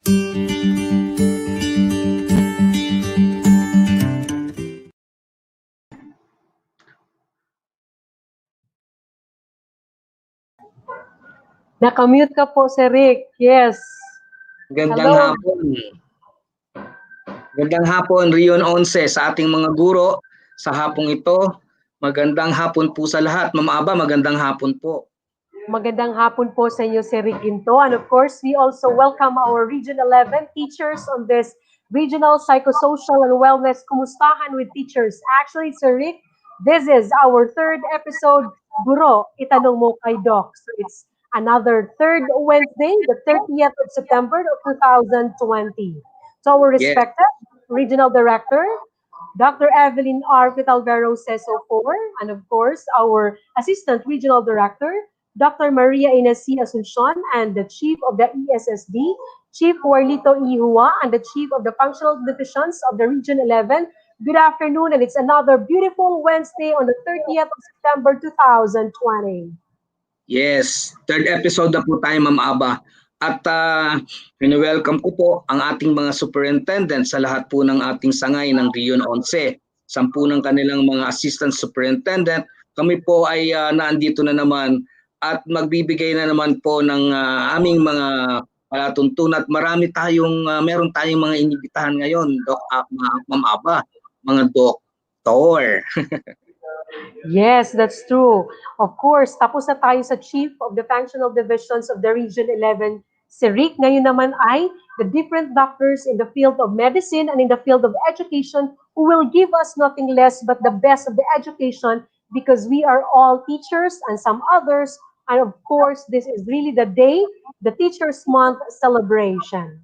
Nakamute ka po, Sir Rick. Yes. Gandang Hello. hapon. Gandang hapon, Rion 11 sa ating mga guro sa hapong ito. Magandang hapon po sa lahat. Ma'am Aba, magandang hapon po. Magandang hapon po sa inyo, Sir Rick Ginto. And of course, we also welcome our Region 11 teachers on this Regional Psychosocial and Wellness Kumustahan with Teachers. Actually, Sir Rick, this is our third episode, Guro, Itanong Mo Kay Doc. So it's another third Wednesday, the 30th of September of 2020. So our respected Regional Director, Dr. Evelyn R. Pitalvero Ceso 4, and of course, our Assistant Regional Director, Dr. Maria Ines C. Asuncion, and the Chief of the ESSD, Chief Warlito Ihua, and the Chief of the Functional Divisions of the Region 11. Good afternoon, and it's another beautiful Wednesday on the 30th of September 2020. Yes, third episode na po tayo, Ma'am Aba. At welcome ko po ang ating mga superintendent sa lahat po ng ating sangay ng Rion 11. 10 ng kanilang mga assistant superintendent. Kami po ay naandito na naman at magbibigay na naman po ng aming mga palatuntunan. At meron tayong mga inibitahan ngayon, Ma'am Aba, mga doktor. Yes, that's true. Of course, tapos na tayo sa Chief of the Functional Divisions of the Region 11, si Rick. Ngayon naman ay the different doctors in the field of medicine and in the field of education who will give us nothing less but the best of the education because we are all teachers and some others. And of course, this is really the day, the Teachers Month celebration.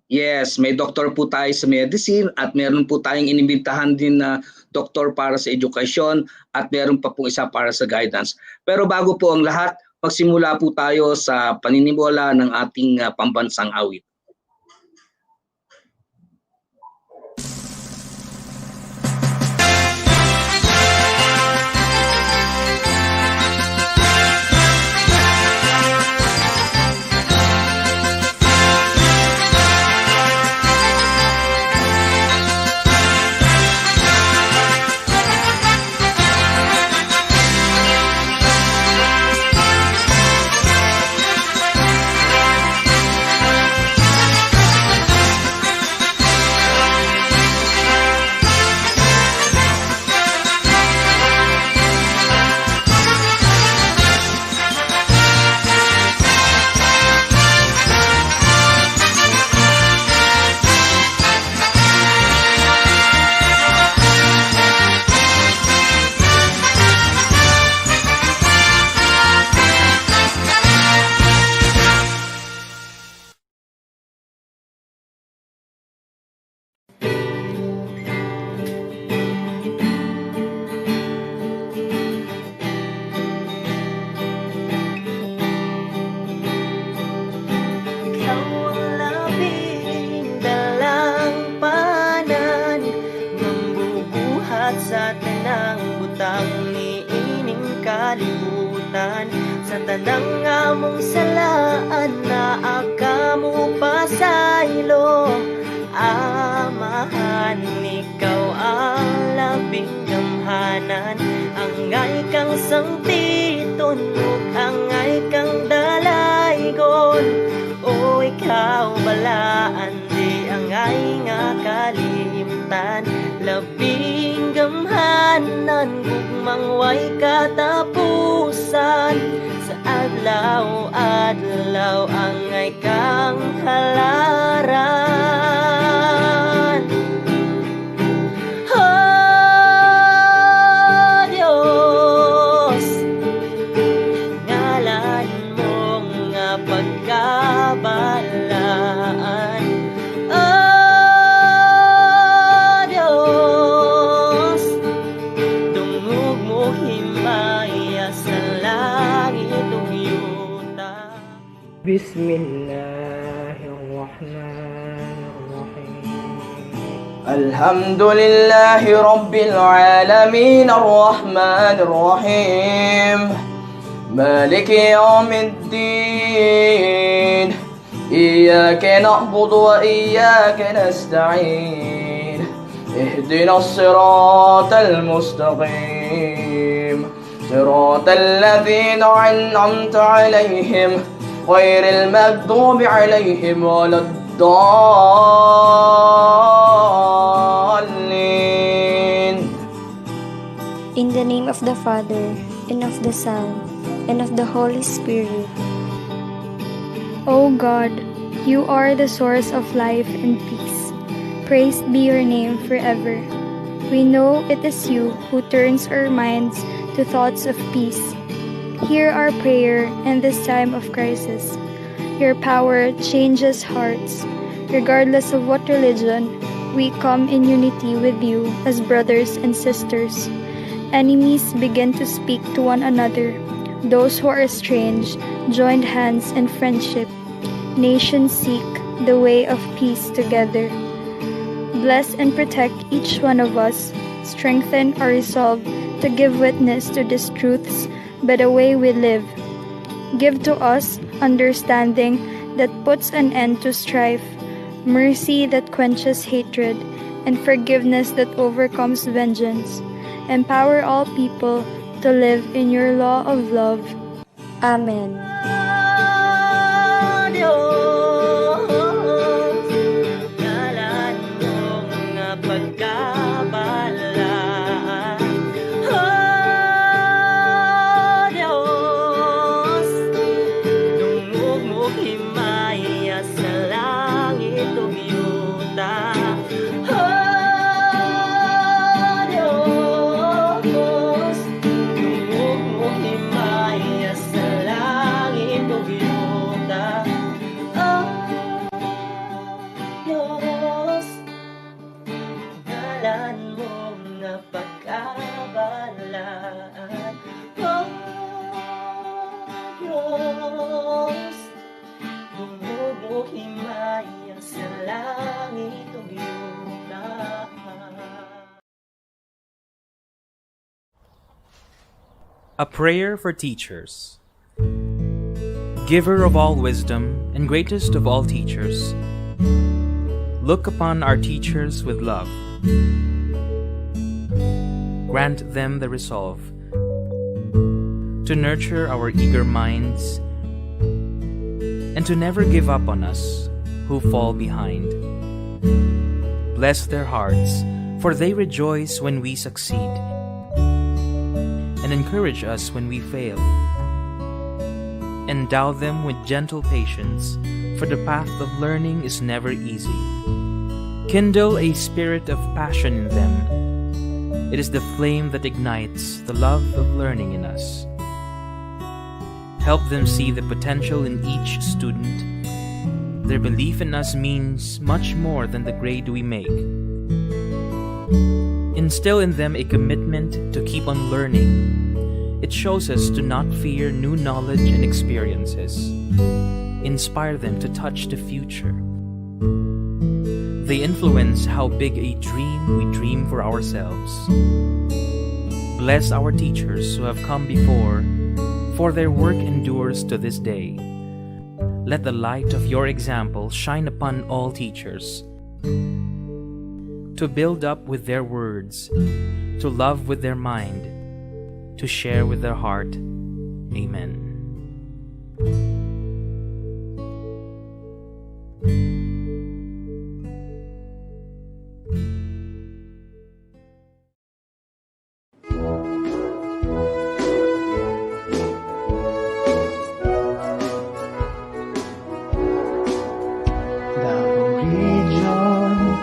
Yes, may doktor po tayo sa medicine at meron po tayong inimbitahan din na doktor para sa edukasyon at meron pa pong isa para sa guidance. Pero bago po ang lahat, magsimula po tayo sa paninimula ng ating pambansang awit. Sa tanang among salaan na akamo pasaylo, amahan ikaw ang labing gamhanan, angay kang sangtiton ug angay kang dalaygon. O ikaw balaan di angay nga kalimtan, labing gamhanan gugmang way katapusan. Sa adlaw-adlaw angay kang halaran. Oh Diyos, ngalan mong nga pagkabalaan. Oh Diyos, dungog mo himaya sa langit ug yuta. Bismillahirrahmanirrahim. Alhamdulillahi Rabbil Alamin Ar-Rahmanir Rahim Maliki Yawmiddin إياك نعبد وإياك نستعين اهدنا الصراط المستقيم صراط الذين أنعمت عليهم غير المغضوب عليهم ولا الضالين. In the name of the Father, and of the Son, and of the Holy Spirit. O God, you are the source of life and peace. Praised be your name forever. We know it is you who turns our minds to thoughts of peace. Hear our prayer in this time of crisis. Your power changes hearts. Regardless of what religion, we come in unity with you as brothers and sisters. Enemies begin to speak to one another. Those who are estranged join hands in friendship. Nations seek the way of peace together. Bless and protect each one of us. Strengthen our resolve to give witness to these truths by the way we live. Give to us understanding that puts an end to strife, mercy that quenches hatred, and forgiveness that overcomes vengeance. Empower all people to live in your law of love. Amen. Diyos, ngalan mo nga pagkabalaan. Diyos, dungog mo himaya sa langit ug yuta. Diyos, dungog mo himaya sa langit ug yuta. Diyos, ngalan mo nga pagkabalaan. Diyos, dungog mo himaya sa langit ug yuta. A prayer for teachers. Giver of all wisdom and greatest of all teachers, look upon our teachers with love. Grant them the resolve to nurture our eager minds and to never give up on us who fall behind. Bless their hearts, for they rejoice when we succeed, and encourage us when we fail. Endow them with gentle patience, for the path of learning is never easy. Kindle a spirit of passion in them. It is the flame that ignites the love of learning in us. Help them see the potential in each student. Their belief in us means much more than the grade we make. Instill in them a commitment to keep on learning. It shows us to not fear new knowledge and experiences. Inspire them to touch the future. They influence how big a dream we dream for ourselves. Bless our teachers who have come before, for their work endures to this day. Let the light of your example shine upon all teachers, to build up with their words, to love with their mind, to share with their heart. Amen.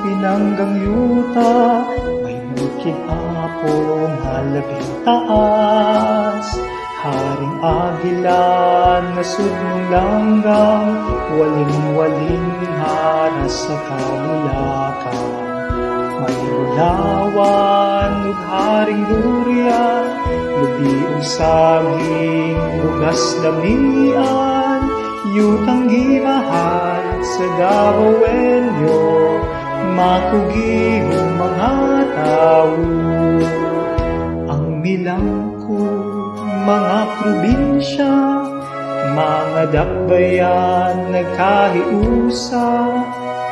Pinanggang yuta, may bukid apong halabing taas. Haring agilan na sudnong langgam, waling-waling haras sa kamulakan. May ulawan ug haring durian, lubi ug saging, bugas damian, yutang gimahal sa gawawenyo, makugihong mga tao. Ang milangko mga probinsya, mga dakbayan nagkahiusa,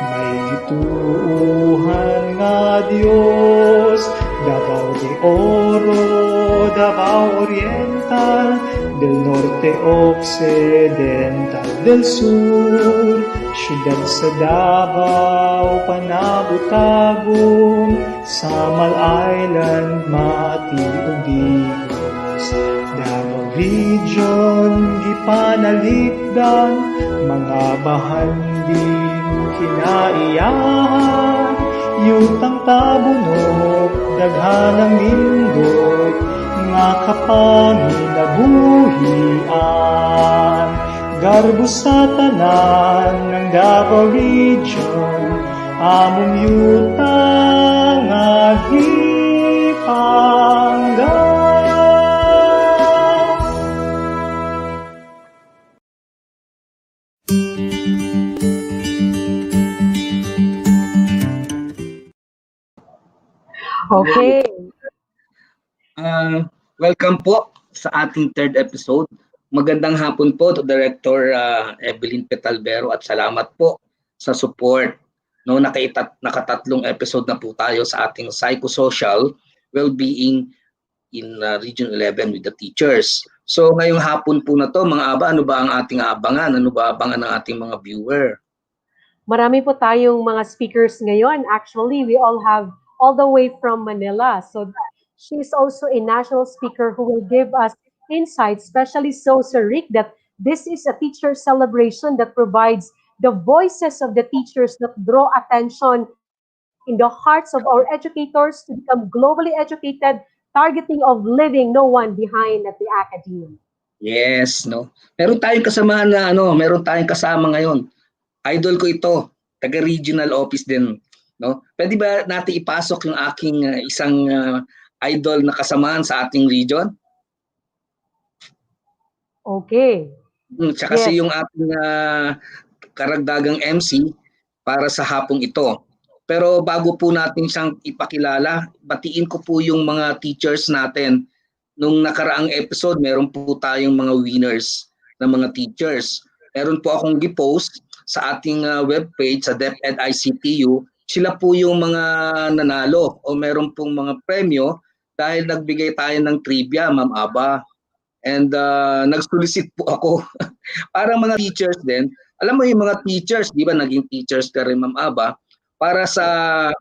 may gituuhan nga Dios. Davao de Oro, Davao Oriental, del Norte Occidental, del Sur, siyudad sa Davao, Panabutagon, Samal Island, Mati ug Digos. Davao Region, gipanalikdan, mga bahanding kinaiyahan, yutang tabunok, daghanang nindot, nga kapanginabuhian. Garbo sa tanan ng Davao Region, among yuta nga gipangga. Okay. Welcome po sa ating third episode. Magandang hapon po to Director Evelyn Petalbero at salamat po sa support. No, nakatatlong episode na po tayo sa ating psychosocial well-being in Region 11 with the teachers. So ngayong hapon po na to, mga aba, ano ba ang ating abangan? Ano ba abangan ng ating mga viewer? Marami po tayong mga speakers ngayon. Actually, we all have all the way from Manila. So she's also a national speaker who will give us insights, especially so, Sir Rick, that this is a teacher celebration that provides the voices of the teachers that draw attention in the hearts of our educators to become globally educated, targeting of leaving no one behind at the academy. Yes, no. Meron tayong kasamahan na meron tayong kasama ngayon. Idol ko ito, taga regional office din, no? Pwede ba natin ipasok yung aking isang idol na kasamahan sa ating region? Okay. Siya kasi yung ating karagdagang MC para sa hapong ito. Pero bago po natin siyang ipakilala, batiin ko po yung mga teachers natin. Nung nakaraang episode, meron po tayong mga winners na mga teachers. Meron po akong gipost sa ating webpage sa DepEd ICTU. Sila po yung mga nanalo o meron pong mga premyo dahil nagbigay tayo ng trivia, Ma'am Aba. And nag-solicit po ako para mga teachers din. Alam mo yung mga teachers, di ba naging teachers ka rin, Ma'am Aba, para sa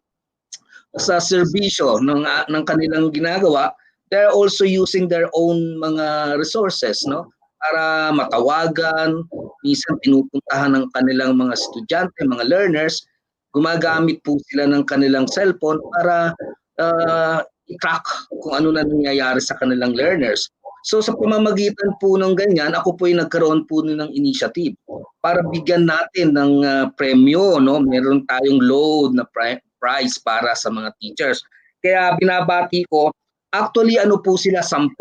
serbisyo ng kanilang ginagawa, they're also using their own mga resources, no? Para matawagan, minsan pinupuntahan ng kanilang mga estudyante, mga learners, gumagamit po sila ng kanilang cellphone para i-track kung ano na nangyayari sa kanilang learners. So sa pamamagitan po ng ganyan, ako po yung nagkaroon po ng initiative para bigyan natin ng premyo, no? Meron tayong load na prize para sa mga teachers. Kaya binabati ko, actually ano po sila 10,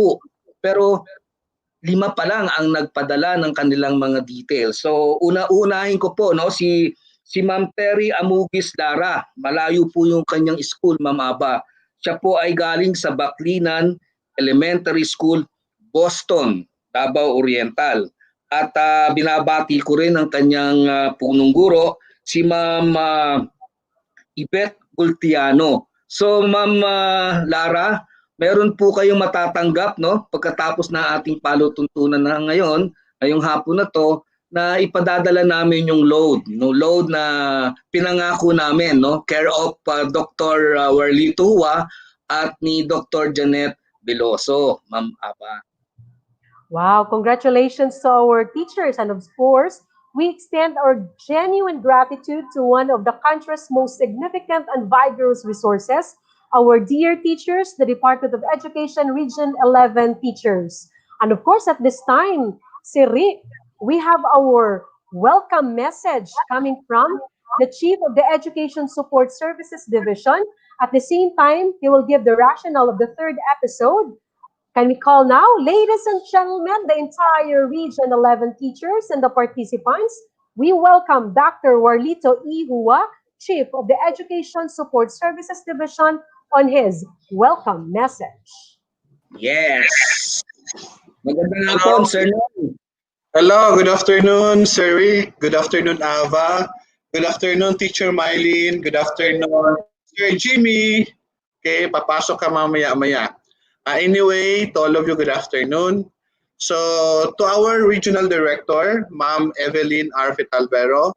pero 5 pa lang ang nagpadala ng kanilang mga details. So unahin ko po, no, si Ma'am Terry Amugis Lara. Malayo po yung kanyang school, Ma'am Aba. Siya po ay galing sa Baclinan Elementary School, Boston, Davao Oriental. At binabati ko rin ang kanyang punong guro, si Ma'am Ibet Ultiano. So Ma'am Lara, meron po kayong matatanggap, no, pagkatapos na ating palutuntunan na ngayon, ngayong hapon na to, na ipadadala namin yung load, no, load na pinangako namin, no, care of Dr. Warlito Hua at ni Dr. Janet Veloso, Ma'am Aba. Wow, congratulations to our teachers. And of course, we extend our genuine gratitude to one of the country's most significant and vigorous resources, our dear teachers, the Department of Education Region 11 teachers. And of course, at this time, si Rick, we have our welcome message coming from the Chief of the Education Support Services Division. At the same time, he will give the rationale of the third episode. Can we call now, ladies and gentlemen, the entire Region 11 teachers and the participants? We welcome Dr. Warlito E. Hua, Chief of the Education Support Services Division, on his welcome message. Yes. Magandang hapon, Sir Noel. Hello, good afternoon, Sir Rick. Good afternoon, Ava. Good afternoon, Teacher Mylene. Good afternoon, Sir Jimmy. Okay, papasok ka mamaya-maya. Anyway, to all of you, good afternoon. So, to our Regional Director, Ma'am Evelyn Arfit Albero,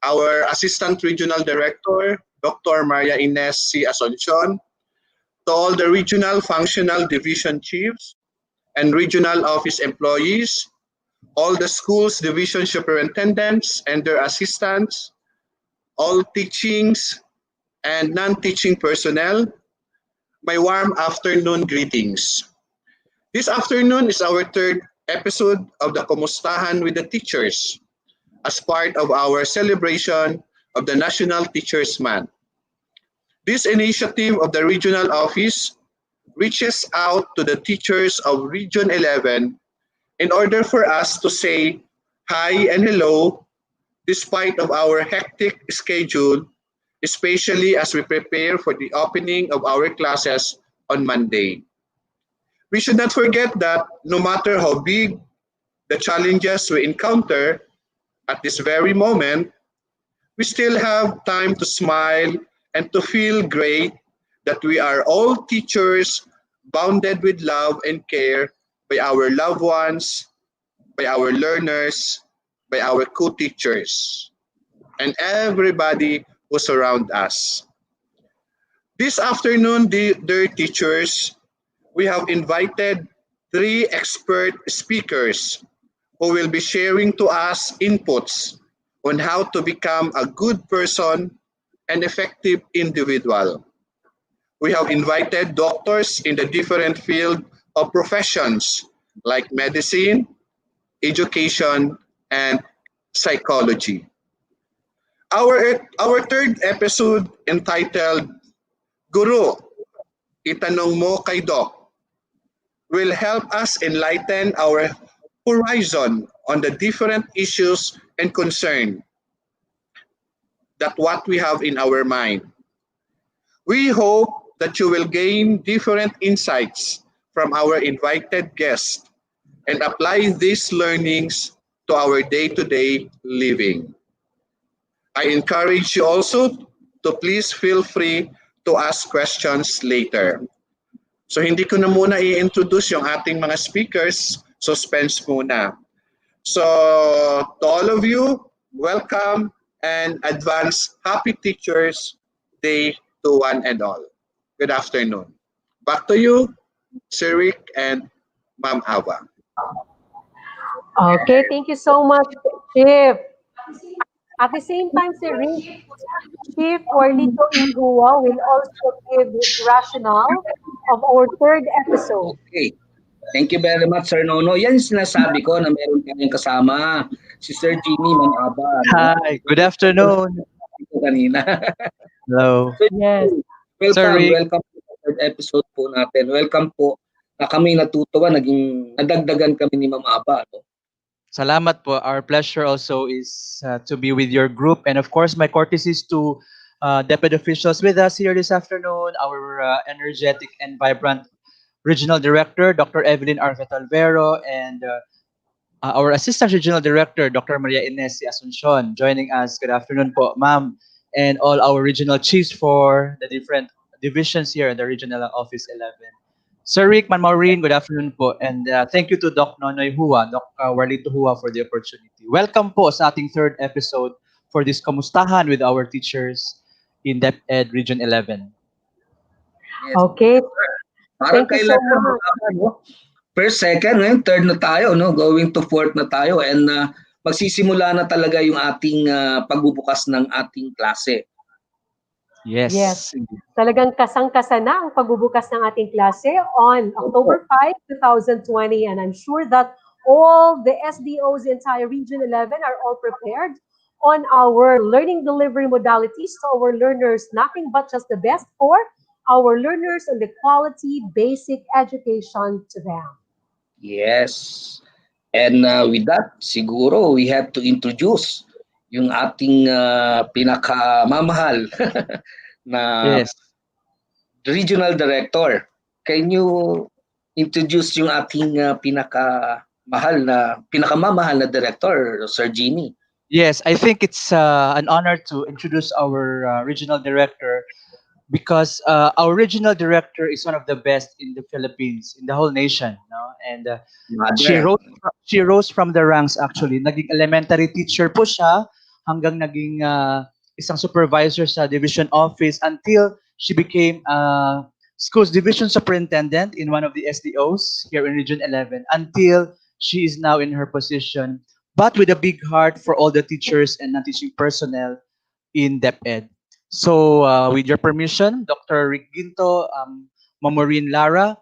our Assistant Regional Director, Dr. Maria Ines C. Asuncion, to all the Regional Functional Division Chiefs and Regional Office employees, all the schools division superintendents and their assistants, all teachings and non-teaching personnel, my warm afternoon greetings. This afternoon is our third episode of the Kumustahan with the Teachers as part of our celebration of the National Teachers Month. This initiative of the regional office reaches out to the teachers of Region 11 in order for us to say hi and hello despite of our hectic schedule, especially as we prepare for the opening of our classes on Monday. We should not forget that no matter how big the challenges we encounter at this very moment, we still have time to smile and to feel great that we are all teachers bounded with love and care by our loved ones, by our learners, by our co-teachers, and everybody who surround us. This afternoon, dear teachers, we have invited three expert speakers who will be sharing to us inputs on how to become a good person and effective individual. We have invited doctors in the different field of professions like medicine, education, and psychology. Our third episode entitled Guru, Itanong Mo Kay Doc will help us enlighten our horizon on the different issues and concern that what we have in our mind. We hope that you will gain different insights from our invited guests and apply these learnings to our day-to-day living. I encourage you also to please feel free to ask questions later. So hindi ko na muna i-introduce yung ating mga speakers, suspense muna. So to all of you, welcome and advance Happy Teachers Day to one and all. Good afternoon. Back to you, Sir Rick and Ma'am Ava. Okay, thank you so much, Chief. At the same time, Sir Rick, Chief Warlito Ihua will also give his rationale of our third episode. Okay. Thank you very much, Sir Nono. Yan yung sinasabi ko na meron tayong kasama si Sir Jimmy Manaba, no? Hi, good afternoon. Ito kanina. Hello. So, Yes. Sir welcome, Rick, welcome to the third episode po natin. Welcome po na kami natutuwa, naging nadagdagan kami ni Mama Aba. No? salamat po. Our pleasure also is to be with your group. And of course, my courtesies to deputy officials with us here this afternoon, our energetic and vibrant Regional Director, Dr. Evelyn Arvet Alvero, and our Assistant Regional Director, Dr. Maria Ines Asuncion, joining us. Good afternoon po, ma'am, and all our regional chiefs for the different divisions here in the Regional Office 11. Sir Rick Manmaurin, good afternoon po, and thank you to Doc Nonoy Hua, Doc Warlito Hua for the opportunity. Welcome po sa ating third episode for this Kamustahan with our teachers in DepEd Region 11. Yes. Okay, Parang thank you so kailan na, much. no? First, second, ngayon third na tayo, no? Going to fourth na tayo and magsisimula na talaga yung ating pagbubukas ng ating klase. Yes. Yes. Talagang kasang-kasa na ang pagbubukas ng ating klase on October 5, 2020. And I'm sure that all the SDOs in entire Region 11 are all prepared on our learning delivery modalities to our learners. Nothing but just the best for our learners and the quality basic education to them. Yes. And with that, siguro we have to introduce yung ating pinakamamahal na Yes. regional director. Can you introduce yung ating pinakamamahal na director, Sir Jimmy. Yes, I think it's an honor to introduce our regional director because our regional director is one of the best in the Philippines, in the whole nation, no? And Mother. she rose from the ranks actually. Naging elementary teacher po siya hanggang naging isang supervisor sa division office until she became schools division superintendent in one of the SDOs here in Region 11 until she is now in her position, but with a big heart for all the teachers and non-teaching personnel in DepEd. So, with your permission, Dr. Rick Ginto, Maureen Lara,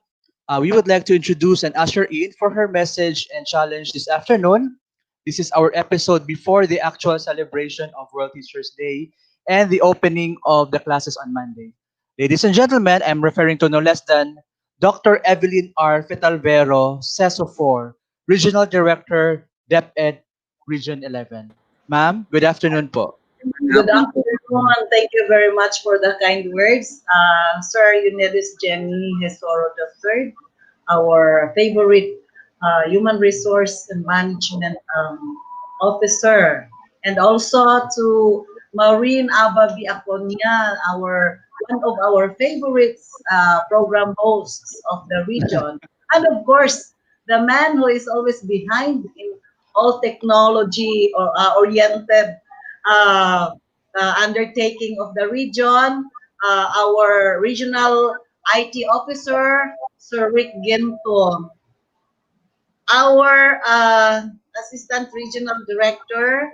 we would like to introduce and usher in for her message and challenge this afternoon. This is our episode before the actual celebration of World Teachers Day and the opening of the classes on Monday. Ladies and gentlemen, I'm referring to no less than Dr. Evelyn R. Fetalvero, CESO 4, Regional Director, DepEd Region 11. Ma'am, good afternoon po. Good afternoon. Thank you very much for the kind words. Sir Eunice Jenny Hesoro III, our favorite human resource and management officer. And also to Maureen Ababi Aconia, our one of our favorite program hosts of the region. And of course, the man who is always behind in all technology or oriented uh, undertaking of the region, our regional IT officer, Sir Rick Ginto, our assistant regional director,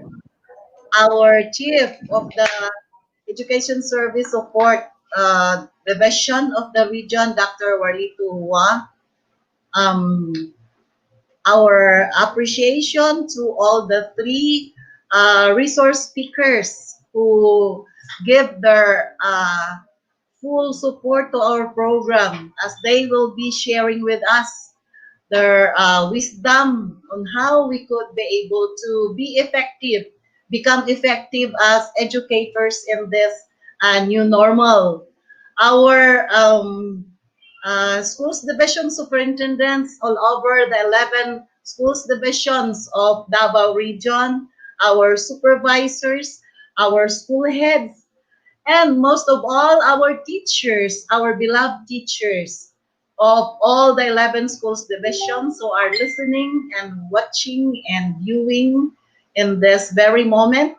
our chief of the education service support division of the region, Dr. Warlito Hua, um, our appreciation to all the three resource speakers who give their full support to our program as they will be sharing with us their wisdom on how we could be able to be effective, become effective as educators in this new normal. Our schools division superintendents all over the 11 schools divisions of Davao region, our supervisors, our school heads, and most of all, our teachers, our beloved teachers of all the 11 schools divisions who are listening and watching and viewing in this very moment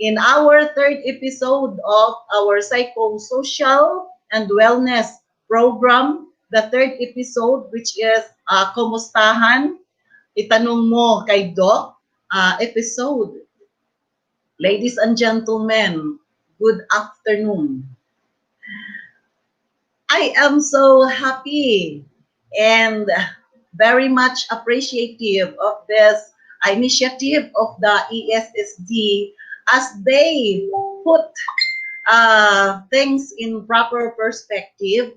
in our third episode of our psychosocial and wellness program, the third episode, which is Kumustahan, Itanong Mo kay Doc episode. Ladies and gentlemen, good afternoon. I am so happy and very much appreciative of this initiative of the ESSD as they put things in proper perspective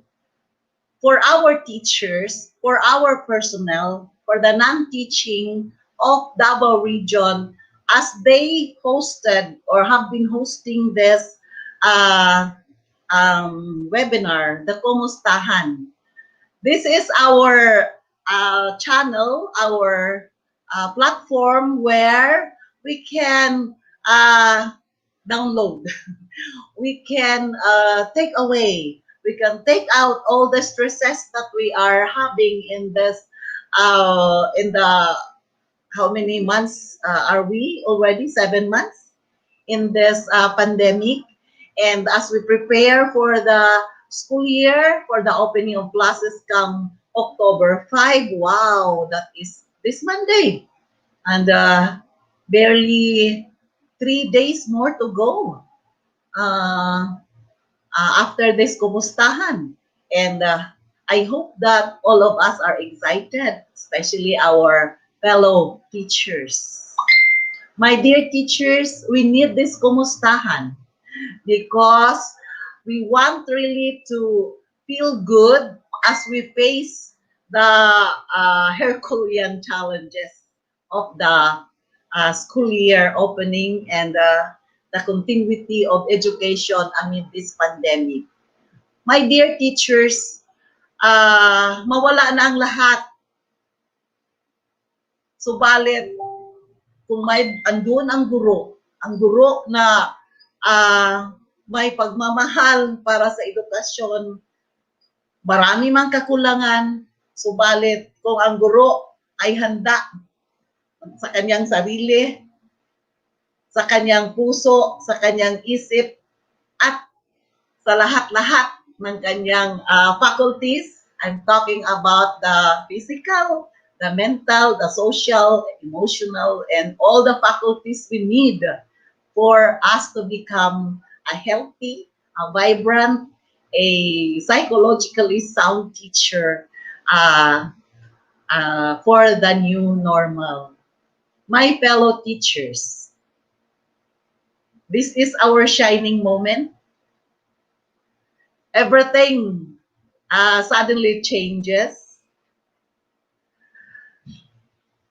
for our teachers, for our personnel, for the non-teaching of Davao region as they hosted or have been hosting this uh, webinar, the Kumustahan. This is our channel, our platform where we can download, we can take away, we can take out all the stresses that we are having in this, in the, how many months are we already? 7 months in this pandemic. And as we prepare for the school year, for the opening of classes come October 5, wow, that is this Monday. And barely 3 days more to go uh, after this kumustahan. And I hope that all of us are excited, especially our fellow teachers. My dear teachers, we need this kumustahan because we want really to feel good as we face the Herculean challenges of the school year opening and the continuity of education amid this pandemic. My dear teachers, mawala na ang lahat Subalit, kung may andun ang guro na may pagmamahal para sa edukasyon, marami mang kakulangan, subalit kung ang guro ay handa sa kanyang sarili, sa kanyang puso, sa kanyang isip, at sa lahat-lahat ng kanyang faculties. I'm talking about the physical, the mental, the social, emotional, and all the faculties we need for us to become a healthy, a vibrant, a psychologically sound teacher for the new normal. My fellow teachers, this is our shining moment. Everything suddenly changes.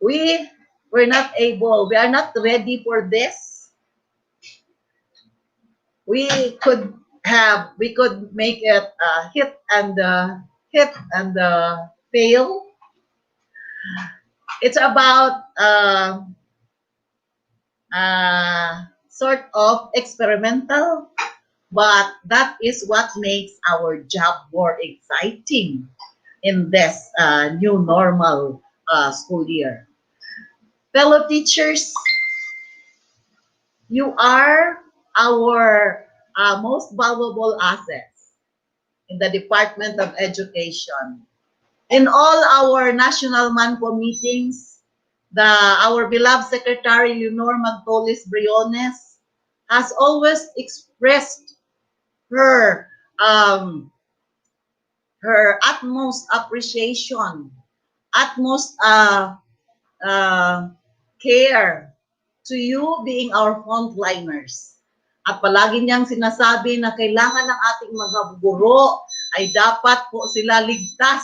We are not ready for this. We could make it hit and fail. It's about sort of experimental, but that is what makes our job more exciting in this new normal school year. Fellow teachers, you are our most valuable assets in the Department of Education. In all our national MANCO meetings, our beloved Secretary Leonor Magtolis Briones has always expressed her her utmost appreciation, utmost care to you being our frontliners. At palagi niyang sinasabi na kailangan ng ating mga guro ay dapat po sila ligtas.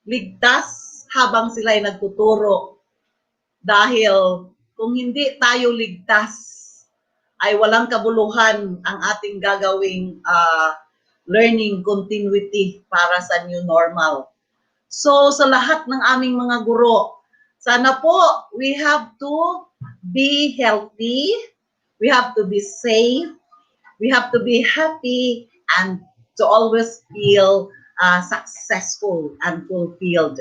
Ligtas habang sila ay nagtuturo. Dahil kung hindi tayo ligtas, ay walang kabuluhan ang ating gagawing learning continuity para sa new normal. So sa lahat ng aming mga guro, sana po we have to be healthy, we have to be safe, we have to be happy, and to always feel successful and fulfilled.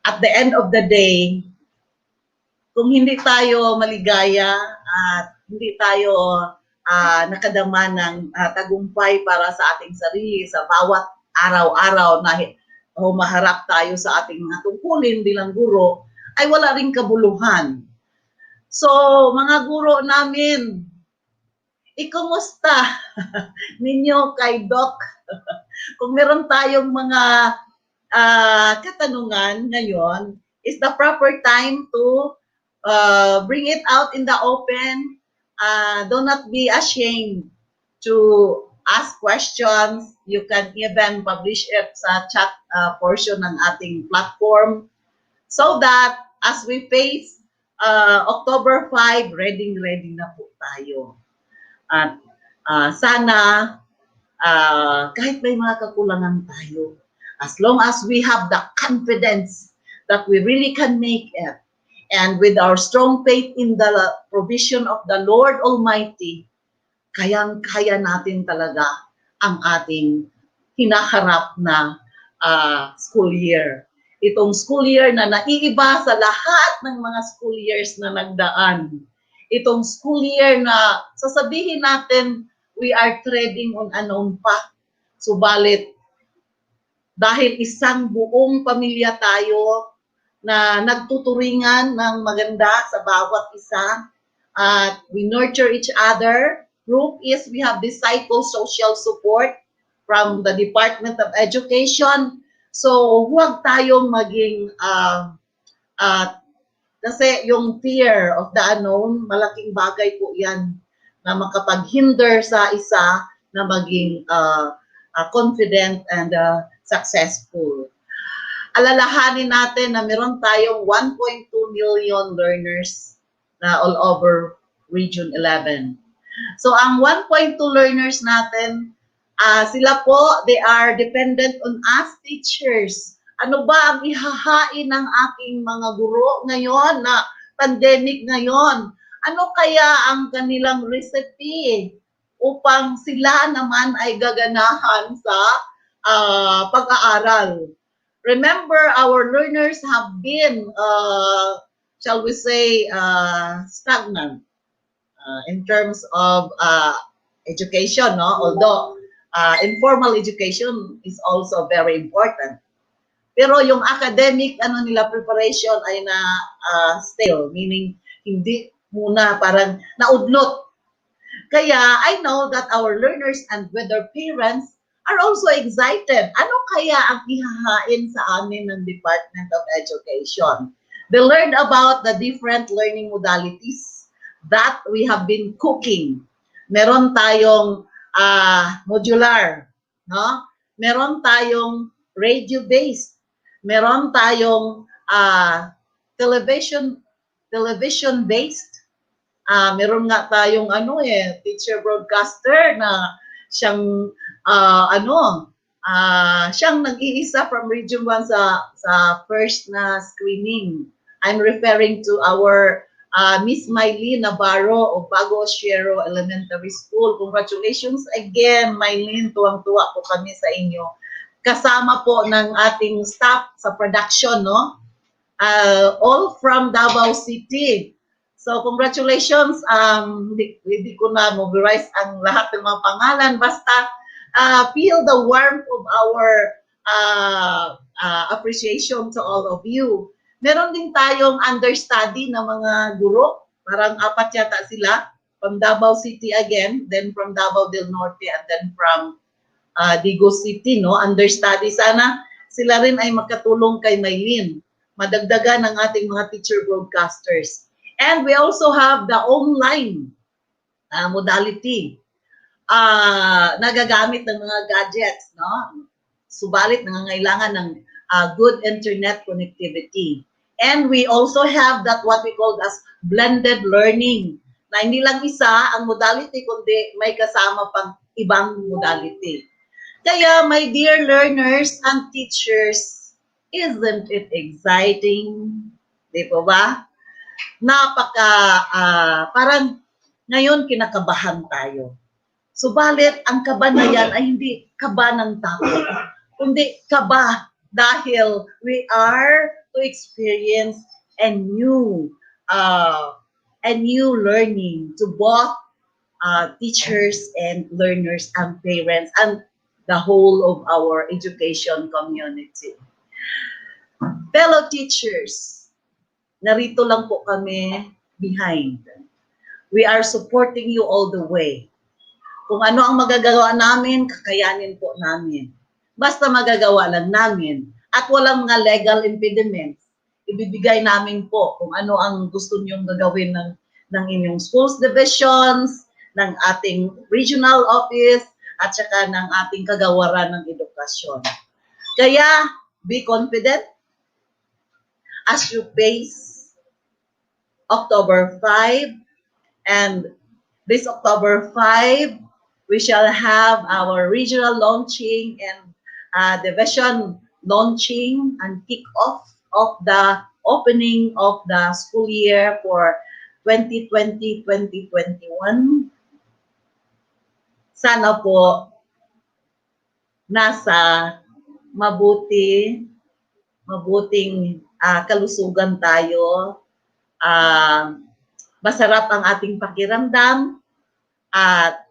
At the end of the day, kung hindi tayo maligaya at hindi tayo nakadama ng tagumpay para sa ating sarili sa bawat araw-araw na humaharap tayo sa ating mga tungkulin bilang guro, ay wala ring kabuluhan. So, mga guro namin, ikumusta ninyo kay Doc? Kung meron tayong mga katanungan ngayon, is the proper time to bring it out in the open. Do not be ashamed to ask questions. You can even publish it sa chat portion ng ating platform so that as we face October 5, ready na po tayo. At sana kahit may mga kakulangan tayo, as long as we have the confidence that we really can make it, and with our strong faith in the provision of the Lord Almighty, kayang-kaya natin talaga ang ating hinaharap na school year. Itong school year na naiiba sa lahat ng mga school years na nagdaan. Itong school year na sasabihin natin, we are treading on unknown path. Subalit, dahil isang buong pamilya tayo na nagtuturingan ng maganda sa bawat isa, at we nurture each other. Proof is we have disciple social support from the Department of Education. So, huwag tayong maging, kasi yung fear of the unknown, malaking bagay po yan na makapaghinder sa isa na maging confident and successful. Alalahanin natin na meron tayong 1.2 million learners na all over Region 11. So, ang 1.2 learners natin, sila po, they are dependent on us teachers. Ano ba ang ihahain ng aking mga guro ngayon na pandemic ngayon? Ano kaya ang kanilang recipe upang sila naman ay gaganahan sa pag-aaral? Remember, our learners have been, shall we say, stagnant in terms of education, no? Although informal education is also very important. Pero yung academic ano nila preparation ay na stale, meaning hindi muna parang naudlot. Kaya I know that our learners and with their parents are also excited. Ano kaya ang ihahain sa amin ng Department of Education? They learned about the different learning modalities that we have been cooking. Meron tayong modular, no? Meron tayong radio-based. Meron tayong television-based. Meron nga tayong teacher broadcaster na siyang siyang nag-iisa from Region 1 sa first na screening. I'm referring to our Miss Mylene Navarro of Bago Siero Elementary School. Congratulations again, Mylene. Tuwang-tuwa po kami sa inyo. Kasama po ng ating staff sa production, no? All from Davao City. So congratulations, hindi ko na mobilize ang lahat ng mga pangalan. Basta feel the warmth of our appreciation to all of you. Meron din tayong understudy na mga guro. Parang apat yata sila. From Davao City again, then from Davao del Norte, and then from Digo City, no? Understudy. Sana sila rin ay makatulong kay Maylin. Madagdagan ng ating mga teacher broadcasters. And we also have the online modality. Nagagamit ng mga gadgets, no? Subalit nangangailangan ng good internet connectivity. And we also have that what we call as blended learning. Na hindi lang isa ang modality, kundi may kasama pang ibang modality. Kaya, my dear learners and teachers, isn't it exciting? Di po ba? Parang ngayon kinakabahan tayo. Subalit, ang kaba na yan ay hindi kaba ng takot, kundi kaba dahil we are to experience a new learning to both teachers and learners and parents and the whole of our education community. Fellow teachers, narito lang po kami behind. We are supporting you all the way. Kung ano ang magagawa namin, kakayanin po namin. Basta magagawa lang namin at walang mga legal impediments, ibibigay namin po kung ano ang gusto niyong gagawin ng inyong schools divisions, ng ating regional office, at saka ng ating kagawaran ng edukasyon. Kaya, be confident as you face October 5, and this October 5, we shall have our regional launching and division launching and kick-off of the opening of the school year for 2020-2021. Sana po nasa mabuting kalusugan tayo. Masarap ang ating pakiramdam at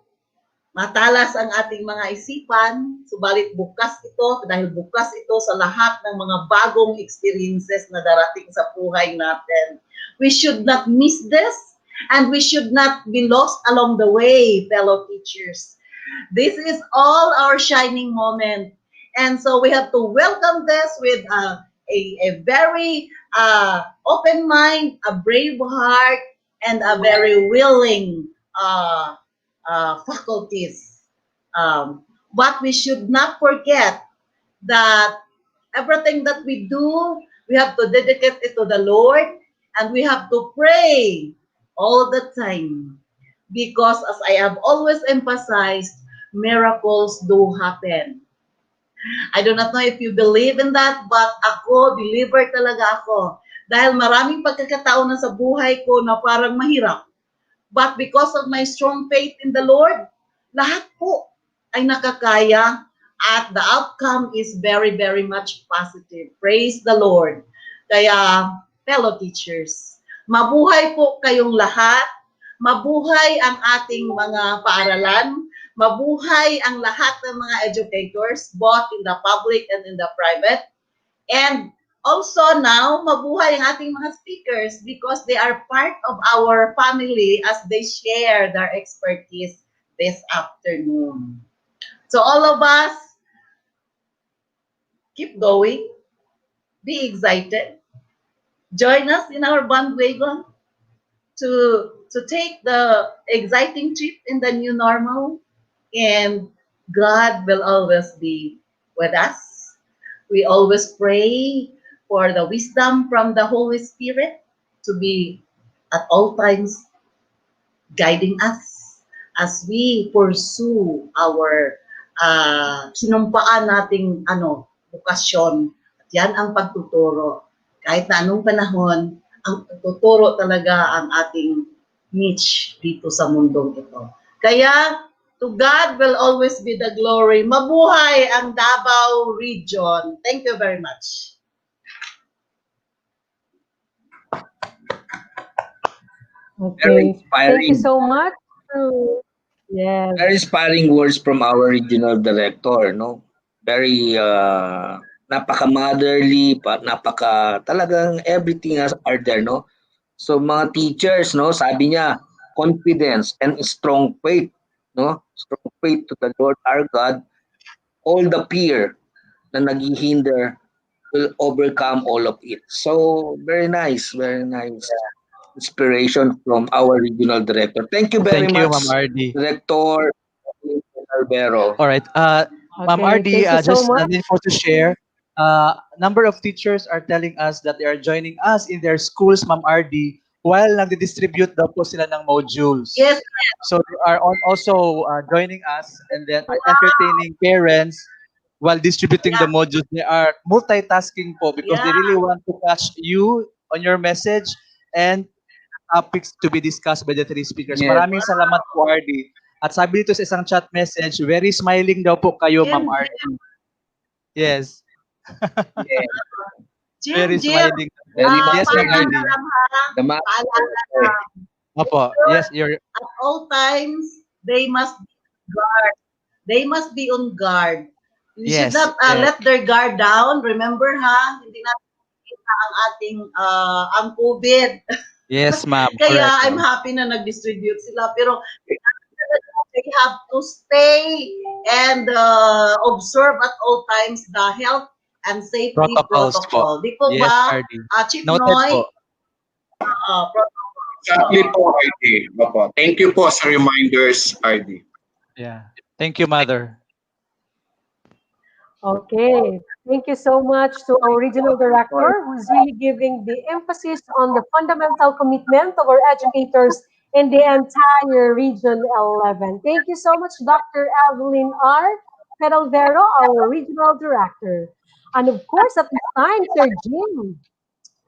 matalas ang ating mga isipan, subalit bukas ito, dahil bukas ito sa lahat ng mga bagong experiences na darating sa buhay natin. We should not miss this, and we should not be lost along the way, fellow teachers. This is all our shining moment. And so we have to welcome this with a very open mind, a brave heart, and a very willing faculties. But we should not forget that everything that we do, we have to dedicate it to the Lord, and we have to pray all the time. Because as I have always emphasized, miracles do happen. I do not know if you believe in that, but ako, believer talaga ako. Dahil maraming pagkakataon na sa buhay ko na parang mahirap. But because of my strong faith in the Lord, lahat po ay nakakaya at the outcome is very, very much positive. Praise the Lord. Kaya, fellow teachers, mabuhay po kayong lahat. Mabuhay ang ating mga paaralan. Mabuhay ang lahat ng mga educators, both in the public and in the private. And also now, mabuhay ang ating mga speakers because they are part of our family as they share their expertise this afternoon. So all of us, keep going, be excited, join us in our bandwagon to take the exciting trip in the new normal, and God will always be with us. We always pray for the wisdom from the Holy Spirit to be at all times guiding us as we pursue our sinumpaan nating bukasyon. At yan ang pagtuturo. Kahit na anong panahon, ang pagtuturo talaga ang ating niche dito sa mundong ito. Kaya, to God will always be the glory. Mabuhay ang Davao Region. Thank you very much. Very Okay. Thank you inspiring. so much. Yes. Very inspiring words from our regional director, no? Very napaka-motherly, napaka talagang everything are there, no? So mga teachers, no, sabi niya, confidence and strong faith, no? Strong faith to the Lord our God, all the fear na naghihinder will overcome all of it. So very nice inspiration from our regional director. Thank you very Thank you, much, Ma'am RD. Director Albero. All right. Ma'am Okay. RD, Thank you so just much. an info to share. Number of teachers are telling us that they are joining us in their schools, Ma'am RD, while nagdi-distribute daw po sila ng modules. Yes, So they are also joining us and then entertaining parents while distributing the yeah, modules. They are multitasking po because they yeah. really want to catch you on your message and topics to be discussed by the three speakers. Yes. Maraming salamat po, RD. At sabi dito sa isang chat message, very smiling daw po kayo, Ma'am Jim, RD. Yes, Yes. very Jim, smiling. Very Yes, Ma'am paalala RD. much. lang ha, The master. paalala Okay. lang. Opo, yes, you're At all times, they must be on guard. They must be on guard. You should yes, not yes, let their guard down. Remember ha, hindi natin kita ang ating ang COVID. yes, ma'am. Kaya Correct, I'm ma'am. happy na nag-distribute sila. Pero they have to stay and observe at all times the health and safety Protocols po. protocol. Di po Yes, ba, RD. Chief Noted po. Noy? Protocols. Exactly po, RD. Opo. Thank you po sa reminders, RD. Yeah. Thank you, Mother. Okay. Thank you so much to our regional director who's really giving the emphasis on the fundamental commitment of our educators in the entire Region 11. Thank you so much, Dr. Evelyn R. Pedalvero, our regional director. And of course, at this time, Sir Jim,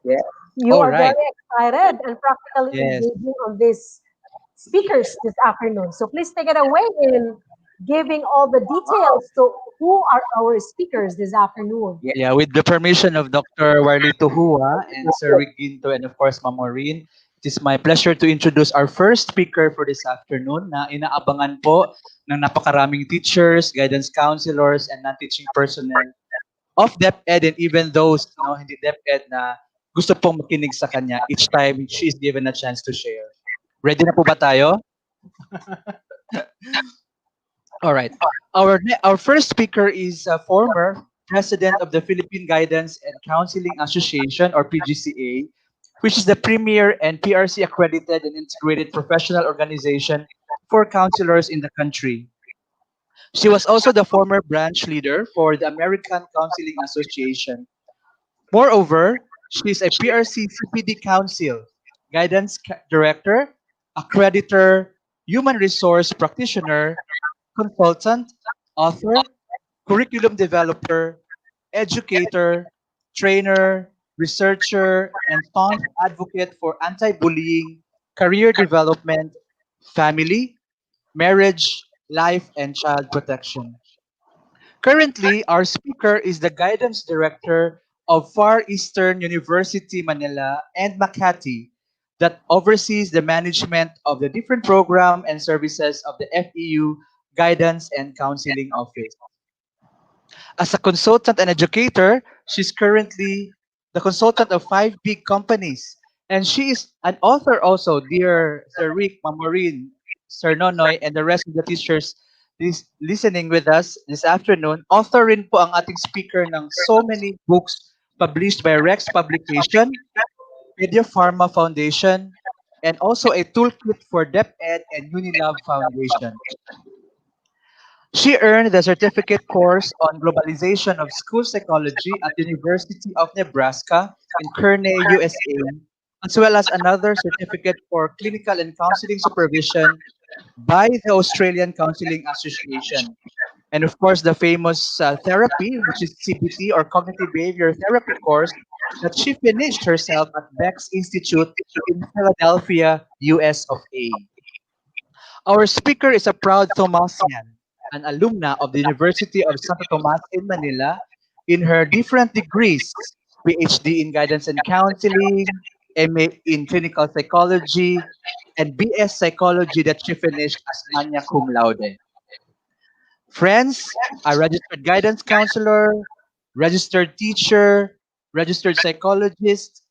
Yeah. you All are right. very excited and practically Yes. engaging on these speakers this afternoon. So please take it away in giving all the details to who are our speakers this afternoon. Yeah, with the permission of Dr. Warlito Hua and Sir Rick Ginto and of course Ma'am Maureen, it is my pleasure to introduce our first speaker for this afternoon na inaabangan po ng napakaraming teachers, guidance counselors, and non-teaching personnel of DepEd and even those hindi DepEd na gusto pong makinig sa kanya each time she is given a chance to share. Ready na po ba tayo? All right. Our first speaker is a former president of the Philippine Guidance and Counseling Association or PGCA, which is the premier and PRC accredited and integrated professional organization for counselors in the country. She was also the former branch leader for the American Counseling Association. Moreover, she is a PRC CPD Council, director, accreditor, human resource practitioner, consultant, author, curriculum developer, educator, trainer, researcher, and staunch advocate for anti-bullying, career development, family, marriage, life, and child protection. Currently, our speaker is the guidance director of Far Eastern University Manila and Makati that oversees the management of the different program and services of the FEU Guidance and Counseling Office. As a consultant and educator, she's currently the consultant of five big companies. And she is an author also, dear Sir Rick, Ma'am Maureen, Sir Nonoy, and the rest of the teachers listening with us this afternoon. Author rin po ang ating speaker ng so many books published by Rex Publication, Media Pharma Foundation, and also a toolkit for DepEd and Unilab Foundation. She earned the certificate course on globalization of school psychology at University of Nebraska in Kearney, USA, as well as another certificate for clinical and counseling supervision by the Australian Counseling Association. And of course, the famous therapy, which is CBT or Cognitive Behavior Therapy course, that she finished herself at Beck's Institute in Philadelphia, US of A. Our speaker is a proud Thomasian, an alumna of the University of Santo Tomas in Manila in her different degrees, PhD in Guidance and Counseling, MA in Clinical Psychology, and BS Psychology that she finished as magna cum laude. Friends, a registered guidance counselor, registered teacher, registered psychologist,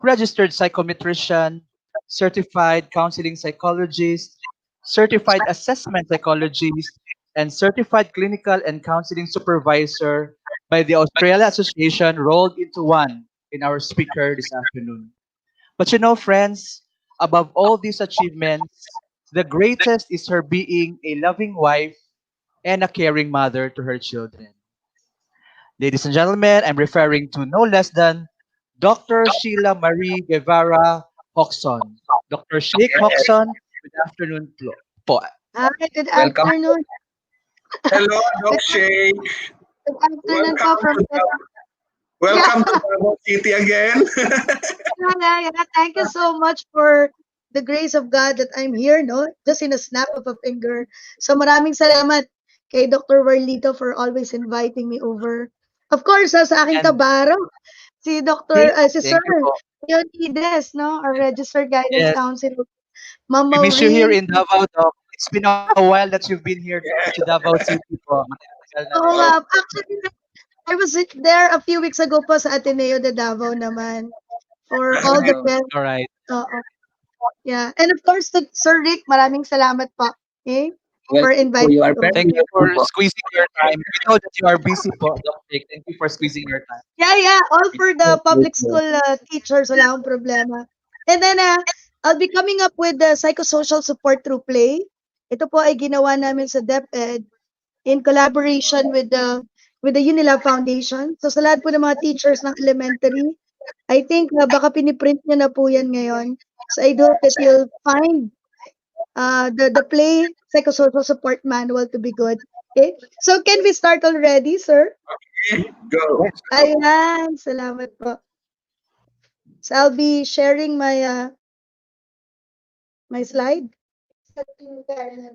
registered psychometrician, certified counseling psychologist, certified assessment psychologist, and certified clinical and counseling supervisor by the Australia Association rolled into one in our speaker this afternoon. But you know, friends, above all these achievements, the greatest is her being a loving wife and a caring mother to her children. Ladies and gentlemen, I'm referring to no less than Dr. Sheila Marie Guevara Hoxon. Dr. Sheikh Hoxon, good afternoon po. Hi, good Welcome. afternoon. Hello, Doc Shay. Good afternoon po Welcome from to, welcome to Davao City again. yeah. Thank you so much for the grace of God that I'm here, no? Just in a snap of a finger. So maraming salamat kay Dr. Warlito for always inviting me over. Of course, sa aking And kabaro, si Dr. si Sir thank you po. Leonides, no? Our registered guidance Yes, counselor. Ma'am we miss you here Maureen. in Davao, Doc. It's been a while that you've been here to Davao City po. Matagal na Oo rin. nga. Actually, I was there a few weeks ago po sa Ateneo de Davao naman for all the Wow. best. All right. Oo. Yeah. And of course, to Sir Rick, maraming salamat po. Okay? For Welcome po. inviting You me are over. very Thank you for welcome po. squeezing your time. We know that you are busy po, Doc Jake. Thank you for squeezing your time. Yeah. All for the Thank public you. school teachers. Wala akong problema. And then, I'll be coming up with the psychosocial support through play. Ito po ay ginawa namin sa DepEd in collaboration with the Unilab Foundation. So sa lahat po ng mga teachers ng elementary, I think baka piniprint niyo na po yan ngayon. So I hope that you'll find the play psychosocial support manual to be good. Okay? So can we start already, sir? Go. Yes. Ayan, salamat po. So I'll be sharing my slide.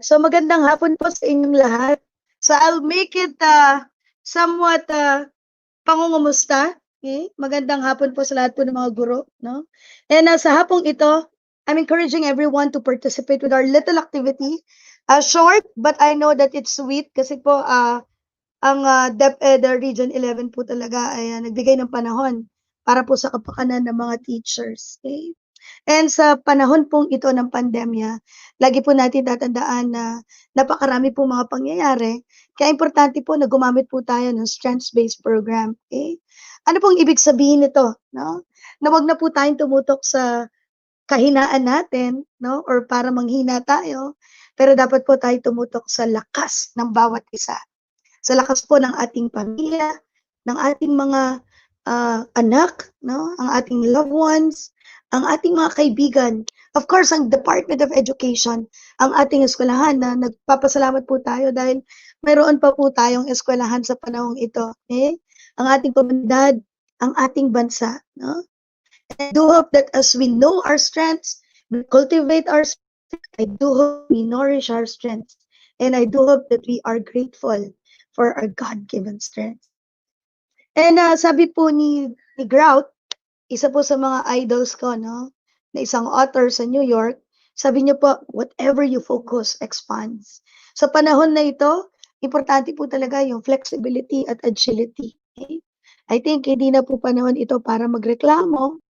So magandang hapon po sa inyong lahat. So I'll make it somewhat pangungumusta. Okay? Magandang hapon po sa lahat po ng mga guro, no? And sa hapong ito, I'm encouraging everyone to participate with our little activity. Short, but I know that it's sweet kasi po ang DepEd Region 11 po talaga ay nagbigay ng panahon para po sa kapakanan ng mga teachers. Okay? And sa panahon pong ito ng pandemya, lagi po natin tatandaan na napakarami pong mga pangyayari. Kaya importante po na gumamit po tayo ng strengths-based program. Okay? Ano pong ibig sabihin nito? No? Na wag na po tayong tumutok sa kahinaan natin, no? Or para manghina tayo. Pero dapat po tayo tumutok sa lakas ng bawat isa. Sa lakas po ng ating pamilya, ng ating mga anak, no? Ang ating loved ones, ang ating mga kaibigan, Of course, ang Department of Education, ang ating eskwelahan na nagpapasalamat po tayo dahil mayroon pa po tayong eskwelahan sa panahong ito. Ang ating komunidad, ang ating bansa. No? And I do hope that as we know our strengths, we cultivate our strengths, I do hope we nourish our strengths. And I do hope that we are grateful for our God-given strength. And sabi po ni Grout, isa po sa mga idols ko, no? Na isang author sa New York, sabi niya po, whatever you focus expands. Sa panahon na ito, importante po talaga yung flexibility at agility. I think hindi na po panahon ito para magreklamo,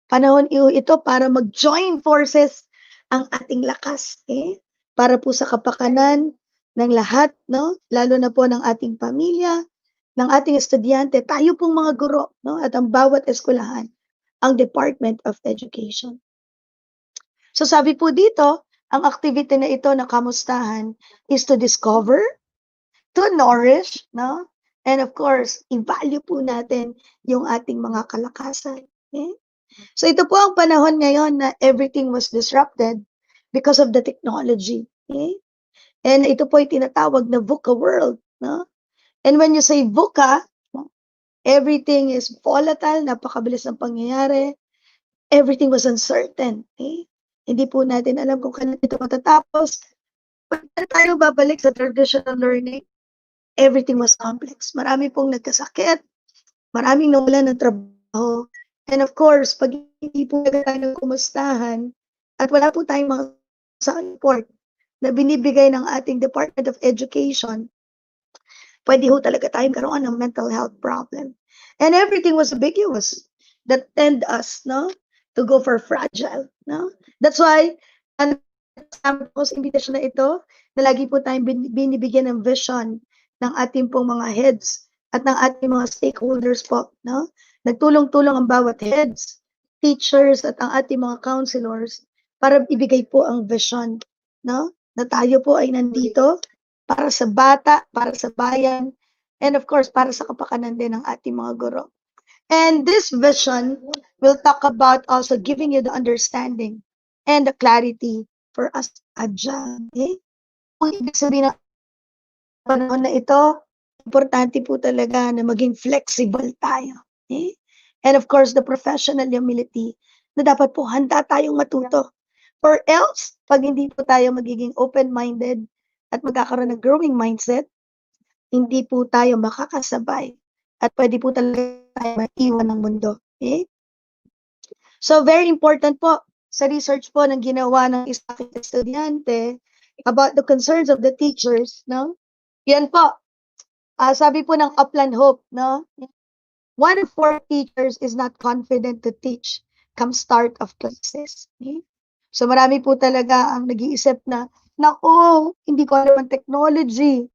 panahon ito para mag-join forces ang ating lakas, para po sa kapakanan ng lahat, no? Lalo na po ng ating pamilya, ng ating estudyante, tayo pong mga guro, no? At ang bawat eskwelahan, ang Department of Education. So sabi po dito, ang activity na ito na kamustahan is to discover, to nourish, no? And of course, i-value po natin yung ating mga kalakasan. So ito po ang panahon ngayon na everything was disrupted because of the technology. And ito po ay tinatawag na VUCA world. No? And when you say VUCA, everything is volatile, napakabilis ng pangyayari, everything was uncertain. Hindi po natin alam kung kailan ito matatapos. Pag tayo babalik sa traditional learning, everything was complex. Marami pong nagkasakit, maraming nawalan ng trabaho. And of course, pag hindi po tayo kumustahan at wala po tayong mga support na binibigay ng ating Department of Education, pwede ho talaga tayong karoon ng mental health problem. And everything was ambiguous that tend us, no, to go for fragile, no? That's why, kasama po sa invitation na ito, na lagi po tayong binibigyan ng vision ng ating pong mga heads at ng ating mga stakeholders po, no? Nagtulong-tulong ang bawat heads, teachers at ang ating mga counselors para ibigay po ang vision, no? Na tayo po ay nandito para sa bata, para sa bayan, and of course, para sa kapakanan din ng ating mga guro. And this vision will talk about also giving you the understanding and the clarity for us agile. Kung ibig sabihin ng panahon na ito, importante po talaga na maging flexible tayo. And of course, the professional humility na dapat po handa tayong matuto. Or else, pag hindi po tayo magiging open-minded at magkakaroon ng growing mindset, hindi po tayo makakasabay at pwede po talaga tayo maiwan ng mundo. So, very important po sa research po ng ginawa ng isang estudyante about the concerns of the teachers, no? Yan po. Sabi po ng Upland Hope, no? 1 in 4 teachers is not confident to teach come start of classes. So marami po talaga ang nag-iisip na, nako, hindi ko alam ang technology.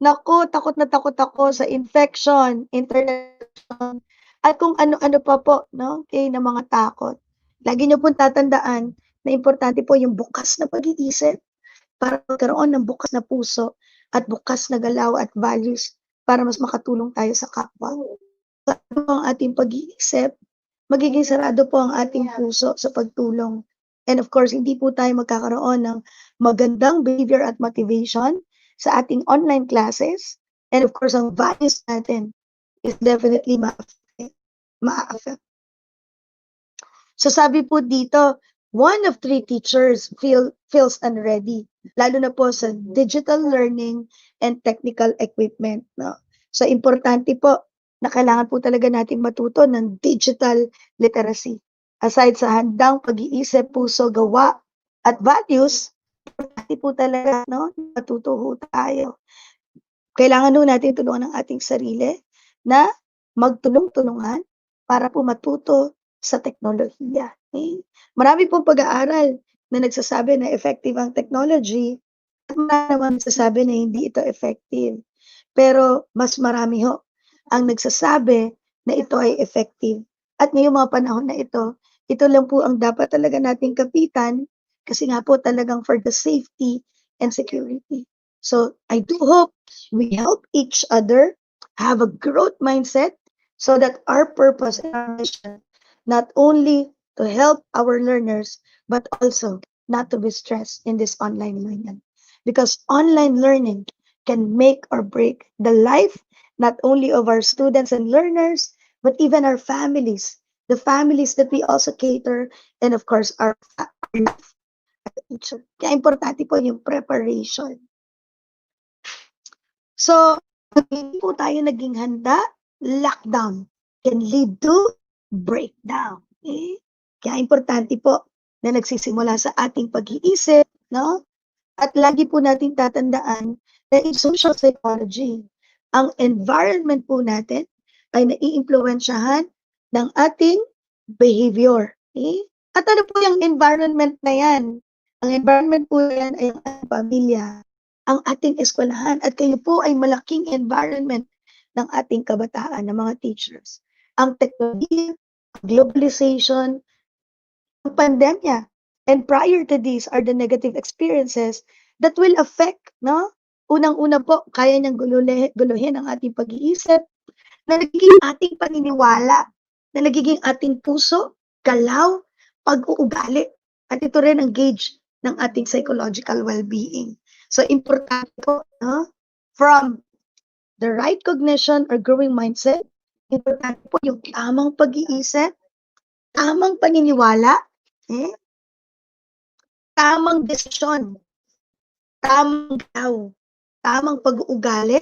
Nako, takot na takot ako sa infection, internet, at kung ano-ano pa po, no? Na mga takot. Lagi niyo pong tatandaan na importante po yung bukas na pag-iisip para magkaroon ng bukas na puso at bukas na galaw at values para mas makatulong tayo sa kapwa. Sarado ang ating pag-iisip, magiging sarado po ang ating puso sa pagtulong. And of course, hindi po tayo magkakaroon ng magandang behavior at motivation sa ating online classes. And of course, ang values natin is definitely ma-affect. So sabi po dito, 1 of 3 teachers feels unready, lalo na po sa digital learning and technical equipment. No? So importante po na kailangan po talaga natin matuto ng digital literacy. Aside sa handang pag-iisip, puso, gawa, at values, importante po talaga, no? Matuto ho tayo. Kailangan ho natin tulungan ang ating sarili na magtulong-tulungan para po matuto sa teknolohiya. Marami pong pag-aaral na nagsasabi na effective ang technology at marami naman nagsasabi na hindi ito effective. Pero mas marami ho ang nagsasabi na ito ay effective. At ngayong mga panahon na ito lang po ang dapat talaga nating kapitan kasi nga po talagang for the safety and security. So I do hope we help each other have a growth mindset so that our purpose and our mission not only to help our learners, but also not to be stressed in this online learning. Because online learning can make or break the life not only of our students and learners, but even our families, the families that we also cater, and of course, our life as a teacher. Kaya importante po yung preparation. So, pag hindi po tayo naging handa, lockdown can lead to breakdown. Okay? Kaya importante po na nagsisimula sa ating pag-iisip, no? At lagi po nating tatandaan na in social psychology, ang environment po natin ay naiimpluwensyahan ng ating behavior. Okay? At ano po yung environment na yan? Ang environment po na yan ay ang ating pamilya, ang ating eskwelahan, at kayo po ay malaking environment ng ating kabataan, ng mga teachers. Ang teknolohiya, globalization, ang pandemya, and prior to these are the negative experiences that will affect, no? Unang-una po, kaya niyang guluhin ang ating pag-iisip, na nagiging ating paniniwala, na nagiging ating puso, galaw, pag-uugali. At ito rin ang gauge ng ating psychological well-being. So, importante po, no? From the right cognition or growing mindset, importante po yung tamang pag-iisip, tamang paniniwala, eh? Tamang desisyon, tamang galaw, tamang pag-uugali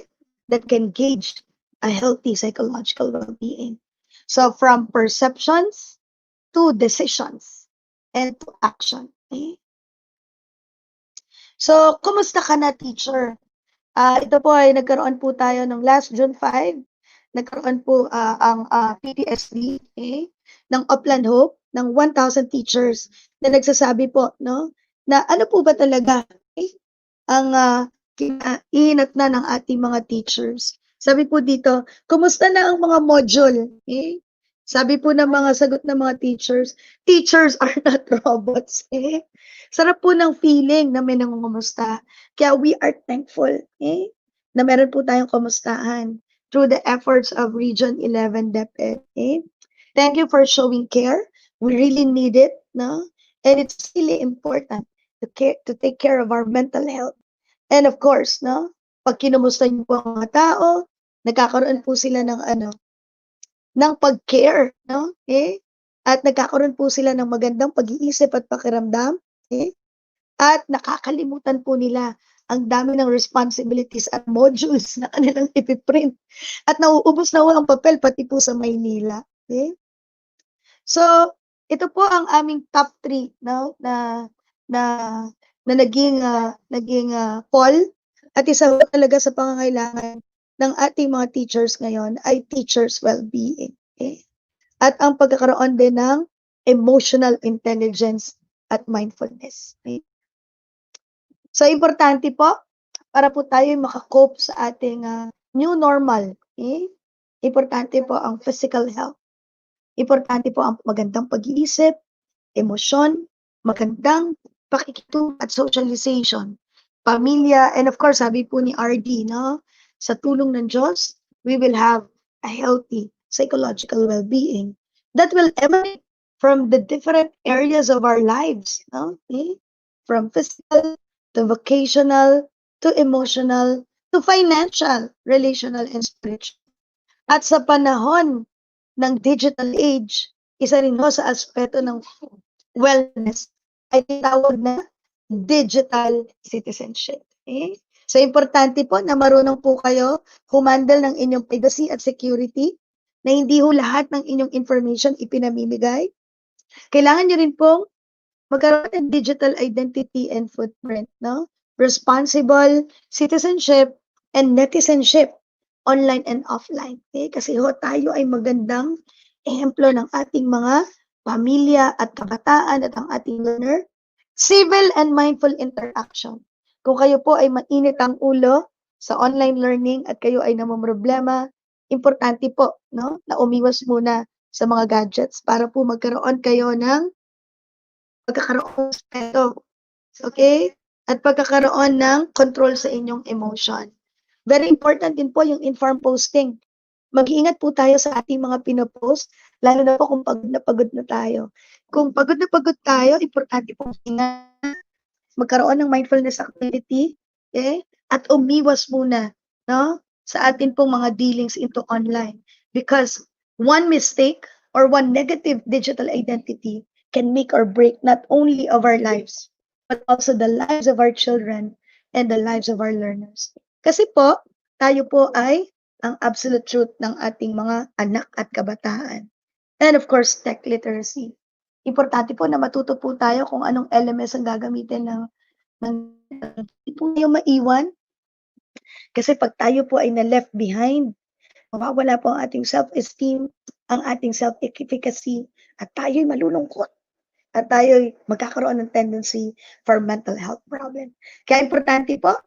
that can gauge a healthy psychological well-being. So from perceptions to decisions and to action. Okay? So, kumusta ka na, teacher? Ito po ay nagkaroon po tayo ng last June 5. Nagkaroon po ang PTSD ng Upland Hope ng 1,000 teachers na nagsasabi po, no, na ano po ba talaga ang kinainat na ng ating mga teachers. Sabi po dito, kumusta na ang mga module? Sabi po ng mga sagot ng mga teachers are not robots. Sarap po ng feeling na may nangungumusta. Kaya we are thankful na meron po tayong kumustahan through the efforts of Region 11 DepEd. Thank you for showing care. We really need it, no? And it's really important to take care of our mental health. And of course, no? Pag kinumusta niyo po ang mga tao, nagkakaroon po sila ng ng pag-care, no? At nagkakaroon po sila ng magandang pag-iisip at pakiramdam, at nakakalimutan po nila ang dami ng responsibilities at modules na kanilang ipiprint. At nauubos na ang papel pati po sa Maynila. So, ito po ang aming top 3, no, na naging poll, at isa po talaga sa pangangailangan ng ating mga teachers ngayon ay teachers well-being. At ang pagkakaroon din ng emotional intelligence at mindfulness. So, importante po para po tayo makakope sa ating new normal. Importante po ang physical health. Importante po ang magandang pag-iisip, emosyon, magandang pakikitungo at socialization, pamilya, and of course, sabi po ni RD, no? Sa tulong ng Diyos, we will have a healthy psychological well-being that will emanate from the different areas of our lives, no? From physical to vocational to emotional to financial, relational, and spiritual. At sa panahon ng digital age, isa rin ho sa aspeto ng wellness ay tinatawag na digital citizenship. So, importante po na marunong po kayo humandle ng inyong privacy at security, na hindi ho lahat ng inyong information ipinamimigay. Kailangan nyo rin pong magkaroon ng digital identity and footprint, no? Responsible citizenship and netizenship, online and offline. Kasi ho tayo ay magandang ehemplo ng ating mga pamilya at kabataan at ang ating learner. Civil and mindful interaction. Kung kayo po ay mainit ang ulo sa online learning at kayo ay namomroblema, importante po, no, na umiwas muna sa mga gadgets para po magkaroon kayo ng pagkakaroon ng respeto. Okay? At pagkakaroon ng control sa inyong emotion. Very important din po yung informed posting. Mag-iingat po tayo sa ating mga pino-post, lalo na po kung pagod na tayo. Kung pagod na tayo, importante pong hinga, magkaroon ng mindfulness activity, okay? At umiwas muna, no? Sa atin pong mga dealings into online. Because one mistake or one negative digital identity can make or break not only of our lives, but also the lives of our children and the lives of our learners. Kasi po, tayo po ay ang absolute truth ng ating mga anak at kabataan. And of course, tech literacy. Importante po na matuto po tayo kung anong LMS ang gagamitin ng hindi po tayo maiwan kasi 'pag tayo po ay na-left behind, mawawala po ang ating self-esteem, ang ating self-efficacy, at tayo'y malulungkot at tayo'y magkakaroon ng tendency for mental health problem. Kaya importante po,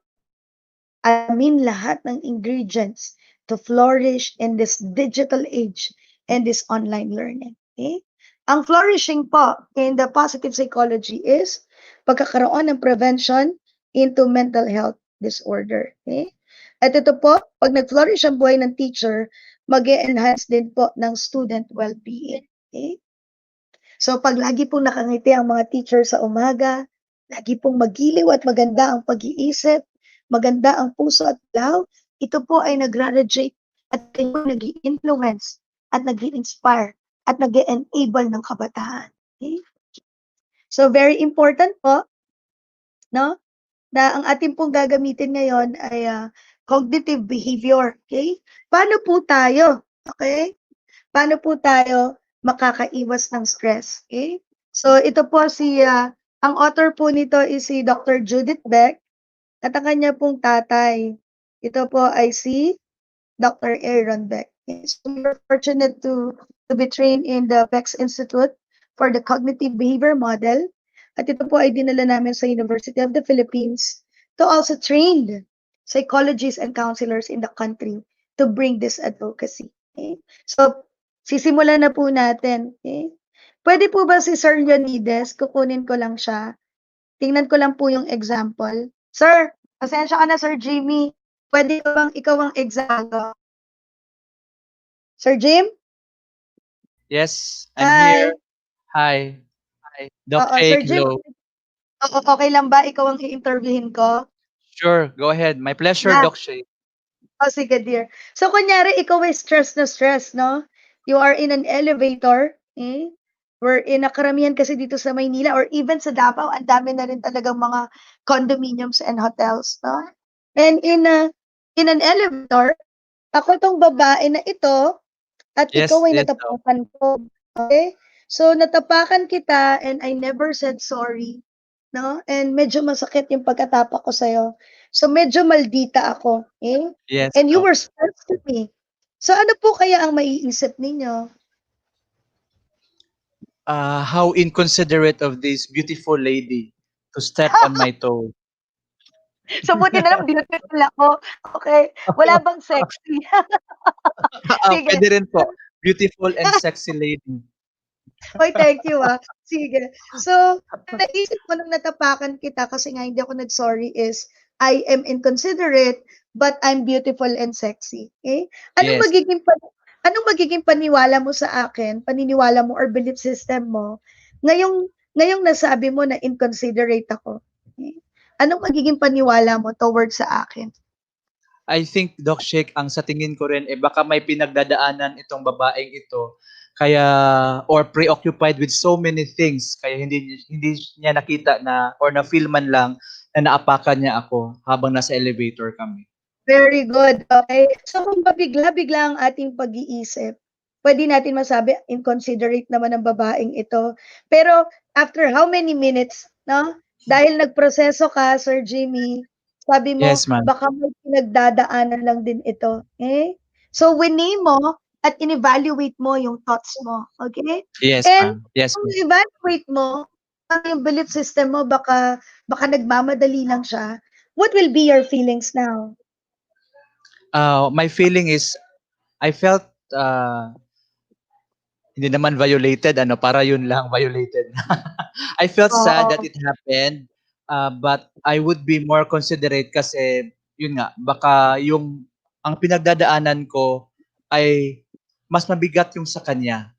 alamin lahat ng ingredients to flourish in this digital age and this online learning. Okay? Ang flourishing po in the positive psychology is pagkakaroon ng prevention into mental health disorder. Okay? At ito po, pag nag-flourish ang buhay ng teacher, mag-enhance din po ng student well-being. Okay? So pag lagi pong nakangiti ang mga teacher sa umaga, lagi pong magiliw at maganda ang pag-iisip, maganda ang puso at law, ito po ay nagra-radiate at kayo nag influence at nag inspire at nag enable ng kabataan. Okay? So very important po, no, na ang ating pong gagamitin ngayon ay cognitive behavior. Okay? Paano po tayo? Okay? Paano po tayo makakaiwas ng stress? Okay? So ito po ang author po nito is si Dr. Judith Beck at ang kanya pong tatay. Ito po ay si Dr. Aaron Beck. Okay, so we were fortunate to be trained in the Beck's Institute for the Cognitive Behavior Model. At ito po ay dinala namin sa University of the Philippines to also train psychologists and counselors in the country to bring this advocacy. Okay? So, sisimulan na po natin. Okay? Pwede po ba si Sir Leonides? Kukunin ko lang siya. Tingnan ko lang po yung example. Sir, pasensya ka na Sir Jimmy. Pwede ba bang ikaw ang example? Sir Jim? Yes, I'm Hi. here. Hi. Doc Oo, Sir Jake, Jim, hello. okay lang ba ikaw ang i-interviewin ko? Sure, go ahead. My pleasure, Yeah. Doc Jake. Oh, sige dear. So, kunyari, ikaw ay stress na stress, no? You are in an elevator, eh? Wherein nakaramihan kasi dito sa Maynila or even sa Davao, ang dami na rin talagang mga condominiums and hotels, no? And in an elevator, ako tong babae na ito at ikaw Yes, ay yes, Doc. natapakan ko. Okay? So, natapakan kita and I never said sorry. No? And medyo masakit yung pagkatapak ko sa'yo. So, medyo maldita ako. Eh? Yes, And you Doc. were stressed to me. So, ano po kaya ang maiisip ninyo? How inconsiderate of this beautiful lady to step on my toe. So, buti na lang beautiful ako. Okay? Wala bang sexy? Sige. Pwede rin po. Beautiful and sexy lady. Oy, thank you, Sige. So, ang naisip ko nung natapakan kita kasi nga hindi ako nag-sorry is, I am inconsiderate, but I'm beautiful and sexy. Okay? Yes. Anong magiging paniwala mo sa akin, paniniwala mo or belief system mo, ngayong nasabi mo na inconsiderate ako? Okay? Anong magiging paniwala mo towards sa akin? I think, Doc Shake, ang sa tingin ko rin, baka may pinagdadaanan itong babaeng ito. Kaya, or preoccupied with so many things. Kaya hindi niya nakita na, or na-feel man lang, na naapakan niya ako habang nasa elevator kami. Very good, okay. So kung pabigla-bigla ang ating pag-iisip, pwede natin masabi inconsiderate naman ang babaeng ito. Pero after how many minutes, no? Dahil nagproseso ka, Sir Jimmy, sabi mo, Yes, ma'am. baka may pinagdadaanan lang din ito. Okay? So winame mo at in-evaluate mo yung thoughts mo. Okay? Yes, And ma'am. Yes, kung ma'am. evaluate mo, ano yung belief system mo, baka nagmamadali lang siya, what will be your feelings now? My feeling is, I felt, hindi naman violated, para yun lang, violated. I felt sad that Oo. it happened, but I would be more considerate kasi, yun nga, baka ang pinagdadaanan ko, ay mas mabigat yung sa kanya.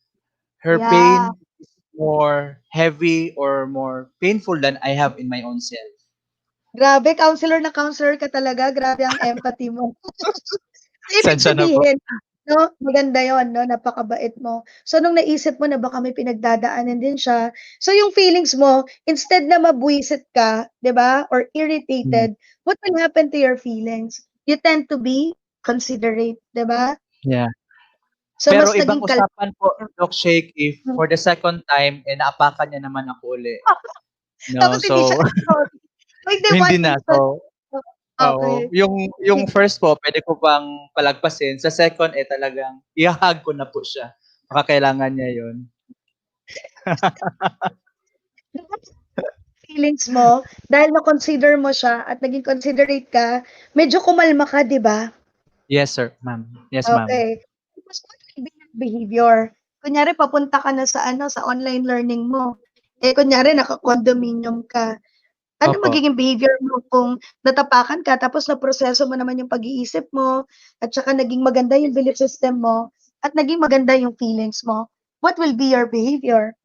Her Yeah. pain is more heavy or more painful than I have in my own self. Grabe, counselor na counselor ka talaga. Grabe ang empathy mo. So, ibig Sensya na po. sabihin, no, maganda yon, no, napakabait mo. So, nung naisip mo na baka may pinagdadaanan din siya, so yung feelings mo, instead na mabwisit ka, di ba, or Mm, irritated, what will happen to your feelings? You tend to be considerate, di ba? yeah. So, Pero mas ibang naging kalma. usapan po, Doc Shake, if for the second time, eh, naapakan niya naman ako uli. No, Tapos hindi siya so sorry. So, hindi hindi one na. instance. So, oo. Okay. Yung first po, pwede ko pang palagpasin. Sa second, eh talagang ihahag ko na po siya. Baka kailangan niya yun. Feelings mo, dahil na-consider mo siya at naging considerate ka, medyo kumalma ka, di ba? Yes, sir, ma'am. Yes, ma'am. Okay. Tapos what will be your behavior? Kunyari papunta ka na sa ano, sa online learning mo. Eh kunyari naka-condominium ka. Ano Opo. magiging behavior mo kung natapakan ka tapos naproseso mo naman yung pag-iisip mo at saka naging maganda yung belief system mo at naging maganda yung feelings mo? What will be your behavior?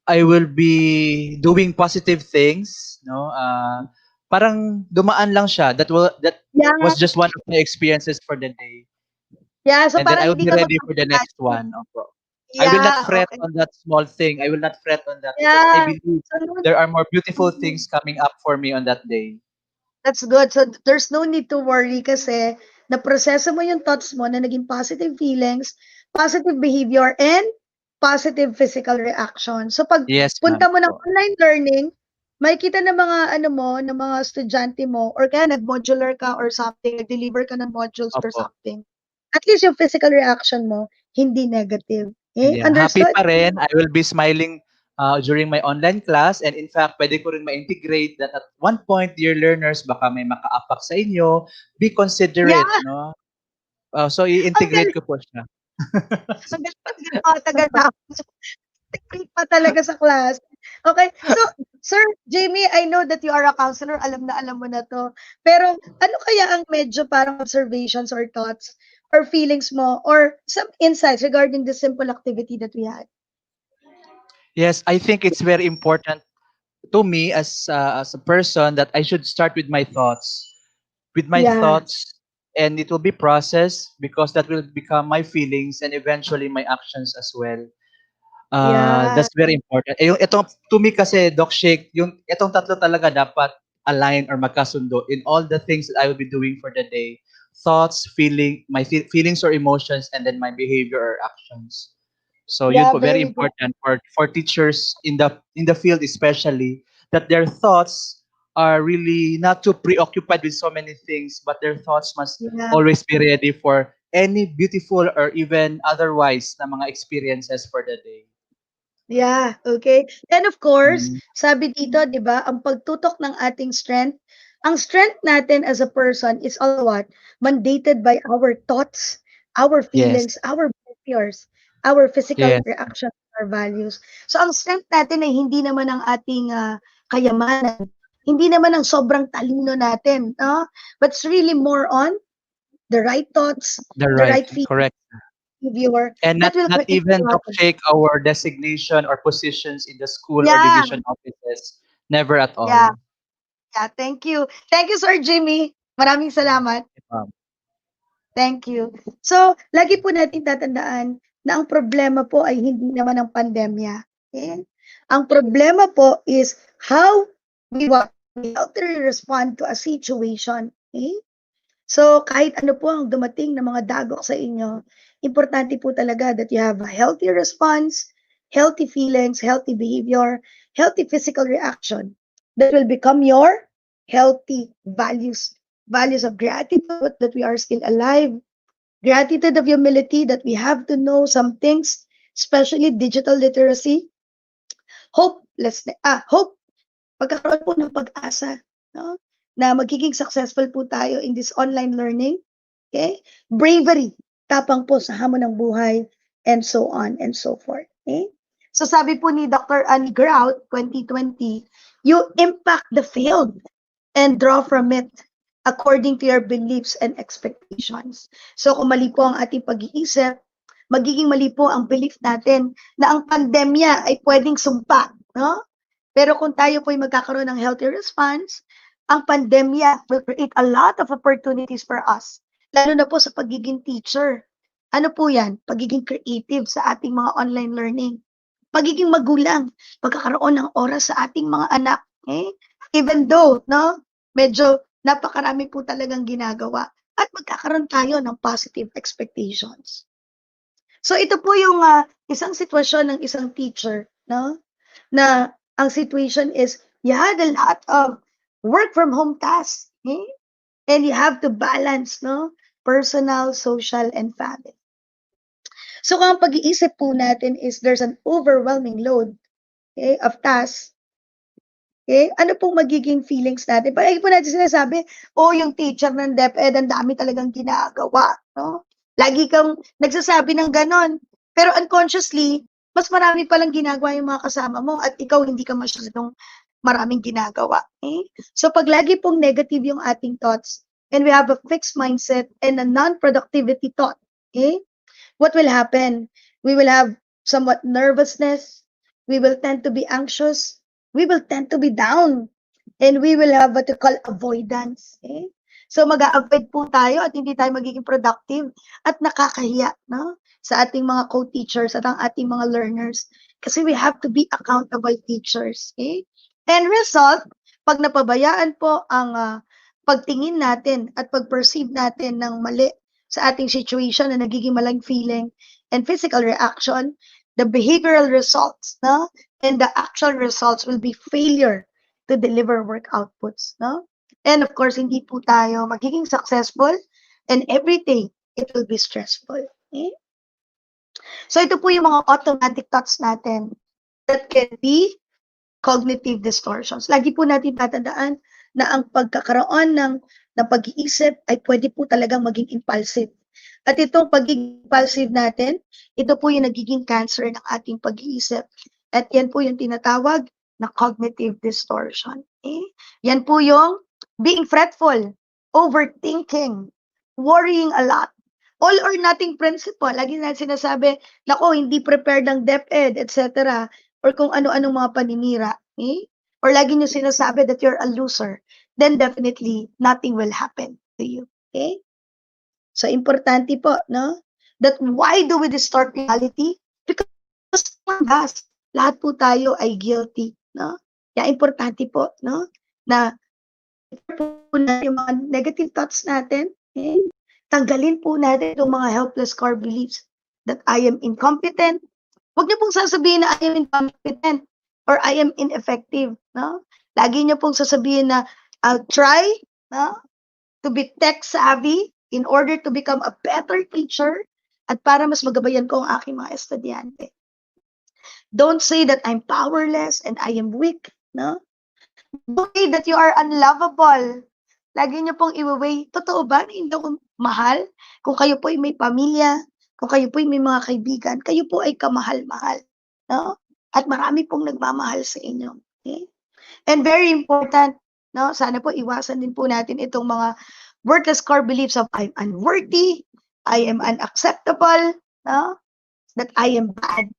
I will be doing positive things, no? Parang dumaan lang siya. That Yeah, was just one of my experiences for the day. yeah. So And then I parang will hindi be ka ready for the magpapagod. next one. Opo. I will not Yeah, fret okay. on that small thing. I will not fret on that because I Yeah. believe So, no, there are more beautiful mm, things coming up for me on that day. that's good. So there's no need to worry kasi naproseso mo yung thoughts mo na naging positive feelings, positive behavior, and positive physical reaction. So pag Yes, ma'am. punta mo ng Opo. online learning, makikita ng mga ano mo, ng mga estudyante mo, or kaya nag-modular ka or something, nag-deliver ka ng modules or Opo. something. At least yung physical reaction mo, hindi negative. Okay? Yeah, happy Understood? pa rin. I will be smiling during my online class, and in fact, pwede ko rin ma-integrate that at one point, dear learners, baka may makaapak sa inyo, be Yeah, considerate, no? So, ang i-integrate galing. ko po siya. Ang galing tagal na technique pa talaga sa class. Okay. So, Sir Jamie, I know that you are a counselor. Alam na alam mo na to. Pero ano kaya ang medyo parang observations or thoughts or feelings mo or some insights regarding the simple activity that we had? Yes, I think it's very important to me as a person that I should start with my thoughts. With my Yeah. thoughts, and it will be processed because that will become my feelings and eventually my actions as well. Yeah. That's very important. Eh, yung itong to me kasi Doc Shake, yung itong tatlo talaga dapat align or magkasundo in all the things that I will be doing for the day. Thoughts, feelings or emotions, and then my behavior or actions. So yun Yeah, po very very good. important for teachers in the field especially that their thoughts are really not too preoccupied with so many things, but their thoughts must Yeah. always be ready for any beautiful or even otherwise na mga experiences for the day. Yeah, okay. And of course, Mm, sabi dito, 'di ba, ang pagtutok ng ating strength, ang strength natin as a person is all what? Mandated by our thoughts, our yes, feelings, our behaviors, our physical yes, reactions, our values. So ang strength natin ay hindi naman ang ating kayamanan, hindi naman ang sobrang talino natin, no? But it's really more on the right thoughts, the the right, right feeling, correct. behavior And that will not create even a to lot of, shake our designation or positions in the school or yeah, division offices. Never at all. yeah. Yeah, thank you. Thank you, Sir Jimmy. Maraming salamat. Um, Thank you. So, lagi po natin tatandaan na ang problema po ay hindi naman ang pandemya. Okay? Ang problema po is how we healthily respond to a situation. Okay? So, kahit ano po ang dumating na mga dagok sa inyo, importante po talaga that you have a healthy response, healthy feelings, healthy behavior, healthy physical reaction that will become your healthy values. Values of gratitude that we are still alive, gratitude of humility that we have to know some things, especially digital literacy, hope, pagkakaroon po ng pag-asa, no? Na magiging successful po tayo in this online learning. Okay? Bravery, tapang po sa hamon ng buhay, and so on and so forth. Okay? So sabi po ni Dr. Annie Grout, 2020, you impact the field and draw from it. according to your beliefs and expectations. So kung mali po ang ating pag-iisip, magiging mali po ang belief natin na ang pandemya ay pwedeng sumpa, no? Pero kung tayo po ay magkakaroon ng healthy response, ang pandemya will create a lot of opportunities for us, lalo na po sa pagiging teacher. Ano po yan? Pagiging creative sa ating mga online learning. Pagiging magulang, pagkakaroon ng oras sa ating mga anak. Eh? Even though, no, medyo napakarami po talagang ginagawa at magkakaroon tayo ng positive expectations. So ito po yung isang sitwasyon ng isang teacher, no? Na ang situation is you had a lot of work from home tasks, and you have to balance, no? Personal, social, and family. So kung ang pag-iisip po natin is there's an overwhelming load, of tasks, ano pong magiging feelings natin? Palagi po natin sinasabi, yung teacher ng DepEd, ang dami talagang ginagawa, no? Lagi kang nagsasabi ng ganon. Pero unconsciously, mas marami palang ginagawa yung mga kasama mo at ikaw hindi ka masyadong maraming ginagawa. So pag lagi pong negative yung ating thoughts and we have a fixed mindset and a non-productivity thought, what will happen? We will have somewhat nervousness. We will tend to be anxious. We will tend to be down. And we will have what we call avoidance. So mag-a-avoid po tayo at hindi tayo magiging productive at nakakahiya, no? Sa ating mga co-teachers at ang ating mga learners. Kasi we have to be accountable teachers. And result, pag napabayaan po ang pagtingin natin at pag-perceive natin ng mali sa ating situation na nagiging maling feeling and physical reaction, the behavioral results, no? And the actual results will be failure to deliver work outputs, no? And of course, hindi po tayo magiging successful and everything, it will be stressful. So ito po yung mga automatic thoughts natin that can be cognitive distortions. Lagi po natin tatandaan na ang pagkakaroon ng pag-iisip ay pwede po talagang maging impulsive. At itong pagiging impulsive natin, ito po yung nagiging cancer ng ating pag-iisip. At yan po yung tinatawag na cognitive distortion. Yan po yung being fretful, overthinking, worrying a lot, all or nothing principle. Lagi natin sinasabi, nako, hindi prepared ang DepEd, etc. Or kung ano-anong mga paninira. Or lagi nyo sinasabi that you're a loser, then definitely nothing will happen to you. So, importante po, no? That why do we distort reality? Because someone does. Lahat po tayo ay guilty, no? Kaya importante po, no? Na po natin yung mga negative thoughts natin, tanggalin po natin itong mga helpless core beliefs that I am incompetent. Huwag niyo pong sasabihin na I am incompetent or I am ineffective, no? Lagi niyo pong sasabihin na I'll try, no? To be tech savvy in order to become a better teacher at para mas magabayan ko ang aking mga estudyante. Don't say that I'm powerless and I am weak, no? Don't say that you are unlovable. Lagi niyo pong i-weigh, totoo ba na hindi ako mahal? Kung kayo po ay may pamilya, kung kayo po ay may mga kaibigan, kayo po ay kamahal-mahal, no? At marami pong nagmamahal sa inyo. And very important, no? Sana po iwasan din po natin itong mga worthless core beliefs of I'm unworthy, I am unacceptable, no? That I am bad.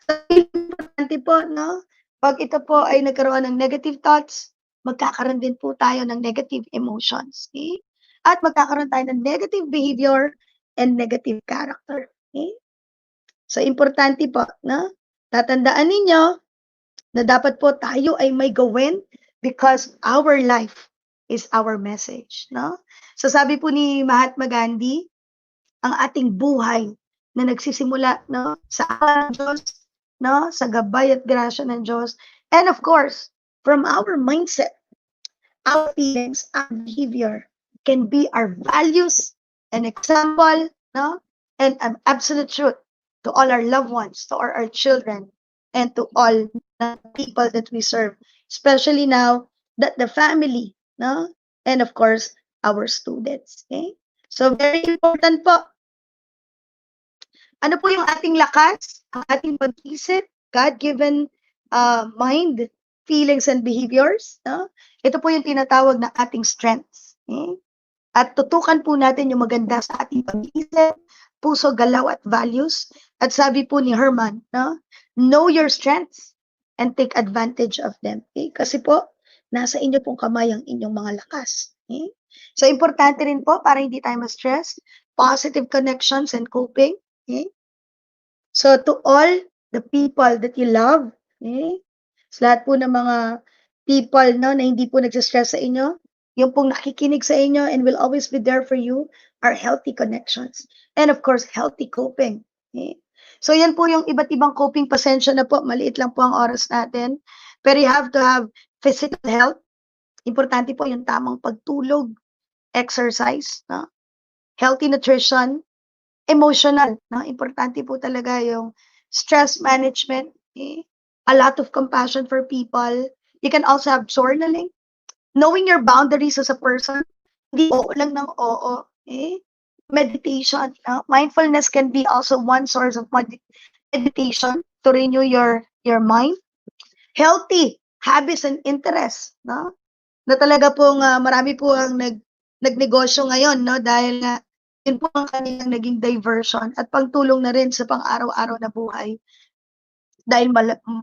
So, importante po, no? Pag ito po ay nagkaroon ng negative thoughts, magkakaroon din po tayo ng negative emotions. At magkakaroon tayo ng negative behavior and negative character. So, importante po, no? Tatandaan ninyo na dapat po tayo ay may gawin because our life is our message, no? So sabi po ni Mahatma Gandhi, ang ating buhay na nagsisimula, no, sa awa ng Diyos, no, sa gabay at grasya ng Diyos, and of course, from our mindset, our feelings, our behavior can be our values, an example, no, and an absolute truth to all our loved ones, to our children, and to all the people that we serve, especially now that the family, no, and of course, our students. So very important po. Ano po yung ating lakas, ang ating pag-isip, God-given mind, feelings, and behaviors. No? Ito po yung tinatawag na ating strengths. Okay? At tutukan po natin yung maganda sa ating pag-iisip, puso, galaw at values. At sabi po ni Herman, no? Know your strengths and take advantage of them. Okay? Kasi po, nasa inyo pong kamay ang inyong mga lakas. Okay? So, importante rin po para hindi tayo ma-stress, positive connections and coping. Okay? So, to all the people that you love, okay? Sa lahat po ng mga people, no, na hindi po nagsistress sa inyo, yung pong nakikinig sa inyo and will always be there for you are healthy connections. And of course, healthy coping. Okay? So, yan po yung iba't ibang coping. Pasensya na po, maliit lang po ang oras natin. Pero you have to have physical health. Importante po yung tamang pagtulog, exercise, no? Healthy nutrition, emotional, no? Importante po talaga yung stress management, okay? A lot of compassion for people. You can also have journaling, knowing your boundaries as a person, hindi oo lang ng oo, okay? Meditation, no? Mindfulness can be also one source of meditation to renew your mind. Healthy habits and interests, no? Na talaga pong marami po ang nagnegosyo ngayon, no? Dahil nga yun po ang kanilang naging diversion at pagtulong na rin sa pang-araw-araw na buhay dahil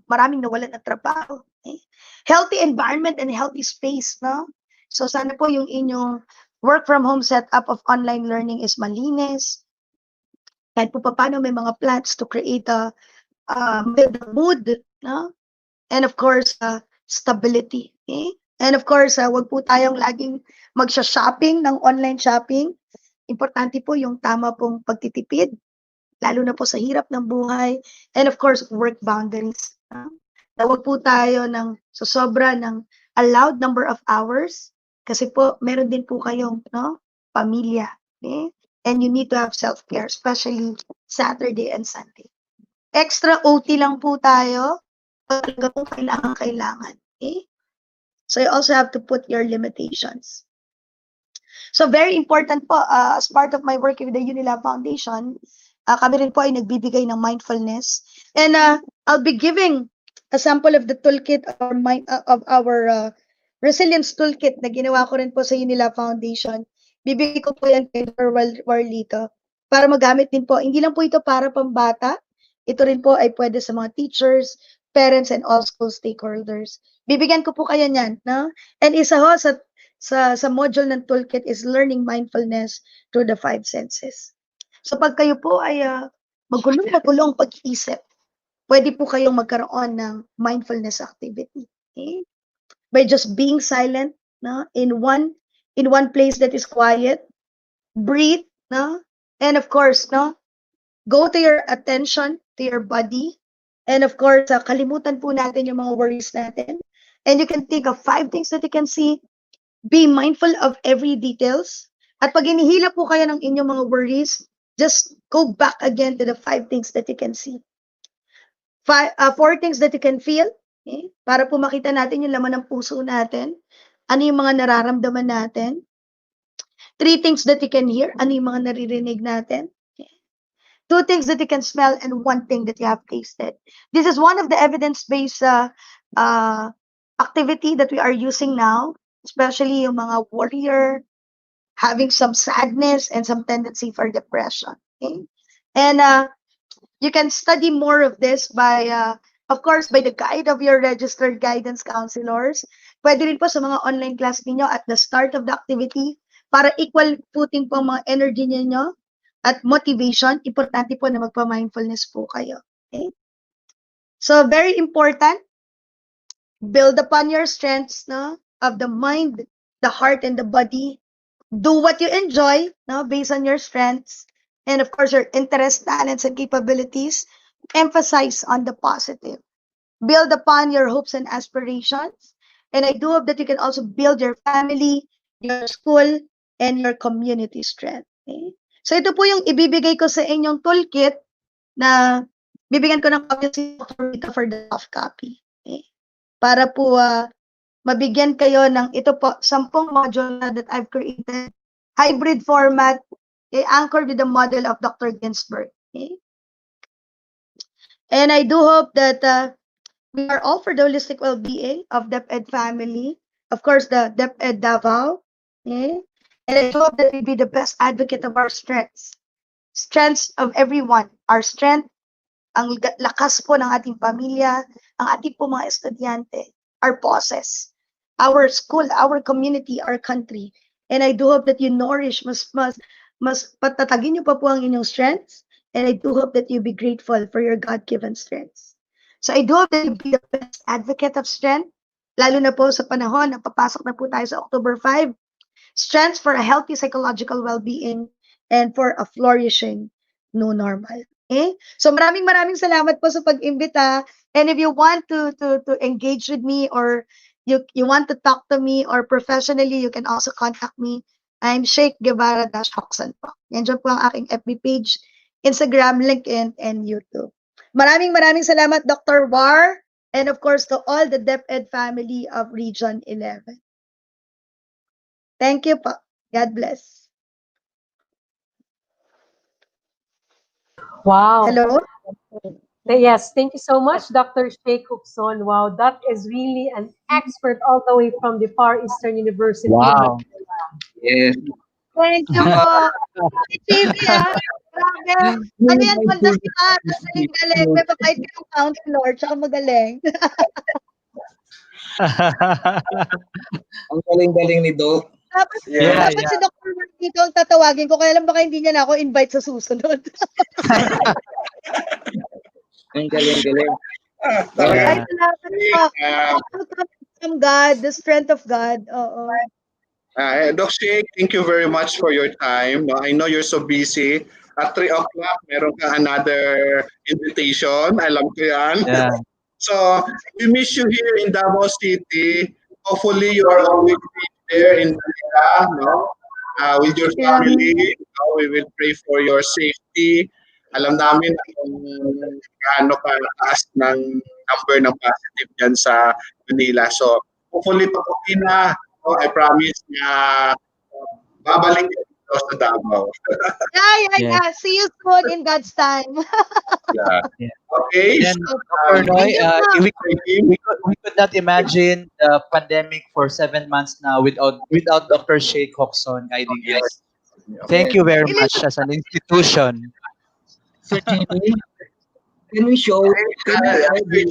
maraming nawalan ng trabaho. Okay? Healthy environment and healthy space, no? So sana po yung inyong work from home setup of online learning is malinis. Kahit po paano may mga plans to create a magandang mood, no? And of course, stability. Okay? And of course, wag po tayong laging magsha-shopping ng online shopping. Importante po yung tama pong pagtitipid, lalo na po sa hirap ng buhay. And of course, work boundaries. Na wag po tayo ng sosobra ng allowed number of hours kasi po meron din po kayong pamilya. Okay? And you need to have self-care, especially Saturday and Sunday. Extra OT lang po tayo pag talaga po kailangan. Okay? So you also have to put your limitations. So very important po, as part of my work with the Unilab Foundation, kami rin po ay nagbibigay ng mindfulness. And I'll be giving a sample of the toolkit of our resilience toolkit na ginawa ko rin po sa Unilab Foundation. Bibigay ko po yan kay Dr. Warlito para magamit din po. Hindi lang po ito para pambata. Ito rin po ay pwede sa mga teachers, parents, and all school stakeholders. Bibigyan ko po kayo niyan. No? And isa ho sa module ng toolkit is learning mindfulness through the 5 senses. So pag kayo po ay magulong pag-iisip, pwede po kayong magkaroon ng mindfulness activity. Okay? By just being silent, no? in one place that is quiet, breathe, no? And of course, no? Go to your attention to your body. And of course, kalimutan po natin yung mga worries natin. And you can think of 5 things that you can see. Be mindful of every details. At pag inihila po kayo ng inyong mga worries, just go back again to the 5 things that you can see. 4 things that you can feel. Okay? Para po makita natin yung laman ng puso natin. Ano yung mga nararamdaman natin. 3 things that you can hear. Ano yung mga naririnig natin. Okay? 2 things that you can smell and 1 thing that you have tasted. This is one of the evidence-based activity that we are using now, especially yung mga warrior, having some sadness and some tendency for depression. Okay? And you can study more of this by, of course, by the guide of your registered guidance counselors. Pwede rin po sa mga online class ninyo at the start of the activity para equal footing po mga energy ninyo at motivation. Importante po na magpa-mindfulness po kayo. Okay? So, very important, build upon your strengths of the mind, the heart, and the body. Do what you enjoy based on your strengths. And of course, your interests, talents, and capabilities. Emphasize on the positive. Build upon your hopes and aspirations. And I do hope that you can also build your family, your school, and your community strength. Okay? So ito po yung ibibigay ko sa inyong toolkit na bibigyan ko ng copy si Dr. Rita for the soft copy. Okay? Para po mabigyan kayo ng ito po, 10 module that I've created. Hybrid format, anchored with the model of Dr. Ginsburg. Okay? And I do hope that we are all for the holistic well-being of DepEd family. Of course, the DepEd Davao. Okay? And I do hope that we be the best advocate of our strengths. Strengths of everyone. Our strength, ang lakas po ng ating pamilya, ang ating po mga estudyante, our bosses, our school, our community, our country. And I do hope that you nourish, mas patatagin niyo pa po ang inyong strengths. And I do hope that you be grateful for your God-given strengths. So I do hope that you be the best advocate of strength, lalo na po sa panahon na papasok na po tayo sa October 5. Strengths for a healthy psychological well-being and for a flourishing new normal. Okay? So maraming salamat po sa pag-imbita. And if you want to engage with me, or you want to talk to me, or professionally, you can also contact me. I'm Sheikh Guevara-Hoxan po. Yan dyan po ang aking FB page, Instagram, LinkedIn, and YouTube. Maraming salamat, Dr. War, and of course to all the DepEd family of Region 11. Thank you po. God bless. Wow. Hello? Yes, thank you so much, Dr. Sheikh Hukson. Wow, that is really an expert all the way from the Far Eastern University. Wow. Yes. Thank you po. TV Grabe. Ano yan, Honda Star. Galing. May papait ka ng counselor, tsaka magaling. Ang galing-galing ni Doc. Dapat si Dr. Mark dito ang tatawagin ko, kaya lang baka hindi niya na ako invite sa susunod. Ang galing-galing. Ay, salamat po. From God, the strength of God. Oo. Doc Sheikh, thank you very much for your time. No, I know you're so busy. At 3 o'clock, meron ka another invitation. Alam ko yan. Yeah. So, we miss you here in Davao City. Hopefully, you are always there in Manila, no? With your family. No? We will pray for your safety. Alam namin kung gaano kataas ng number ng positive dyan sa Manila. So, hopefully, pag-uwi na, no, I promise na babalik dito sa Davao. Yeah. See you soon in God's time. Yeah. Yeah. Okay. And Dr. Noy, we could not imagine the pandemic for 7 months now without Dr. Sheikh Hokson guiding us. Thank you very much as an institution. So, Jimmy, can we have the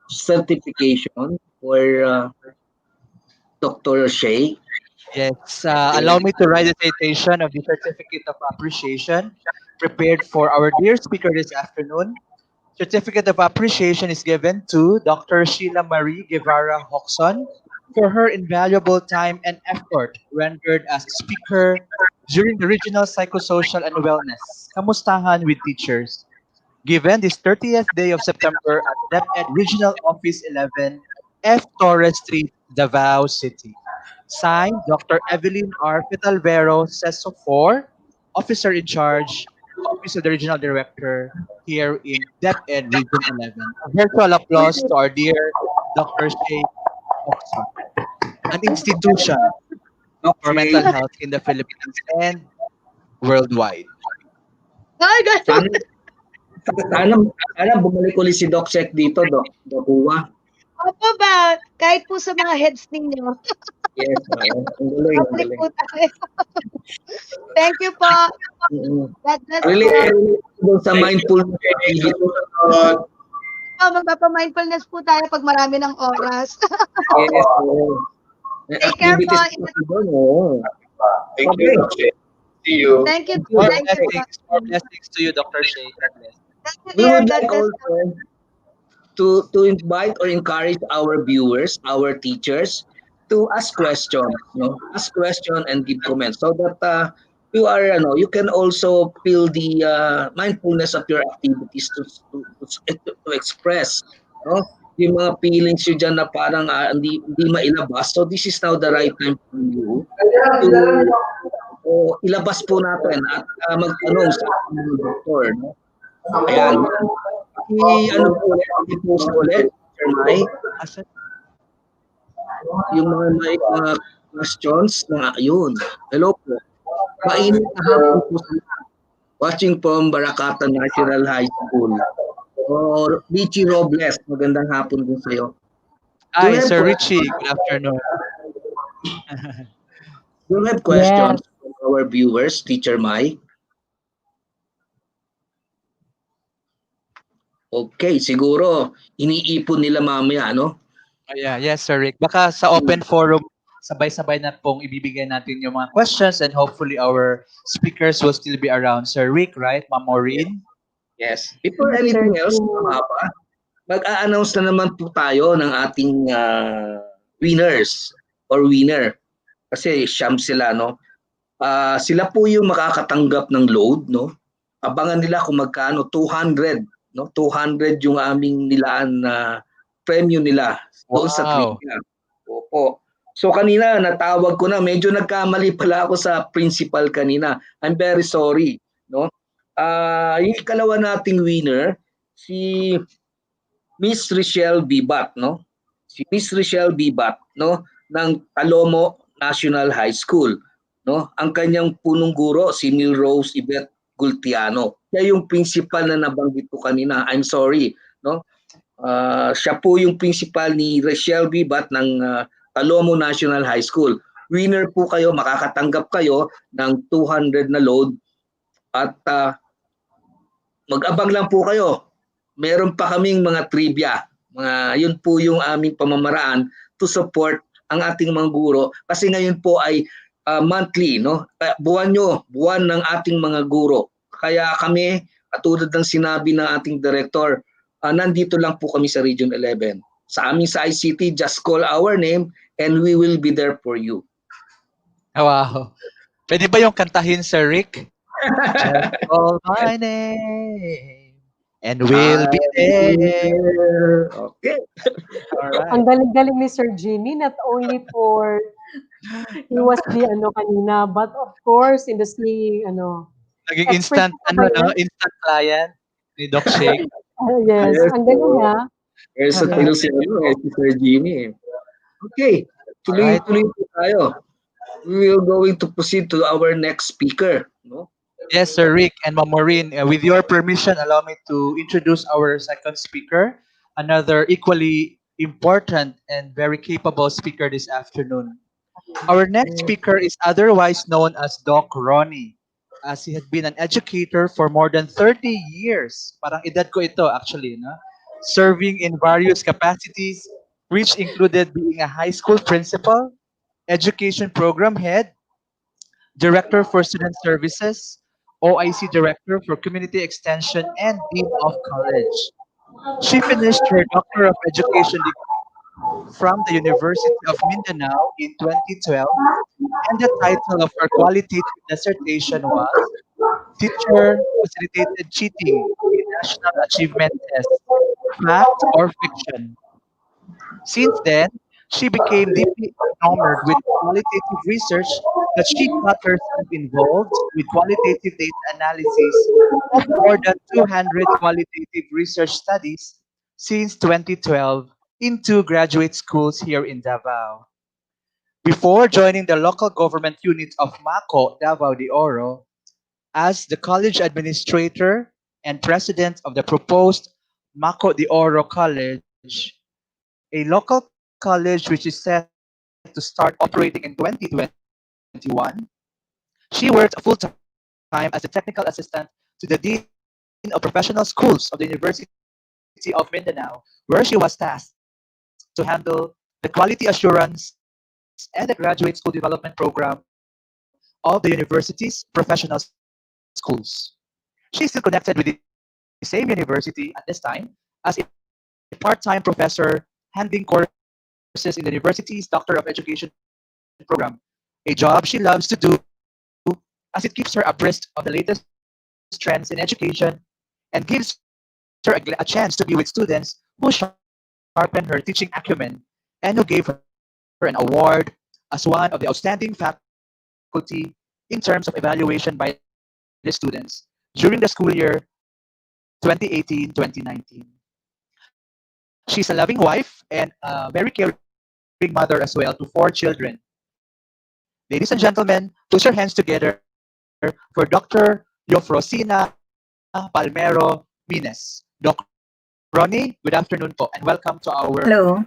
certification for Dr. Sheikh? Yes, allow me to write a citation of the Certificate of Appreciation prepared for our dear speaker this afternoon. Certificate of Appreciation is given to Dr. Sheila Marie Guevara Hoxon for her invaluable time and effort rendered as speaker during the Regional Psychosocial and Wellness Kumustahan with Teachers, given this 30th day of September at DepEd Regional Office 11, F. Torres Street, Davao City. Signed, Dr. Evelyn R. Fitalvero, CESO 4, Officer in Charge, Office of the Regional Director here in DepEd Region 11. A virtual applause to our dear Dr. Sheikh Hokson, an institution for mental health in the Philippines and worldwide. Ay, Sana, ganun. sana bumalik ulit si Doc Sheikh dito, Doc Kuwa. Opo ba? Kahit po sa mga heads ninyo. Yes, ang galing, ang Public galing. po tayo. Thank you po. God bless Really, po. sa mindfulness activity. Magpapa-mindfulness po tayo pag marami ng oras. Yes, Take care po. Thank you, Doc Sheikh. See you. Thank you. More Thank you po. blessings to you, Dr. Sheikh. God bless. Thank you, We dear. would God like bless. also to invite or encourage our viewers, our teachers, to ask questions, ask question and give comments, so that you can also feel the mindfulness of your activities to express, yung mga feelings yun dyan na parang hindi mailabas. So this is now the right time for you to ilabas po natin at magtanong sa mga doktor, no? Ayan. I-post ulit, Sir Mike, yung mga questions na yun. Hello po. Mainit na hapon po sila. Watching from Barakatan National High School. Or Richie Robles, magandang hapon din sa'yo. Hi, Sir Richie. Good afternoon. Do you have Yes. questions from our viewers, Teacher Mai? Okay, siguro iniipon nila mamaya, ano? Yes, Sir Rick. Baka sa open forum, sabay-sabay na pong ibibigay natin yung mga questions and hopefully our speakers will still be around. Sir Rick, right? Ma'am Maureen? Yes. Before Yes, Sir anything else, Jimmy. mag-a-announce na naman po tayo ng ating winners or winner. Kasi siyam sila, no? Sila po yung makakatanggap ng load, no? Abangan nila kung magkano, 200, no? 200 yung aming nilaan na premyo nila doon sa Wow. trivia. Opo. So kanina natawag ko na, medyo nagkamali pala ako sa principal kanina. I'm very sorry, no? Yung ikalawa nating winner, si Miss Richelle Bibat, no? Si Miss Richelle Bibat, no, ng Talomo National High School, no? Ang kanyang punong guro si Milrose Yvette Gultiano. Siya yung principal na nabanggit ko kanina. I'm sorry, no? Siya po yung principal ni Richelle Bibat ng Talomo National High School. Winner po kayo, makakatanggap kayo ng 200 na load at mag-abang lang po kayo. Meron pa kaming mga trivia. Yun po yung aming pamamaraan to support ang ating mga guro kasi ngayon po ay monthly, no? Buwan ng ating mga guro. Kaya kami, katulad ng sinabi ng ating director, nandito lang po kami sa Region 11. Sa amin sa ICT, just call our name and we will be there for you. Wow. Pwede ba yung kantahin, Sir Rick? Just call my name and we'll be there. Okay. All Ang right. galing-galing ni Sir Jimmy, not only for he was the ano kanina, but of course in the singing Naging instant, expression pa ba yan? instant client ni Doc Shake. Yes, Yes ang galing po. Versatile Yes. si, si Sir Jimmy. Okay, All right. tuloy-tuloy po tayo. We will going to proceed to our next speaker. No? Yes, Sir Rick and Ma'am Maureen, with your permission, allow me to introduce our second speaker, another equally important and very capable speaker this afternoon. Our next speaker is otherwise known as Doc Ronnie, as he has been an educator for more than 30 years. Parang edad ko ito actually, no? Serving in various capacities, which included being a high school principal, education program head, director for student services, OIC director for community extension, and dean of college. She finished her Doctor of Education degree from the University of Mindanao in 2012, and the title of her qualitative dissertation was Teacher Facilitated Cheating in National Achievement Test, Fact or Fiction. Since then, she became deeply enamored with qualitative research that she got herself involved with qualitative data analysis of more than 200 qualitative research studies since 2012 in two graduate schools here in Davao. Before joining the local government unit of MACO, Davao de Oro, as the college administrator and president of the proposed MACO de Oro College, a local college which is set to start operating in 2021. She worked full-time as the technical assistant to the Dean of Professional Schools of the University of Mindanao, where she was tasked to handle the quality assurance and the graduate school development program of the university's professional schools. She is still connected with the same university at this time as a part-time professor handling courses in the university's Doctor of Education program, a job she loves to do as it keeps her abreast of the latest trends in education and gives her a chance to be with students who sharpen her teaching acumen and who gave her an award as one of the outstanding faculty in terms of evaluation by the students during the school year 2018-2019. She's a loving wife and a very caring mother as well to 4 children. Ladies and gentlemen, put your hands together for Dr. Yofrosina Palmero Mines. Doc Ronnie, good afternoon po and welcome to our Hello.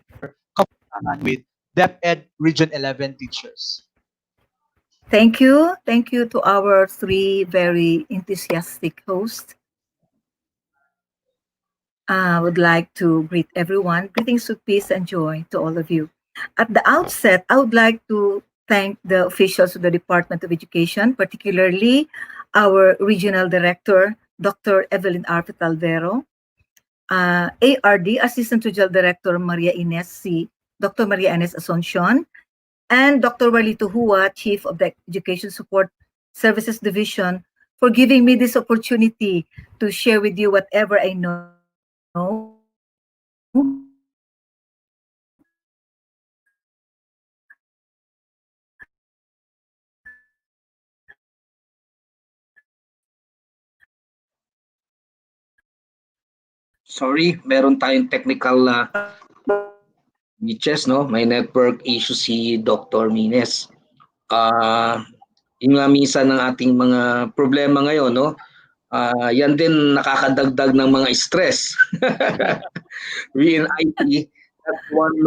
Kumustahan with DepEd Region 11 teachers. Thank you to our three very enthusiastic hosts. I would like to greet everyone. Greetings of peace and joy to all of you. At the outset, I would like to thank the officials of the Department of Education, particularly our Regional Director, Dr. Evelyn R. Alvero, ARD, Assistant Regional Director Maria Ines C., Dr. Maria Ines Asuncion, and Dr. Walito Hua, Chief of the Education Support Services Division, for giving me this opportunity to share with you whatever I know Sorry, meron tayong technical glitches, no? May network issue si Dr. Mines. Ah, yun nga minsan ng ating mga problema ngayon, no? Yan din nakakadagdag ng mga stress. We in IT, that's one,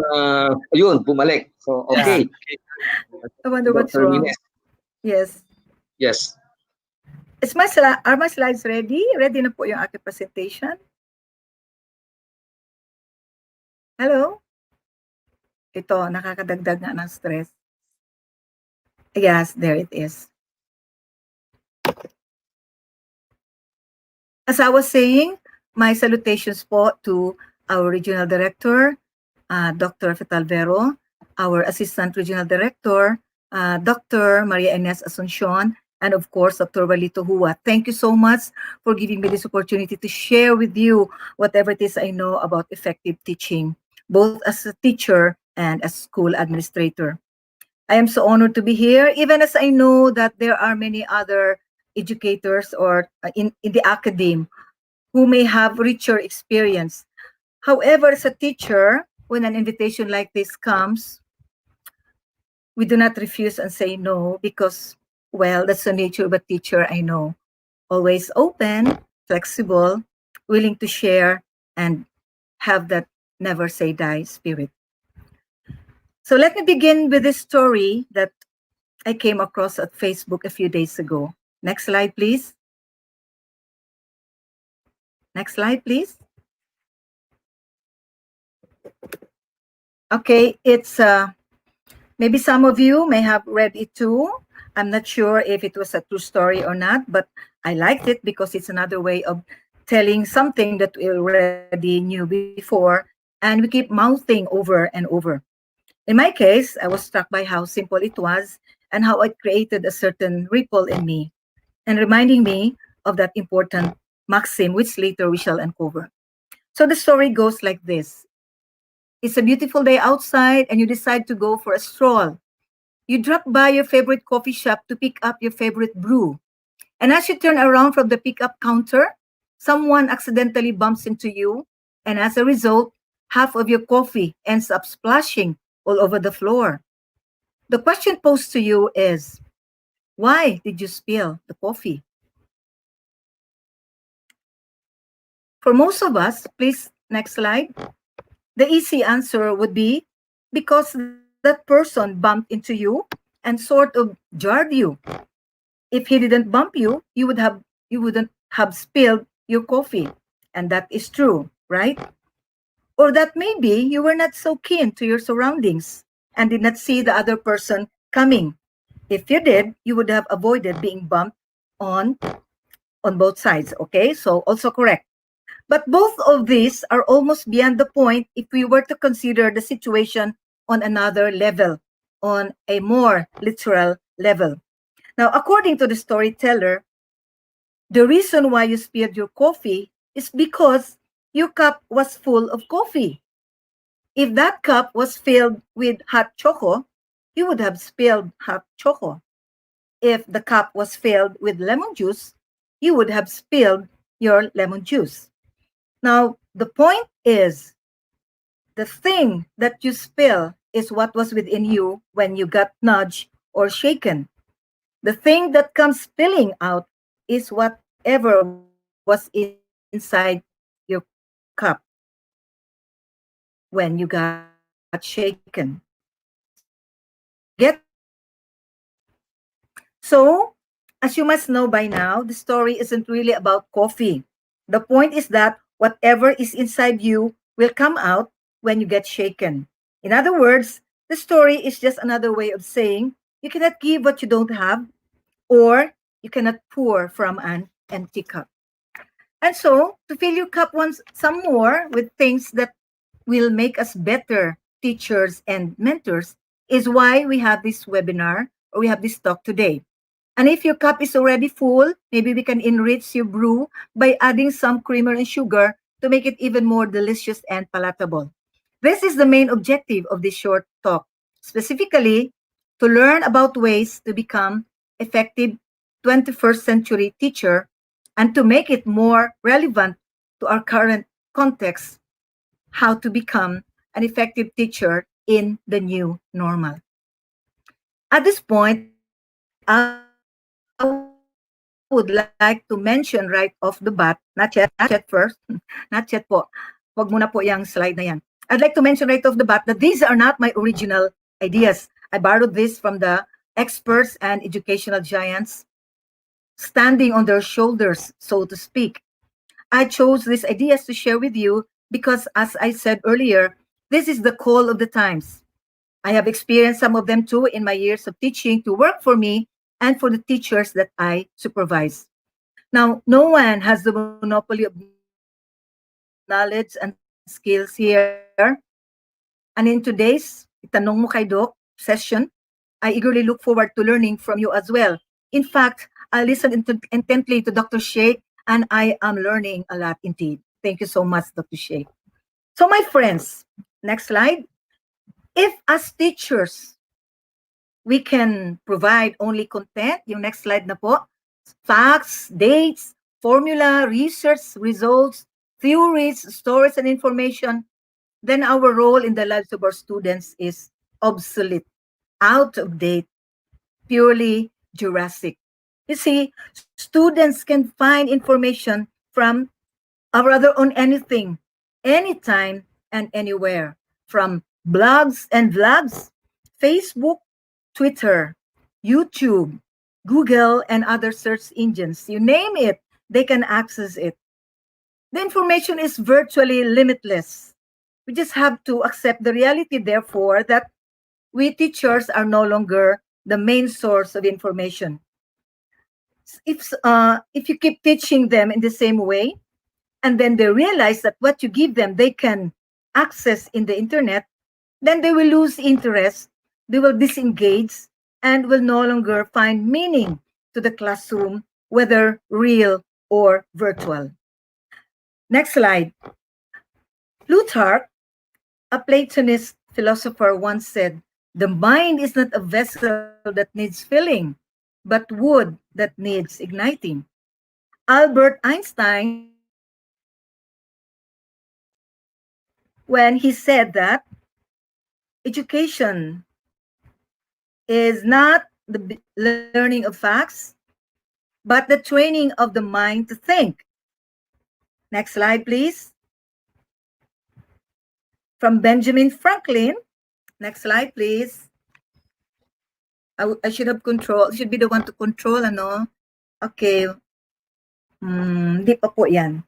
ayun, bumalik. So, Yeah. okay. I wonder what's Dr. wrong. Mines, Yes. yes. Are my slides ready? Ready na po yung aking presentation? Hello? Ito, nakakadagdag nga ng stress. Yes, there it is. As I was saying, my salutations po to our Regional Director, Dr. Fetalvero, our Assistant Regional Director, Dr. Maria Ines Asuncion, and of course, Dr. Walito Hua. Thank you so much for giving me this opportunity to share with you whatever it is I know about effective teaching, both as a teacher and as school administrator. I am so honored to be here, even as I know that there are many other educators or in the academe who may have richer experience. However, as a teacher, when an invitation like this comes, we do not refuse and say no because, well, that's the nature of a teacher, I know. Always open, flexible, willing to share, and have that never say die spirit. So let me begin with this story that I came across at Facebook a few days ago. Next slide, please. Next slide, please. Okay, it's maybe some of you may have read it too. I'm not sure if it was a true story or not, but I liked it because it's another way of telling something that we already knew before, and we keep mouthing over and over. In my case, I was struck by how simple it was and how it created a certain ripple in me, and reminding me of that important maxim, which later we shall uncover. So the story goes like this. It's a beautiful day outside and you decide to go for a stroll. You drop by your favorite coffee shop to pick up your favorite brew. And as you turn around from the pickup counter, someone accidentally bumps into you. And as a result, half of your coffee ends up splashing all over the floor. The question posed to you is, why did you spill the coffee? For most of us, please, next slide. The easy answer would be because that person bumped into you and sort of jarred you. If he didn't bump you, you wouldn't have spilled your coffee. And that is true, right? Or that maybe you were not so keen to your surroundings and did not see the other person coming. If you did, you would have avoided being bumped on on both sides, okay? So also correct. But both of these are almost beyond the point if we were to consider the situation on another level, on a more literal level. Now, according to the storyteller, the reason why you spilled your coffee is because your cup was full of coffee. If that cup was filled with hot choco, you would have spilled hot choco. If the cup was filled with lemon juice, you would have spilled your lemon juice. Now, the point is the thing that you spill is what was within you when you got nudged or shaken. The thing that comes spilling out is whatever was inside your cup when you got shaken. So get this. So, as you must know by now, the story isn't really about coffee. The point is that whatever is inside you will come out when you get shaken. In other words, the story is just another way of saying you cannot give what you don't have, or you cannot pour from an empty cup. And so, to fill your cup once some more with things that will make us better teachers and mentors is why we have this webinar or we have this talk today. And if your cup is already full, maybe we can enrich your brew by adding some creamer and sugar to make it even more delicious and palatable. This is the main objective of this short talk, specifically to learn about ways to become effective 21st century teacher and to make it more relevant to our current context, how to become an effective teacher in the new normal. At this point, I would like to mention right off the bat, not yet first, not yet po. Wag muna po yung slide na yan. I'd like to mention right off the bat that these are not my original ideas. I borrowed this from the experts and educational giants standing on their shoulders, so to speak. I chose these ideas to share with you because, as I said earlier, this is the call of the times. I have experienced some of them too in my years of teaching to work for me and for the teachers that I supervise. Now, no one has the monopoly of knowledge and skills here. And in today's Itanong Mo Kay Doc session, I eagerly look forward to learning from you as well. In fact, I listened intently to Dr. Sheikh and I am learning a lot indeed. Thank you so much, Dr. Sheikh. So, my friends, next slide. If as teachers, we can provide only content, yung next slide na po, facts, dates, formula, research, results, theories, stories, and information, then our role in the lives of our students is obsolete, out of date, purely Jurassic. You see, students can find information from, or rather on anything, anytime, and anywhere, from blogs and vlogs, Facebook, Twitter, YouTube, Google, and other search engines. You name it, they can access it. The information is virtually limitless. We just have to accept the reality, therefore, that we teachers are no longer the main source of information. If you keep teaching them in the same way, and then they realize that what you give them, they can access in the internet, then they will lose interest, they will disengage, and will no longer find meaning to the classroom, whether real or virtual. Next slide. Plutarch, a Platonist philosopher, once said, "The mind is not a vessel that needs filling, but wood that needs igniting." Albert Einstein when he said that education is not the learning of facts, but the training of the mind to think. Next slide, please. From Benjamin Franklin. Next slide, please. I should have control. I should be the one to control, ano? Okay. Di pa po yan.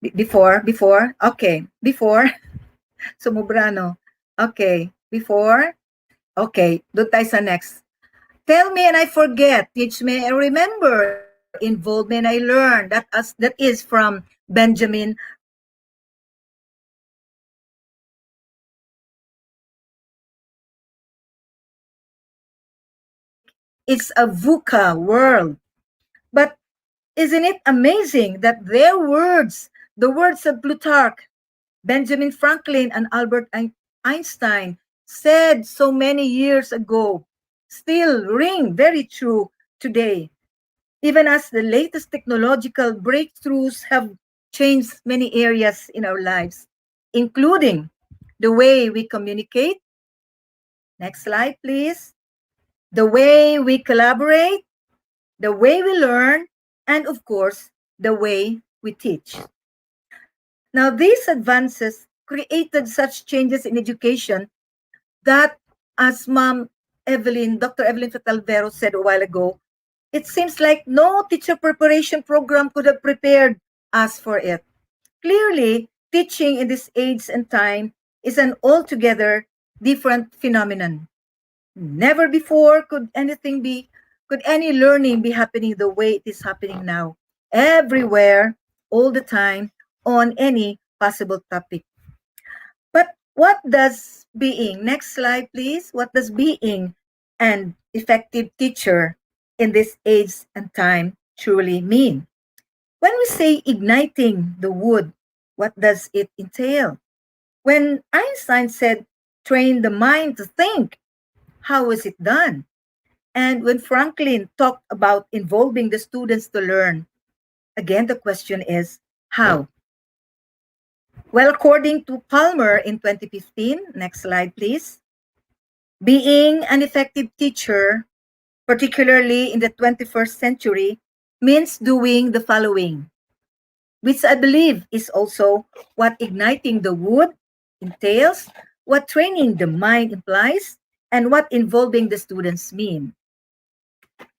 Before. Okay. Before. Sumubra, no? Okay. Before. Okay. Doon tayo sa next. Tell me and I forget. Teach me and remember. Involve me and I learn. That is from Benjamin Franklin. It's a VUCA world. But isn't it amazing that their words, the words of Plutarch, Benjamin Franklin, and Albert Einstein, said so many years ago, still ring very true today, even as the latest technological breakthroughs have changed many areas in our lives, including the way we communicate. Next slide, please. The way we collaborate, the way we learn, and of course, the way we teach. Now, these advances created such changes in education that, as Ma'am Dr. Evelyn Fatalvero said a while ago, it seems like no teacher preparation program could have prepared us for it. Clearly, teaching in this age and time is an altogether different phenomenon. Never before could any learning be happening the way it is happening now, everywhere, all the time, on any possible topic. But what does being, next slide please, what does being an effective teacher in this age and time truly mean? When we say igniting the wood, what does it entail? When Einstein said, train the mind to think, how was it done? And when Franklin talked about involving the students to learn, again, the question is, how? Well, according to Palmer in 2015, next slide, please, being an effective teacher, particularly in the 21st century, means doing the following, which I believe is also what igniting the wood entails, what training the mind implies, and what involving the students mean.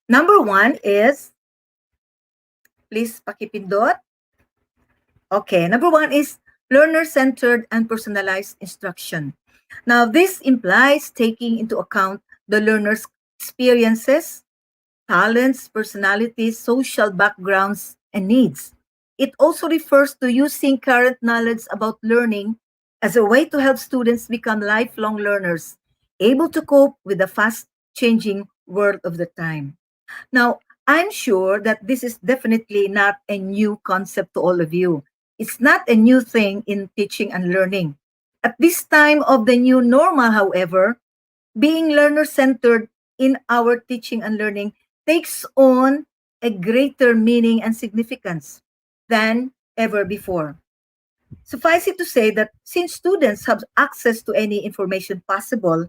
Number one is, please pakipindot. Okay, number one is learner-centered and personalized instruction. Now, this implies taking into account the learner's experiences, talents, personalities, social backgrounds, and needs. It also refers to using current knowledge about learning as a way to help students become lifelong learners, able to cope with the fast-changing world of the time. Now, I'm sure that this is definitely not a new concept to all of you. It's not a new thing in teaching and learning. At this time of the new normal, however, being learner-centered in our teaching and learning takes on a greater meaning and significance than ever before. Suffice it to say that since students have access to any information possible,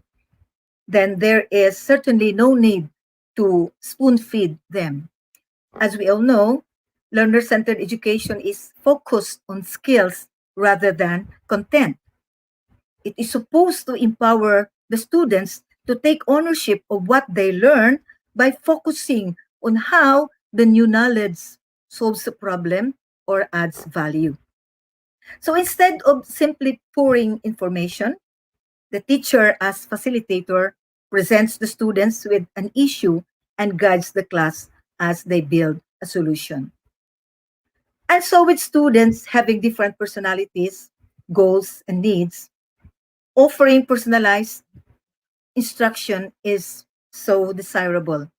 then there is certainly no need to spoon feed them. As we all know, learner centered education is focused on skills rather than content. It is supposed to empower the students to take ownership of what they learn by focusing on how the new knowledge solves a problem or adds value. So instead of simply pouring information, the teacher, as facilitator, presents the students with an issue and guides the class as they build a solution. And so, with students having different personalities, goals, and needs, offering personalized instruction is so desirable.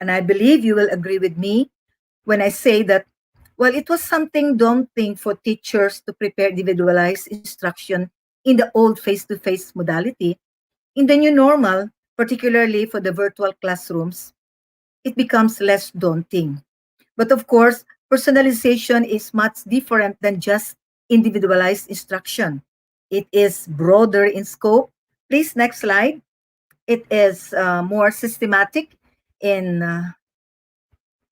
And I believe you will agree with me when I say that, well, it was something daunting for teachers to prepare individualized instruction in the old face to face modality. In the new normal, particularly for the virtual classrooms, it becomes less daunting. But of course, personalization is much different than just individualized instruction. It is broader in scope. Please, next slide. It is more systematic in, uh,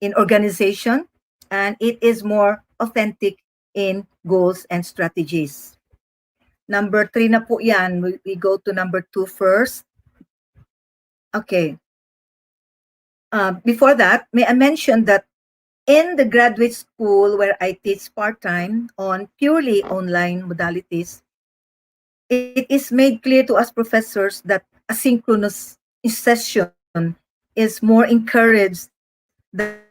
in organization, and it is more authentic in goals and strategies. Number 3 na po yan. We go to number 2 first. Okay. Before that, may I mention that in the graduate school where I teach part-time on purely online modalities, it is made clear to us professors that asynchronous session is more encouraged than synchronous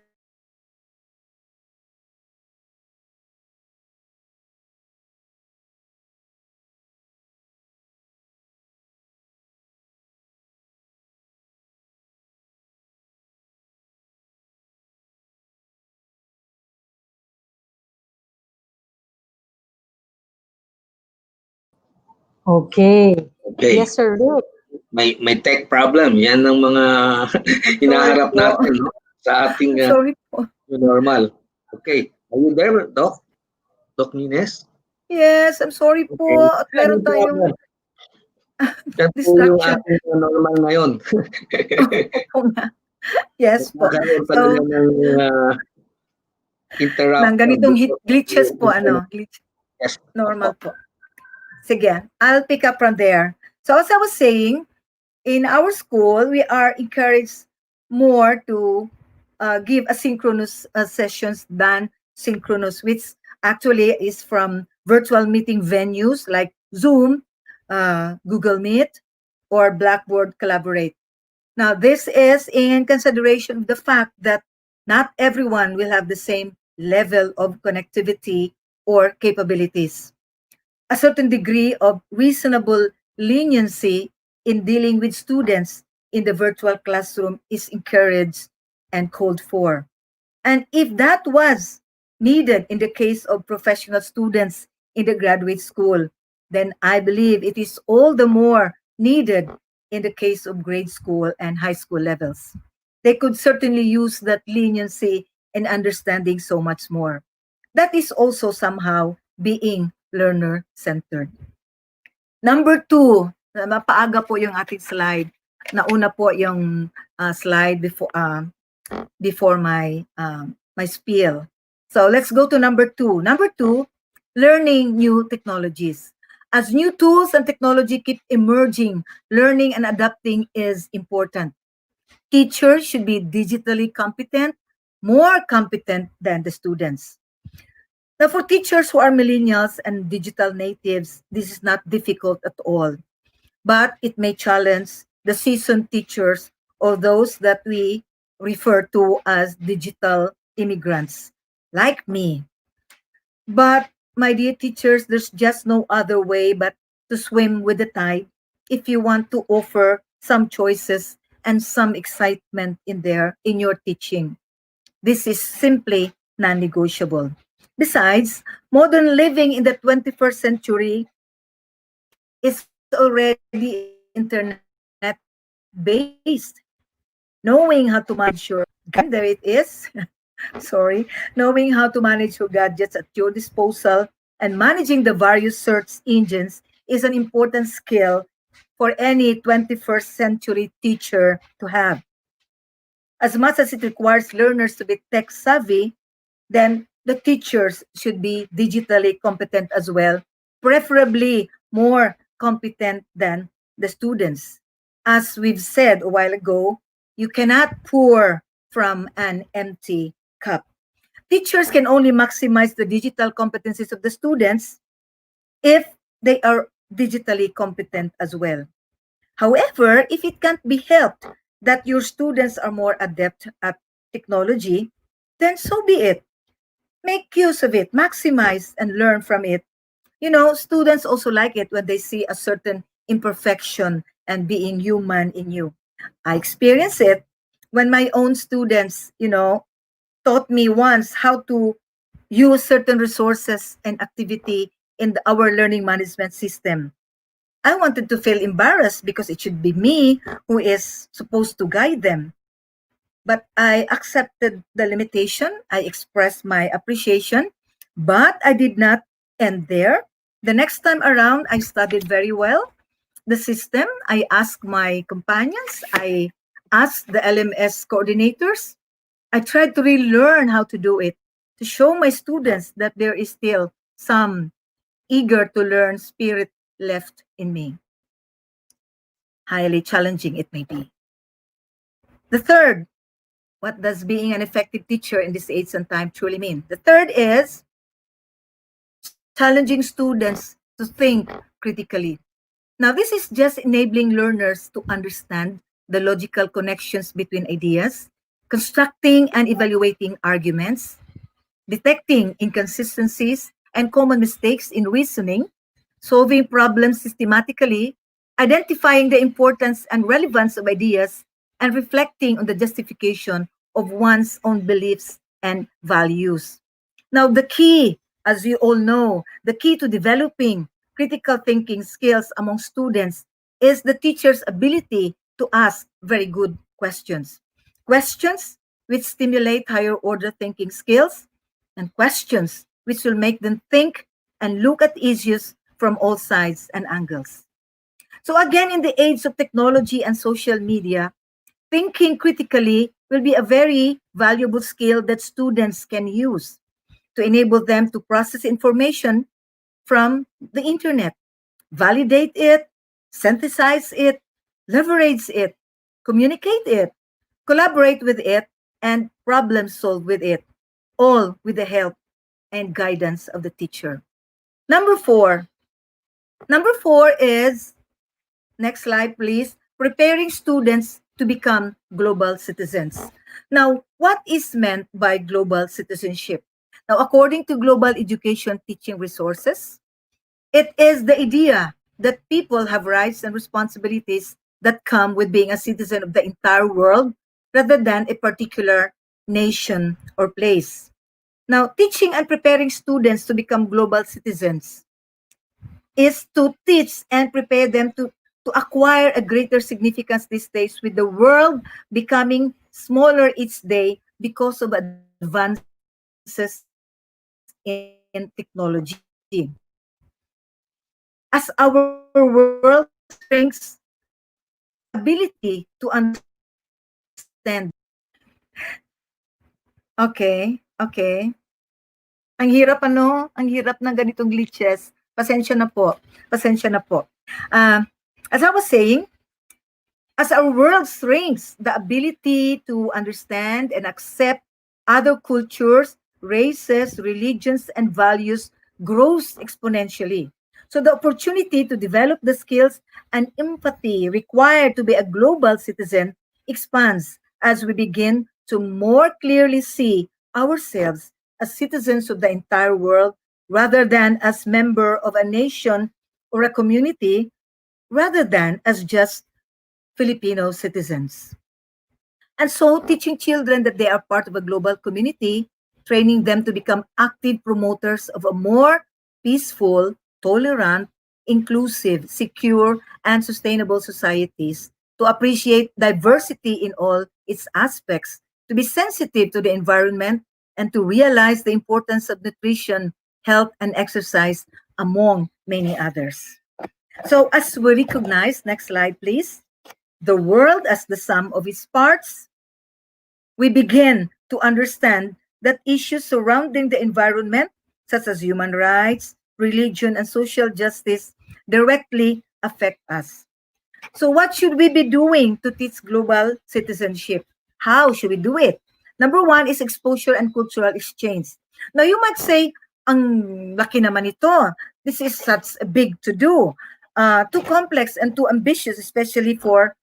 session. Why? Because asynchronous session allows Okay. Okay. Yes, Sir Rick. May tech problem. Yan ang mga I'm sorry hinaharap po. natin, no? Sa ating I'm sorry po. new normal. Okay. Are you there, Doc? Doc Nines? Yes, I'm sorry po Okay. at meron No tayong problem. Yan po yung distraction. ating new normal ngayon. Opo nga. Yes po. Nagkakaroon talaga So, ng ng interruption ganitong because of glitches the po, internet. Yes. normal Opo. po. Sige, I'll pick up from there. So as I was saying, In our school, we are encouraged more to give asynchronous sessions than synchronous, which actually is from virtual meeting venues like Zoom, Google Meet, or Blackboard Collaborate. Now, this is in consideration of the fact that not everyone will have the same level of connectivity or capabilities. A certain degree of reasonable leniency in dealing with students in the virtual classroom is encouraged and called for. And if that was needed in the case of professional students in the graduate school, then I believe it is all the more needed in the case of grade school and high school levels. They could certainly use that leniency and understanding so much more. That is also somehow being learner centered. Number two, mapaaga po yung ating slide. Nauna po yung slide before my spiel. So let's go to number two. Number two, learning new technologies. As new tools and technology keep emerging, learning and adapting is important. Teachers should be digitally competent, more competent than the students. Now, for teachers who are millennials and digital natives, this is not difficult at all, but it may challenge the seasoned teachers or those that we refer to as digital immigrants, like me. But, my dear teachers, there's just no other way but to swim with the tide if you want to offer some choices and some excitement in there in your teaching. This is simply non-negotiable. Besides, modern living in the 21st century is already internet based. Knowing how to manage your there it is. Sorry, knowing how to manage your gadgets at your disposal and managing the various search engines is an important skill for any 21st century teacher to have. As much as it requires learners to be tech savvy, then the teachers should be digitally competent as well, preferably more competent than the students. As we've said a while ago, you cannot pour from an empty cup. Teachers can only maximize the digital competencies of the students if they are digitally competent as well. However, if it can't be helped that your students are more adept at technology, then so be it. Make use of it, maximize and learn from it. You know, students also like it when they see a certain imperfection and being human in you. I experience it when my own students, taught me once how to use certain resources and activity in our learning management system. I wanted to feel embarrassed because it should be me who is supposed to guide them. But I accepted the limitation. I expressed my appreciation, but I did not end there. The next time around, I studied very well the system. I asked my companions, I asked the LMS coordinators. I tried to really learn how to do it, to show my students that there is still some eager to learn spirit left in me. Highly challenging it may be. The third, what does being an effective teacher in this age and time truly mean? The third is challenging students to think critically. Now, this is just enabling learners to understand the logical connections between ideas, constructing and evaluating arguments, detecting inconsistencies and common mistakes in reasoning, solving problems systematically, identifying the importance and relevance of ideas, and reflecting on the justification of one's own beliefs and values. Now, the key, as you all know, the key to developing critical thinking skills among students is the teacher's ability to ask very good questions. Questions which stimulate higher order thinking skills and questions which will make them think and look at issues from all sides and angles. So again, in the age of technology and social media, thinking critically will be a very valuable skill that students can use to enable them to process information from the internet, validate it, synthesize it, leverage it, communicate it, collaborate with it, and problem solve with it, all with the help and guidance of the teacher. Number four. Number four is, next slide, please, preparing students to become global citizens. Now, what is meant by global citizenship? Now, according to Global Education Teaching Resources, it is the idea that people have rights and responsibilities that come with being a citizen of the entire world rather than a particular nation or place. Now, teaching and preparing students to become global citizens is to teach and prepare them to acquire a greater significance these days with the world becoming smaller each day because of advances in technology. As our world shrinks, the ability to understand. Okay. Ang hirap ang hirap ng ganitong glitches. Pasensya na po. Uh, as I was saying, as our world shrinks, the ability to understand and accept other cultures, races, religions, and values grows exponentially. So the opportunity to develop the skills and empathy required to be a global citizen expands as we begin to more clearly see ourselves as citizens of the entire world rather than as member of a nation or a community rather than as just Filipino citizens. And so, teaching children that they are part of a global community, training them to become active promoters of a more peaceful, tolerant, inclusive, secure, and sustainable societies, to appreciate diversity in all its aspects, to be sensitive to the environment, and to realize the importance of nutrition, health, and exercise, among many others. So, as we recognize, next slide, please, the world as the sum of its parts, we begin to understand that issues surrounding the environment, such as human rights, religion, and social justice, directly affect us. So what should we be doing to teach global citizenship? How should we do it? Number one is exposure and cultural exchange. Now you might say, ang laki naman ito. This is such a big to do. Too complex and too ambitious, especially for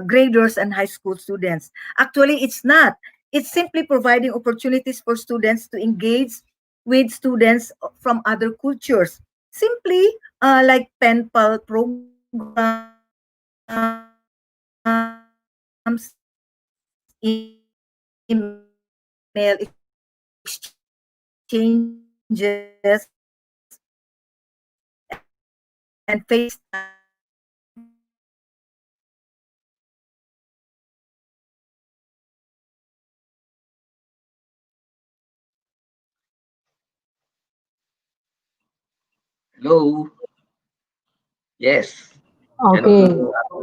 graders and high school students. Actually, it's not. It's simply providing opportunities for students to engage with students from other cultures. Simply like pen pal programs, Hello? Yes. Yan po Okay. yung ating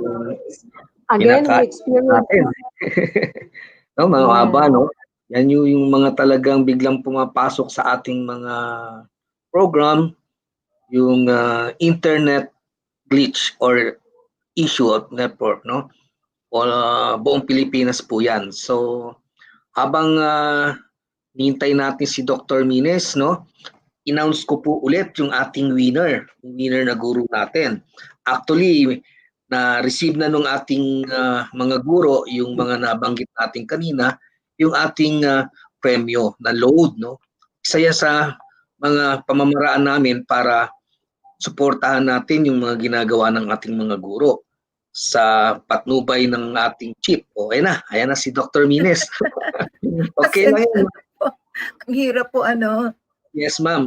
Again, we kinakain experience, natin. No, mga yeah. aba, no? Yan yung mga talagang biglang pumapasok sa ating mga program, yung internet glitch or issue of network, no? O buong Pilipinas po yan. So, habang nihintay natin si Dr. Mines, no? Announce ko po ulit yung ating winner na guro natin. Actually, na-receive na nung ating mga guro yung mga nabanggit natin kanina, yung ating premyo na load, no? Isa yan sa mga pamamaraan namin para suportahan natin yung mga ginagawa ng ating mga guro sa patnubay ng ating chief. O, ayan na si Dr. Mines. Okay lang yan. Ang hirap po Yes, ma'am.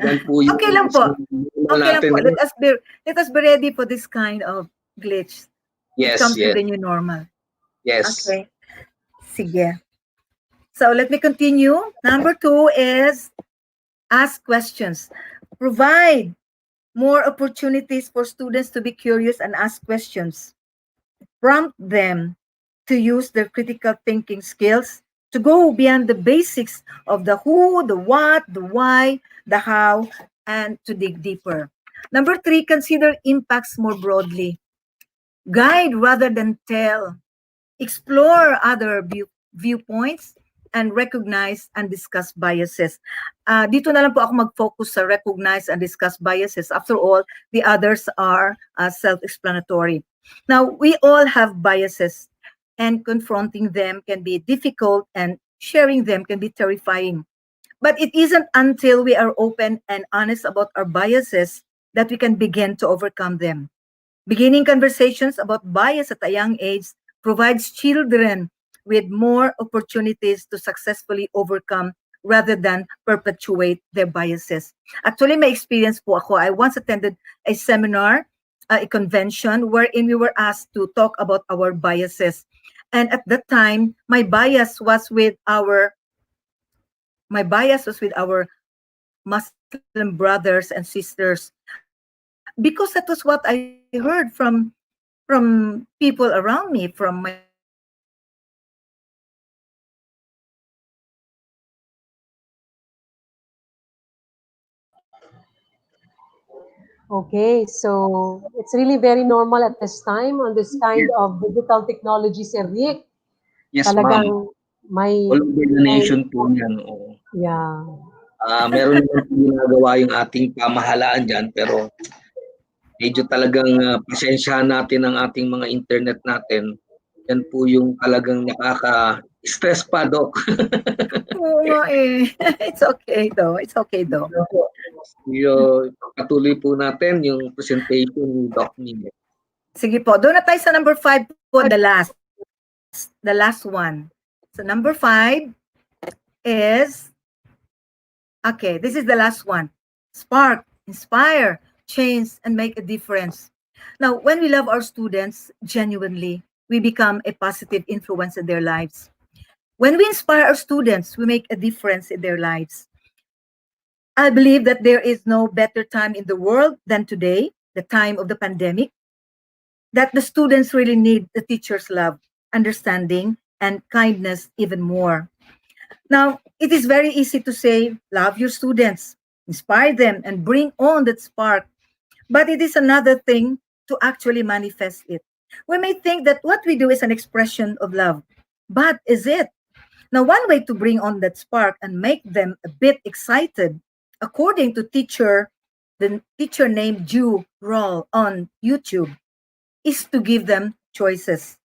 Yan po yung Okay lang po. Okay lang natin. po. Let us be ready for this kind of glitch. It Yes, comes with yes, the new normal. yes. Okay. Sige. So let me continue. Number two is ask questions. Provide more opportunities for students to be curious and ask questions. Prompt them to use their critical thinking skills to go beyond the basics of the who, the what, the why, the how, and to dig deeper. Number three, consider impacts more broadly. guide rather than tell, explore other viewpoints, and recognize and discuss biases. Dito na lang po ako mag-focus sa recognize and discuss biases. After all, the others are self-explanatory. Now, we all have biases, and confronting them can be difficult, and sharing them can be terrifying. But it isn't until we are open and honest about our biases that we can begin to overcome them. Beginning conversations about bias at a young age provides children with more opportunities to successfully overcome rather than perpetuate their biases. Actually, my experience po ako, I once attended a seminar, a convention wherein we were asked to talk about our biases. And at that time, my bias was with our Muslim brothers and sisters because that was what I heard from people around me, from my friends, from my classmates. So I was very shocked and Okay, so it's really very normal at this time on this kind Yes, of digital technology, Sir Rick. yes ma'am. Talagang All may, over the may, nation po yan. Oo. yeah. Meron naman po ginagawa yung ating pamahalaan dyan, pero medyo talagang pasensyahan natin ang ating mga internet natin. Yan po yung talagang nakaka-stress pa, Doc. oo nga eh. It's okay though. It's okay though. Patuloy po natin yung presentation ni Doc Ming. Sige po. Doon na tayo sa number 5 po, the last one. So number 5 is, okay, this is the last one. Spark, inspire, change, and make a difference. Now, when we love our students genuinely, we become a positive influence in their lives. When we inspire our students, we make a difference in their lives. I believe that there is no better time in the world than today, the time of the pandemic, that the students really need the teacher's love, understanding, and kindness even more. Now, it is very easy to say, love your students, inspire them, and bring on that spark. But it is another thing to actually manifest it. We may think that what we do is an expression of love, but is it? Now, one way to bring on that spark and make them a bit excited, according to the teacher named Jew Roll on YouTube, is to give them choices.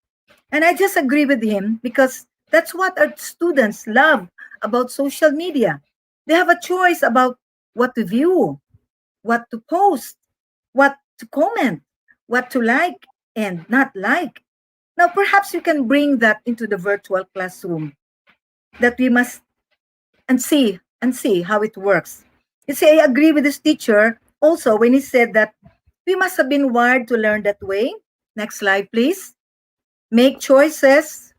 And I just agree with him because that's what our students love about social media. They have a choice about what to view, what to post, what to comment, what to like and not like. Now, perhaps we can bring that into the virtual classroom that we must and see how it works. You see, I agree with this teacher also when he said that we must have been wired to learn that way. Next slide, please. Make choices,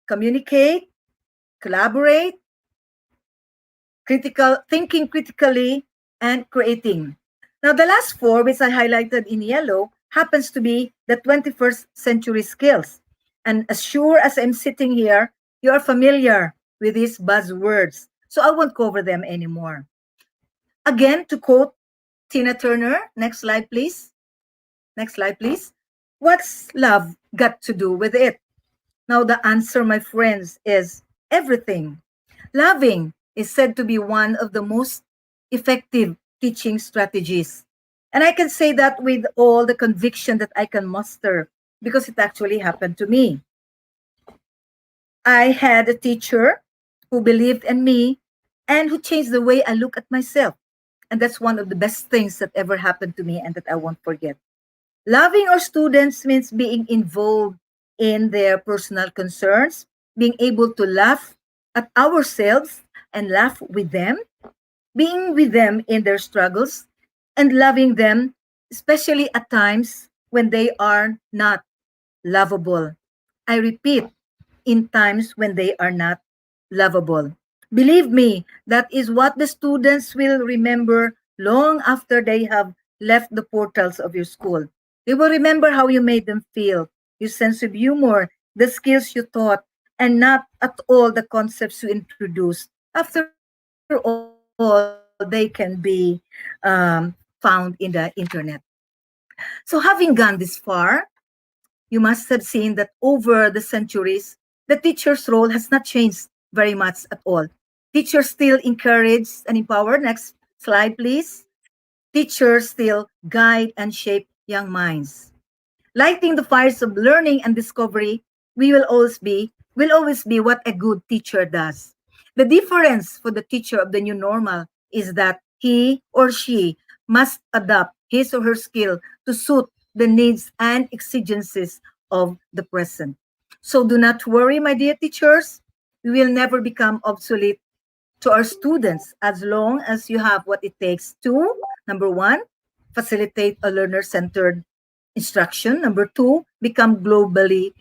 communicate, collaborate, thinking critically, and creating. Now, the last four, which I highlighted in yellow, happens to be the 21st century skills. And as sure as I'm sitting here, you are familiar with these buzzwords. So I won't cover them anymore. Again, to quote Tina Turner, next slide, please. Next slide, please. What's love got to do with it? Now, the answer, my friends, is everything. Loving is said to be one of the most effective teaching strategies. And I can say that with all the conviction that I can muster because it actually happened to me. I had a teacher who believed in me and who changed the way I look at myself. And that's one of the best things that ever happened to me and that I won't forget. Loving our students means being involved in their personal concerns, being able to laugh at ourselves and laugh with them, being with them in their struggles, and loving them, especially at times when they are not lovable. I repeat, in times when they are not lovable. Believe me, that is what the students will remember long after they have left the portals of your school. They will remember how you made them feel, your sense of humor, the skills you taught, and not at all the concepts you introduced. After all, they can be found in the internet. So, having gone this far, You must have seen that over the centuries, the teacher's role has not changed very much at all. Teachers still encourage and empower. Next slide, please. Teachers still guide and shape young minds. Lighting the fires of learning and discovery, we will always be what a good teacher does. The difference for the teacher of the new normal is that he or she must adapt his or her skill to suit the needs and exigencies of the present. So do not worry, my dear teachers. We will never become obsolete to our students as long as you have what it takes to, number one, facilitate a learner centered instruction. Number two, become globally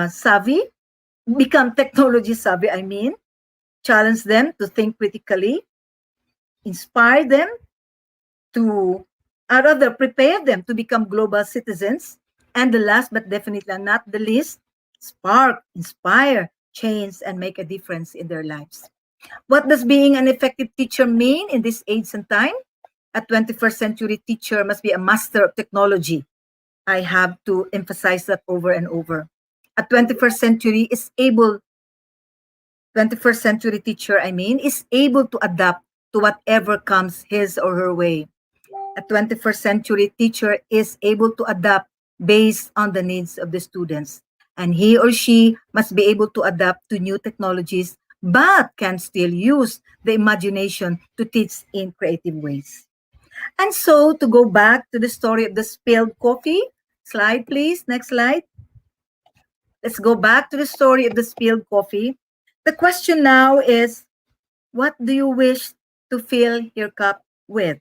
savvy, become technology savvy, challenge them to think critically, inspire them to, or rather, prepare them to become global citizens. And the last but definitely not the least, spark, inspire, change, and make a difference in their lives. What does being an effective teacher mean in this age and time? A 21st century teacher must be a master of technology. I have to emphasize that over and over. A 21st century is able 21st century teacher, is able to adapt to whatever comes his or her way. A 21st century teacher is able to adapt based on the needs of the students. And he or she must be able to adapt to new technologies, but can still use the imagination to teach in creative ways. And so, to go back to the story of the spilled coffee, slide please, next slide. Let's go back to the story of the spilled coffee. The question now is, what do you wish to fill your cup with?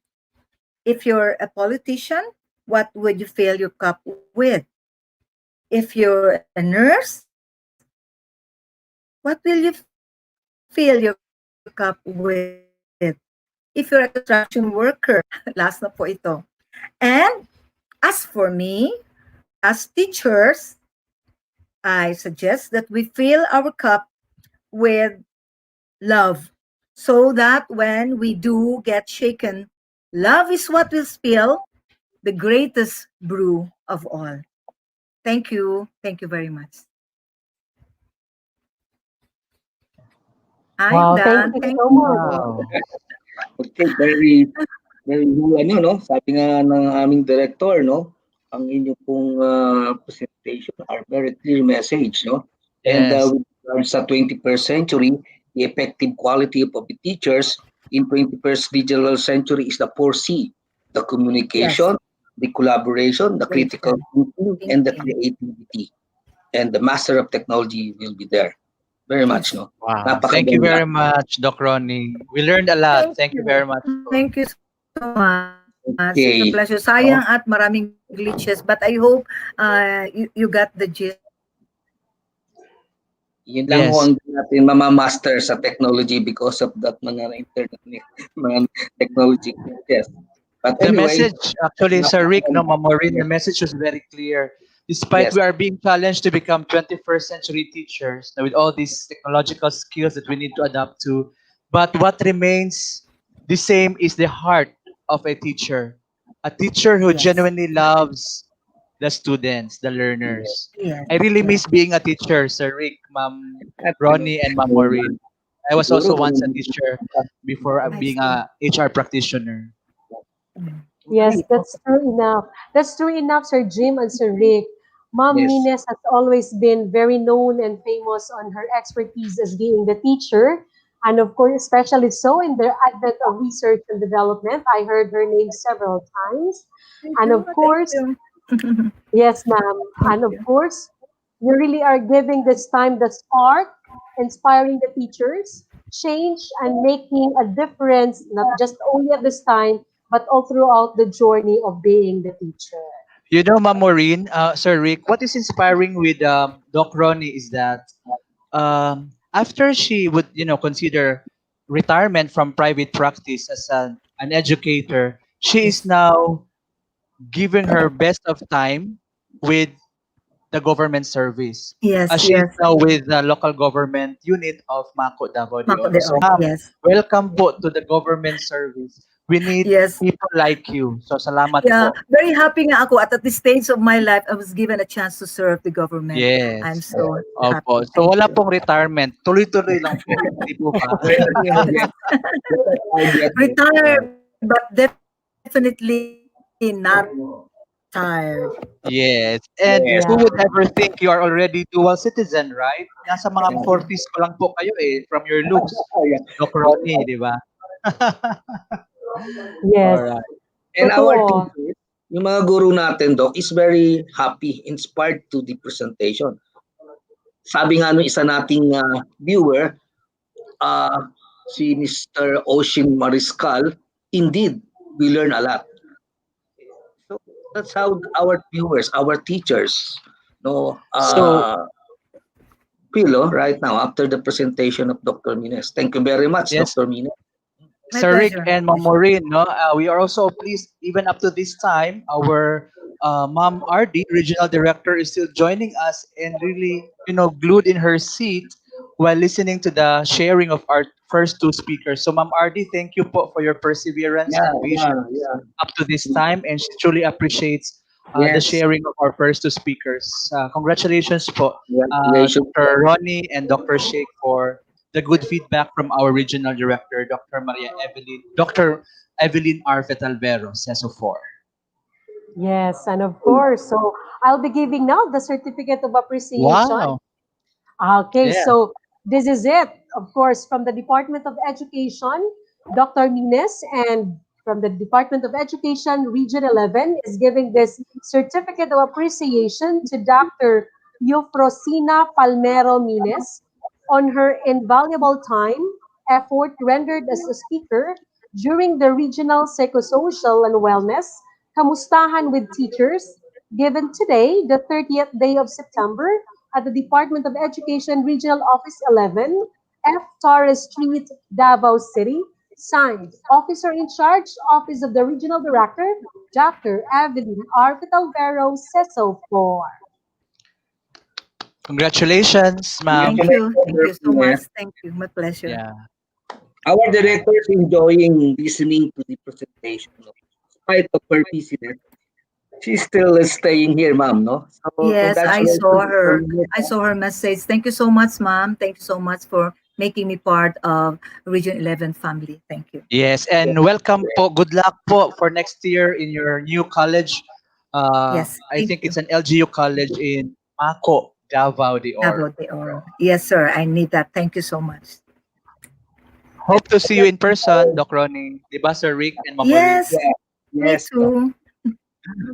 If you're a politician, what would you fill your cup with? If you're a nurse, what will you fill your cup with? If you're a construction worker, last na po ito. And as for me, as teachers, I suggest that we fill our cup with love so that when we do get shaken, love is what will spill the greatest brew of all. Thank you. Thank you very much. I'm Wow, done. thank you Thank so you. much. Wow. Okay, very ano, no? Sabi nga ng aming director, no? Ang inyo pong presentation are very clear message, no? And Yes. with regards sa 21st century, the effective quality of the teachers in 21st digital century is the 4C: the Yes. communication, the collaboration, the critical thinking, and the Thinking. creativity. And the master of technology will be there. Very much, Yes. no? Wow. Thank you Napakaganda. very much, Doc Ronnie. We learned a lot. Thank Thank you very you. much po. Thank you so much. It's a pleasure. Sayang at Okay. maraming No? glitches, but I hope you got the gist of what we have discussed. Yun lang ho Yes. ang di natin mamamaster sa technology because of that mga internet mga technology glitches. But The anyway, message, actually, Sir Rick, no, napakaganda. Mamorin, the Yes, message was very clear. Despite yes, we are being challenged to become 21st century teachers with all these technological skills that we need to adapt to, but what remains the same is the heart of a teacher. A teacher who Yes. genuinely loves the students, the yes. learners. Yes. I really Yes. miss being a teacher, Sir Rick, Ma'am At Ronnie, and Ma'am Maureen. I was siguro also once ganun a din. teacher before I being see. a HR practitioner. Yes, Great. that's true enough. That's true enough, Sir Jim and Sir Rick. Mom Yes, Nines has always been very known and famous on her expertise as being the teacher. And of course, especially so in the advent of research and development. I heard her name several times. Thank And you. of Thank course, you. yes, ma'am. Thank And of you. course, you really are giving this time the spark, inspiring the teachers, change, and making a difference, not just only at this time, but all throughout the journey of being the teacher. You know, Ma'am Maureen, Sir Rick, what is inspiring with Doc Ronnie is that after she would, consider retirement from private practice as an educator, she is Yes. now giving her best of time with the government service. Yes. She is Yes. now with the local government unit of Mako Davao de Mako Oro. de So, Oro. ma'am, Yes. welcome po to the government service. We need Yes. people like you. So salamat Yeah, po. very happy nga ako at this stage of my life, I was given a chance to serve the government. I'm Yes. so Opo. happy. So Thank wala you. pong retirement. Tuloy-tuloy lang po. Hindi po ba? Retired Yes. yet. Retired yet. Yeah. Retired, but definitely not tired. Yes. And Yes. Yeah. who would ever think you are already dual citizen, right? Nasa mga Thank you. 40s pa lang po kayo eh, from your looks. Yeah. Doc Ronnie, di ba? Yes. Alright. And our Totoo. teachers, yung mga guru natin, Doc, is very happy, inspired to the presentation. Sabi nga nung isa nating viewer, uh, si Mr. Ocean Mariscal, indeed, we learn a lot. So that's how our viewers, our teachers, no, So, feel right now after the presentation of Dr. Mines. Thank you very much, yes, Dr. Mines. My Sir Rick pleasure. My and Ma'am pleasure. Maureen, no, we are also pleased, even up to this time, our Ma'am RD, Regional Director, is still joining us and really, glued in her seat while listening to the sharing of our first two speakers. So, Ma'am RD, thank you po for your perseverance Yeah, and yeah, patience yeah. up to this time, and she truly appreciates the Yes. sharing of our first two speakers. Congratulations po, Congratulations. Dr. Ronnie and Dr. Sheikh, for the good feedback from our regional director, Dr. Evelyn R. Fetalvero, CESO 4. Yes, and of course. So I'll be giving now the certificate of appreciation. Wow. Okay, Yeah. so this is it. Of course, from the Department of Education, Dr. Mines, and from the Department of Education, Region 11 is giving this certificate of appreciation to Dr. Eufrosina Palmero Mines on her invaluable time, effort rendered as a speaker during the Regional Psychosocial and Wellness Kamustahan with Teachers given today, the 30th day of September, at the Department of Education Regional Office 11, F. Torres Street, Davao City. Signed, Officer in Charge, Office of the Regional Director, Dr. Evelyn R. Vitalvero, CESO 4. Congratulations, ma'am. Thank you. Congratulations, Thank Dr. you so much. Mines. Thank you. My pleasure. Yeah. Our director is enjoying listening to the presentation. No? Despite of her busyness, she's still staying here, ma'am. No, so Yes, I congratulations, saw Dr. her. Mines. I saw her message. Thank you so much, ma'am. Thank you so much for making me part of Region 11 family. Thank you. Yes, and welcome po. Good luck po for next year in your new college. Yes, I thank think you. it's an LGU college in Mako, Davao de Davao Oro. de Oro. Yes, sir. I need that. Thank you so much. Hope to see you in person, Doc Ronnie. Di ba, Sir Rick and Ma'am Maureen? Yes, Yeah, me yes. too.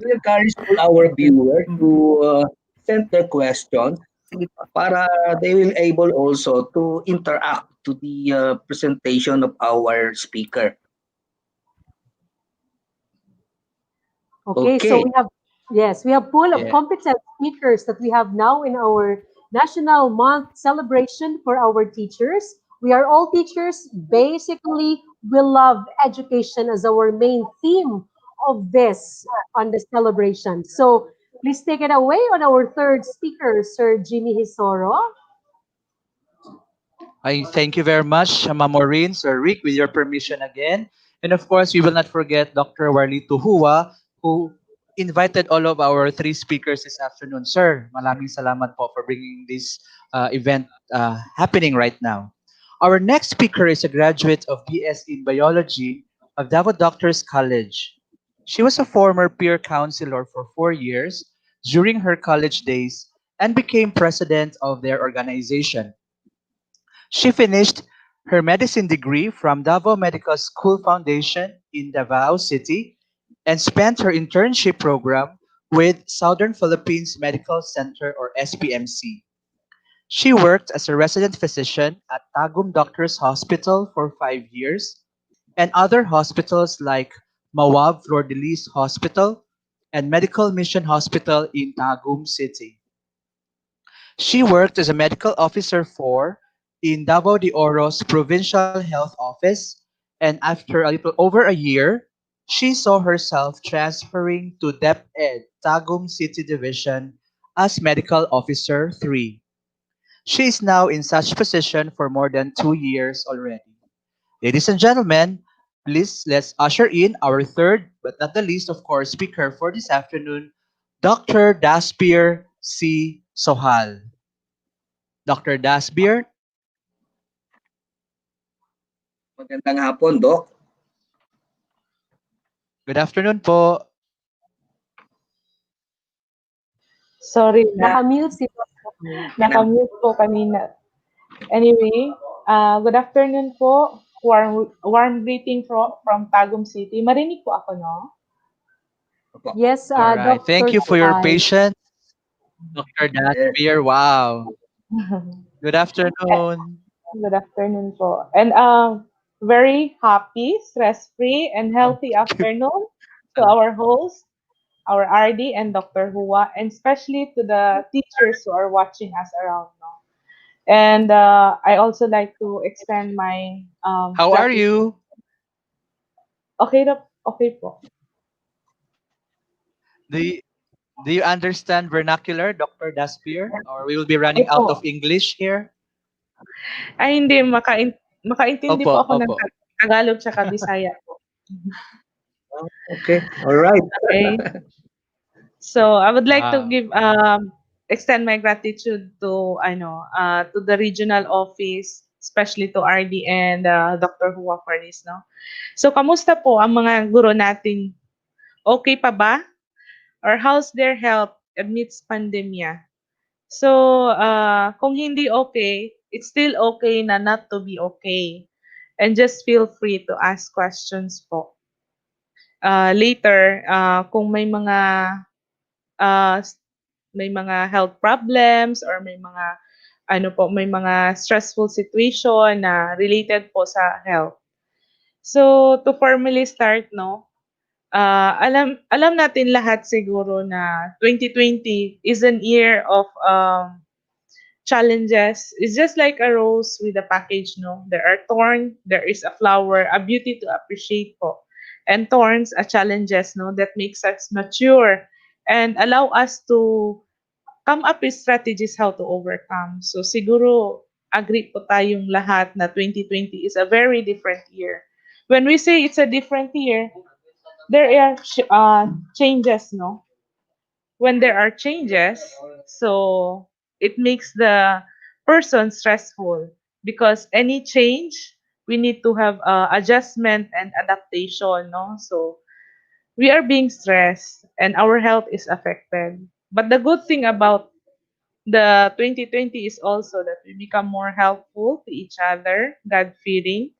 We encourage all our viewers to Mm, send their questions sige po. para they will able also to interact to the presentation of our speaker. Okay, so Okay. we have, yes, we have pool of Yeah. competent speakers that we have now in our National Month celebration for our teachers. We are all teachers. Basically, we love education as our main theme of this on the celebration. So please take it away on our third speaker, Sir Jimmy Hisoro. I thank you very much, Ma'am Maureen, Sir Rick, with your permission again. And of course, we will not forget Dr. Warlito Hua, who invited all of our three speakers this afternoon. Sir, maraming salamat po for bringing this event happening right now. Our next speaker is a graduate of BS in Biology of Davao Doctors College. She was a former peer counselor for 4 years during her college days and became president of their organization. She finished her medicine degree from Davao Medical School Foundation in Davao City and spent her internship program with Southern Philippines Medical Center or SPMC. She worked as a resident physician at Tagum Doctors Hospital for 5 years and other hospitals like Mawab Flor de Lis Hospital and Medical Mission Hospital in Tagum City. She worked as a medical officer for in Davao de Oro's Provincial Health Office, and after a little over a year, she saw herself transferring to DepEd Tagum City Division as Medical Officer 3. She is now in such position for more than 2 years already. Ladies and gentlemen, Please, let's usher in our third, but not the least, of course, speaker for this afternoon, Dr. Daspir C. Sohal. Dr. Daspir, Magandang hapon, Doc. good afternoon po. Sorry na, Nakamute si Boss. nakamute po kanina. Anyway, good afternoon po. Warm greeting from Tagum City. Marinig po ako, no? Opo. Yes, All right. Dr. Thank you for your Suhal. patience, Dr. Yes. Daspir. Wow. Good afternoon. Good afternoon po. And very happy, stress-free, and healthy afternoon to our host, our RD, and Dr. Hua, and especially to the teachers who are watching us around now. And I also like to extend my How are gratitude. you? Okay, okay po. Do you, do you understand vernacular, Dr. Daspir? Or we will be running out of Opo. English here? Ay, hindi. Makaintindi Opo, po ako ng opo. Tagalog tsaka Bisaya po. Okay. All right. Okay. So I would like to Wow. give extend my gratitude to the regional office, especially to RD and Dr. Hua for this, no. So kamusta po ang mga guro natin? Okay pa ba? Or how's their health amidst pandemya? So kung hindi okay, it's still okay na not to be okay. And just feel free to ask questions po. Later, kung uh, may mga health problems or may mga stressful situation na related po sa health. So to formally start, no, alam natin lahat siguro na 2020 is an year of challenges. It's just like a rose with a package, no? There are thorns, there is a flower, a beauty to appreciate po. And thorns are challenges, no, that makes us mature and allow us to come up with strategies how to overcome. So siguro agree po tayong lahat na 2020 is a very different year. When we say it's a different year, there are changes, no? When there are changes, so it makes the person stressful because any change we need to have adjustment and adaptation, no? So we are being stressed and our health is affected. But the good thing about the 2020 is also that we become more helpful to each other, God fearing.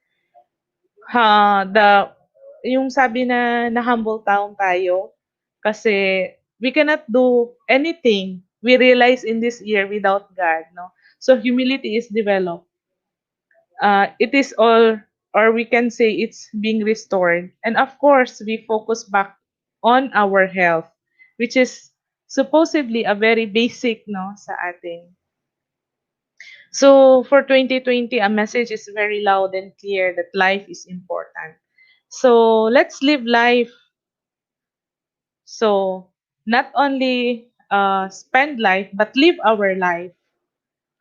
Yung sabi na humble town tayo kasi we cannot do anything we realize in this year without God, no? So humility is developed. It is all, or we can say it's being restored. And of course, we focus back on our health, which is supposedly a very basic, no, sa atin. So for 2020, a message is very loud and clear that life is important. So let's live life. So not only spend life, but live our life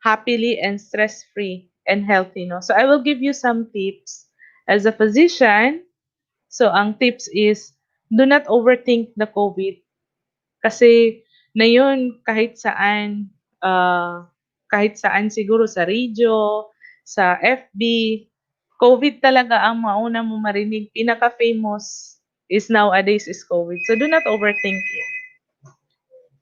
happily and stress free and healthy. No? So I will give you some tips as a physician. So ang tips is do not overthink the COVID. Kasi na yun kahit saan siguro sa radio, sa FB, COVID talaga ang mauna mo marinig. Pinaka-famous is nowadays is COVID. So do not overthink it.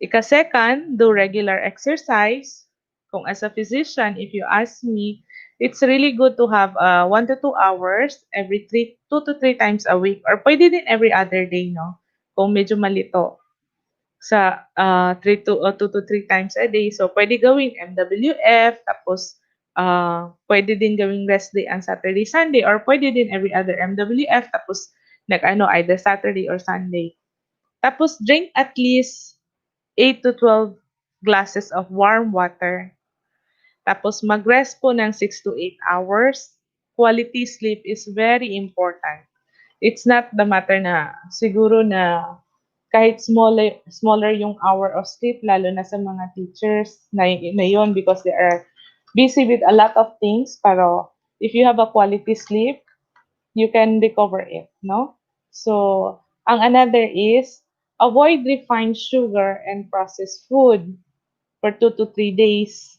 Ika-second, do regular exercise. Kung as a physician, if you ask me, it's really good to have 1 to 2 hours every 2 to 3 times a week or pwede din every other day, no? Kung medyo malito sa 2 to 3 times a day. So, pwede gawing MWF, tapos pwede din gawing rest day ang Saturday, Sunday, or pwede din every other MWF, tapos either Saturday or Sunday. Tapos, drink at least 8 to 12 glasses of warm water. Tapos, mag-rest po ng 6 to 8 hours. Quality sleep is very important. It's not the matter na siguro na kahit smaller yung hour of sleep, lalo na sa mga teachers na yun because they are busy with a lot of things. Pero if you have a quality sleep, you can recover it, no? So, ang another is avoid refined sugar and processed food for 2 to 3 days.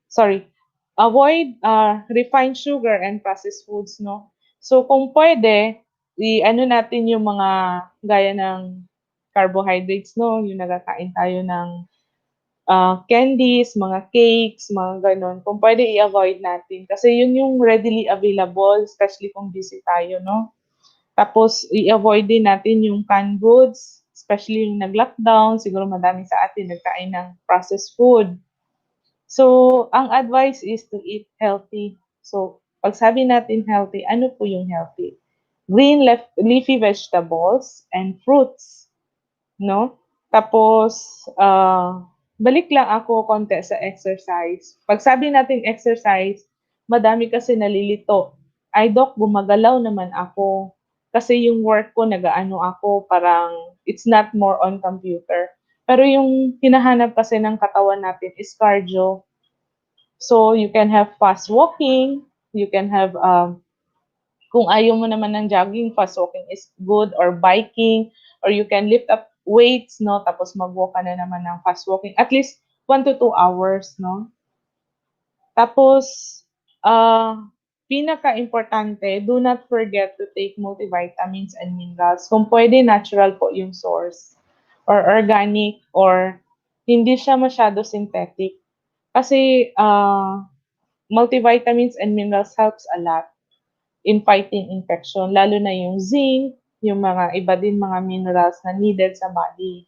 Sorry, avoid refined sugar and processed foods, no? So, kung pwede, ano natin yung mga gaya ng carbohydrates, no? Yung nagkakain tayo ng candies, mga cakes, mga gano'n. Kung pwede i-avoid natin. Kasi yun yung readily available, especially kung busy tayo, no? Tapos, i-avoid din natin yung canned goods, especially yung nag-lockdown. Siguro madami sa atin nagkain ng processed food. So, ang advice is to eat healthy. So, pag sabi natin healthy, ano po yung healthy? Green leafy vegetables and fruits, no? Tapos, balik lang ako konti sa exercise. Pag sabi natin exercise, madami kasi nalilito. Ay, Doc, gumagalaw naman ako. Kasi yung work ko, nagaano ako, parang it's not more on computer. Pero yung hinahanap kasi ng katawan natin is cardio. So, you can have fast walking, you can have kung ayaw mo naman ng jogging, fast walking is good, or biking, or you can lift up weights, no? Tapos mag-walk ka na naman ng fast walking. At least 1 to 2 hours, no? Tapos, pinaka-importante, do not forget to take multivitamins and minerals. Kung pwede, natural po yung source. Or organic, or hindi siya masyado synthetic. Kasi, multivitamins and minerals helps a lot in fighting infection, lalo na yung zinc, yung mga iba din mga minerals na needed sa body.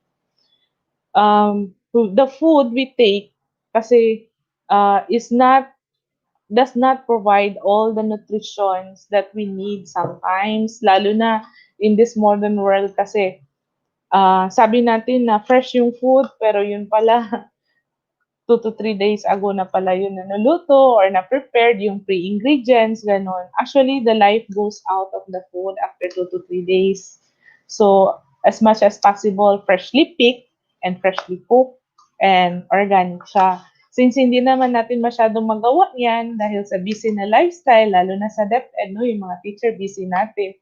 The food we take kasi is not does not provide all the nutritions that we need sometimes, lalo na in this modern world kasi sabi natin na fresh yung food pero yun pala 2 to 3 days ago na pala yun naluluto or na-prepared yung pre-ingredients, ganon. Actually, the life goes out of the food after 2 to 3 days. So, as much as possible, freshly picked and freshly cooked and organic siya. Since hindi naman natin masyadong magawa yan dahil sa busy na lifestyle, lalo na sa DepEd, no, yung mga teacher busy natin.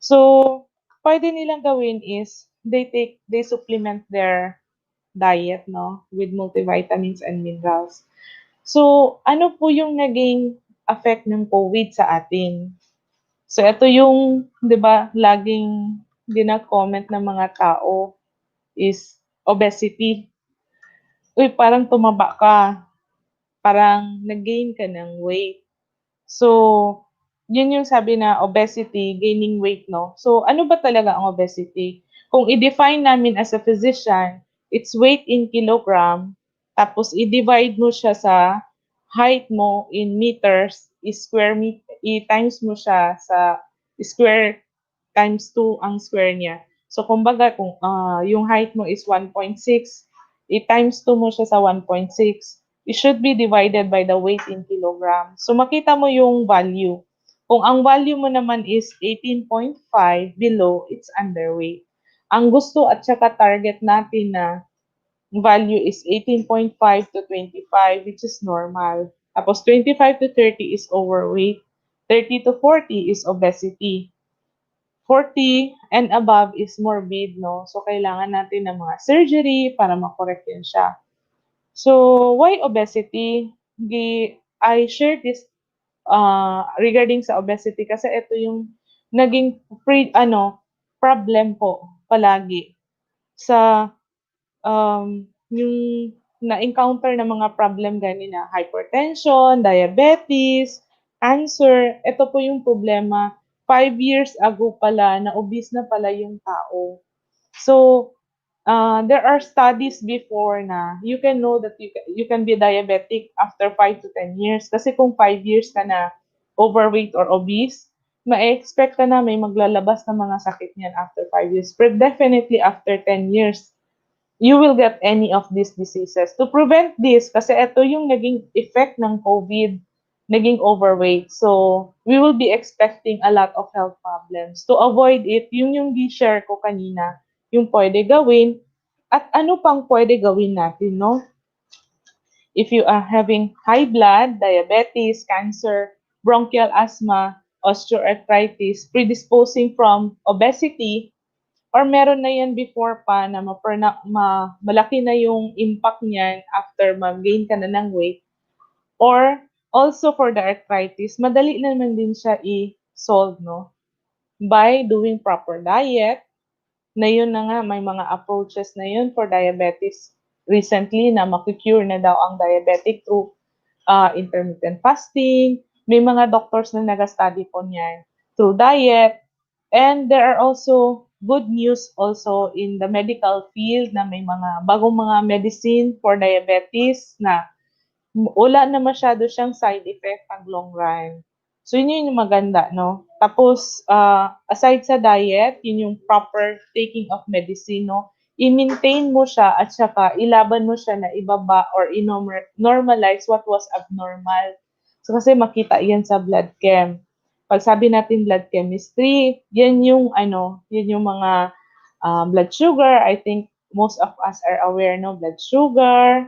So, pwede nilang gawin is they supplement their diet, no, with multivitamins and minerals. So, ano po yung naging effect ng COVID sa atin? So, ito yung, di ba, laging gina-comment ng mga tao is obesity. Uy, parang tumaba ka, parang nag-gain ka ng weight. So, yun yung sabi na obesity, gaining weight, no? So, ano ba talaga ang obesity? Kung i-define namin as a physician, it's weight in kilogram, tapos i-divide mo siya sa height mo in meters, i-times mo siya sa square times 2 ang square niya. So, kumbaga, kung yung height mo is 1.6, i-times 2 mo siya sa 1.6. It should be divided by the weight in kilogram. So, makita mo yung value. Kung ang value mo naman is 18.5 below, it's underweight. Ang gusto at saka target natin na value is 18.5 to 25, which is normal. Tapos 25 to 30 is overweight. 30 to 40 is obesity. 40 and above is morbid, no? So, kailangan natin ng mga surgery para makorek yun siya. So, why obesity? I shared this regarding sa obesity kasi ito yung naging problem po palagi sa yung na-encounter na mga problem ganina, hypertension, diabetes, cancer. Ito po yung problema. 5 years ago pala, na obese na pala yung tao. So, there are studies before na you can know that you can be diabetic after 5 to 10 years. Kasi kung 5 years ka na overweight or obese, ma-expect ka na may maglalabas na mga sakit niyan after 5 years. But definitely after 10 years, you will get any of these diseases. To prevent this, kasi ito yung naging effect ng COVID, naging overweight. So, we will be expecting a lot of health problems. To avoid it, yung di-share ko kanina, yung pwede gawin, at ano pang pwede gawin natin, no? If you are having high blood, diabetes, cancer, bronchial asthma, osteoarthritis, predisposing from obesity, or meron na yan before pa na, malaki na yung impact niyan after mag-gain ka na ng weight, or also for the arthritis, madali naman din siya i-solve, no? By doing proper diet, na yun na nga, may mga approaches na yun for diabetes recently na makikure na daw ang diabetic through intermittent fasting. May mga doctors na nag-study po niyan through diet. And there are also good news also in the medical field na may mga bagong mga medicine for diabetes na wala na masyado siyang side effect pag long run. So, yun yung maganda, no? Tapos, aside sa diet, yun yung proper taking of medicine, no? I-maintain mo siya at saka ilaban mo siya na ibaba or normalize what was abnormal. So, kasi makita yan sa blood chem. Pag sabi natin blood chemistry, yan yung, yan yung mga blood sugar. I think most of us are aware, no? Blood sugar,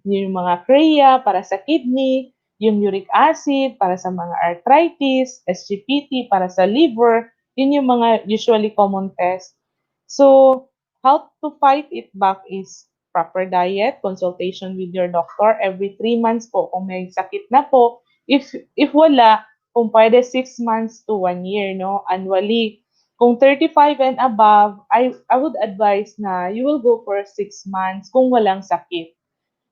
yung mga CREA para sa kidney, yung uric acid para sa mga arthritis, SGPT para sa liver, yun yung mga usually common test. So, how to fight it back is proper diet, consultation with your doctor every 3 months po kung may sakit na po. If wala, kung pwede 6 months to 1 year, no, annually. Kung 35 and above, I would advise na you will go for 6 months kung walang sakit.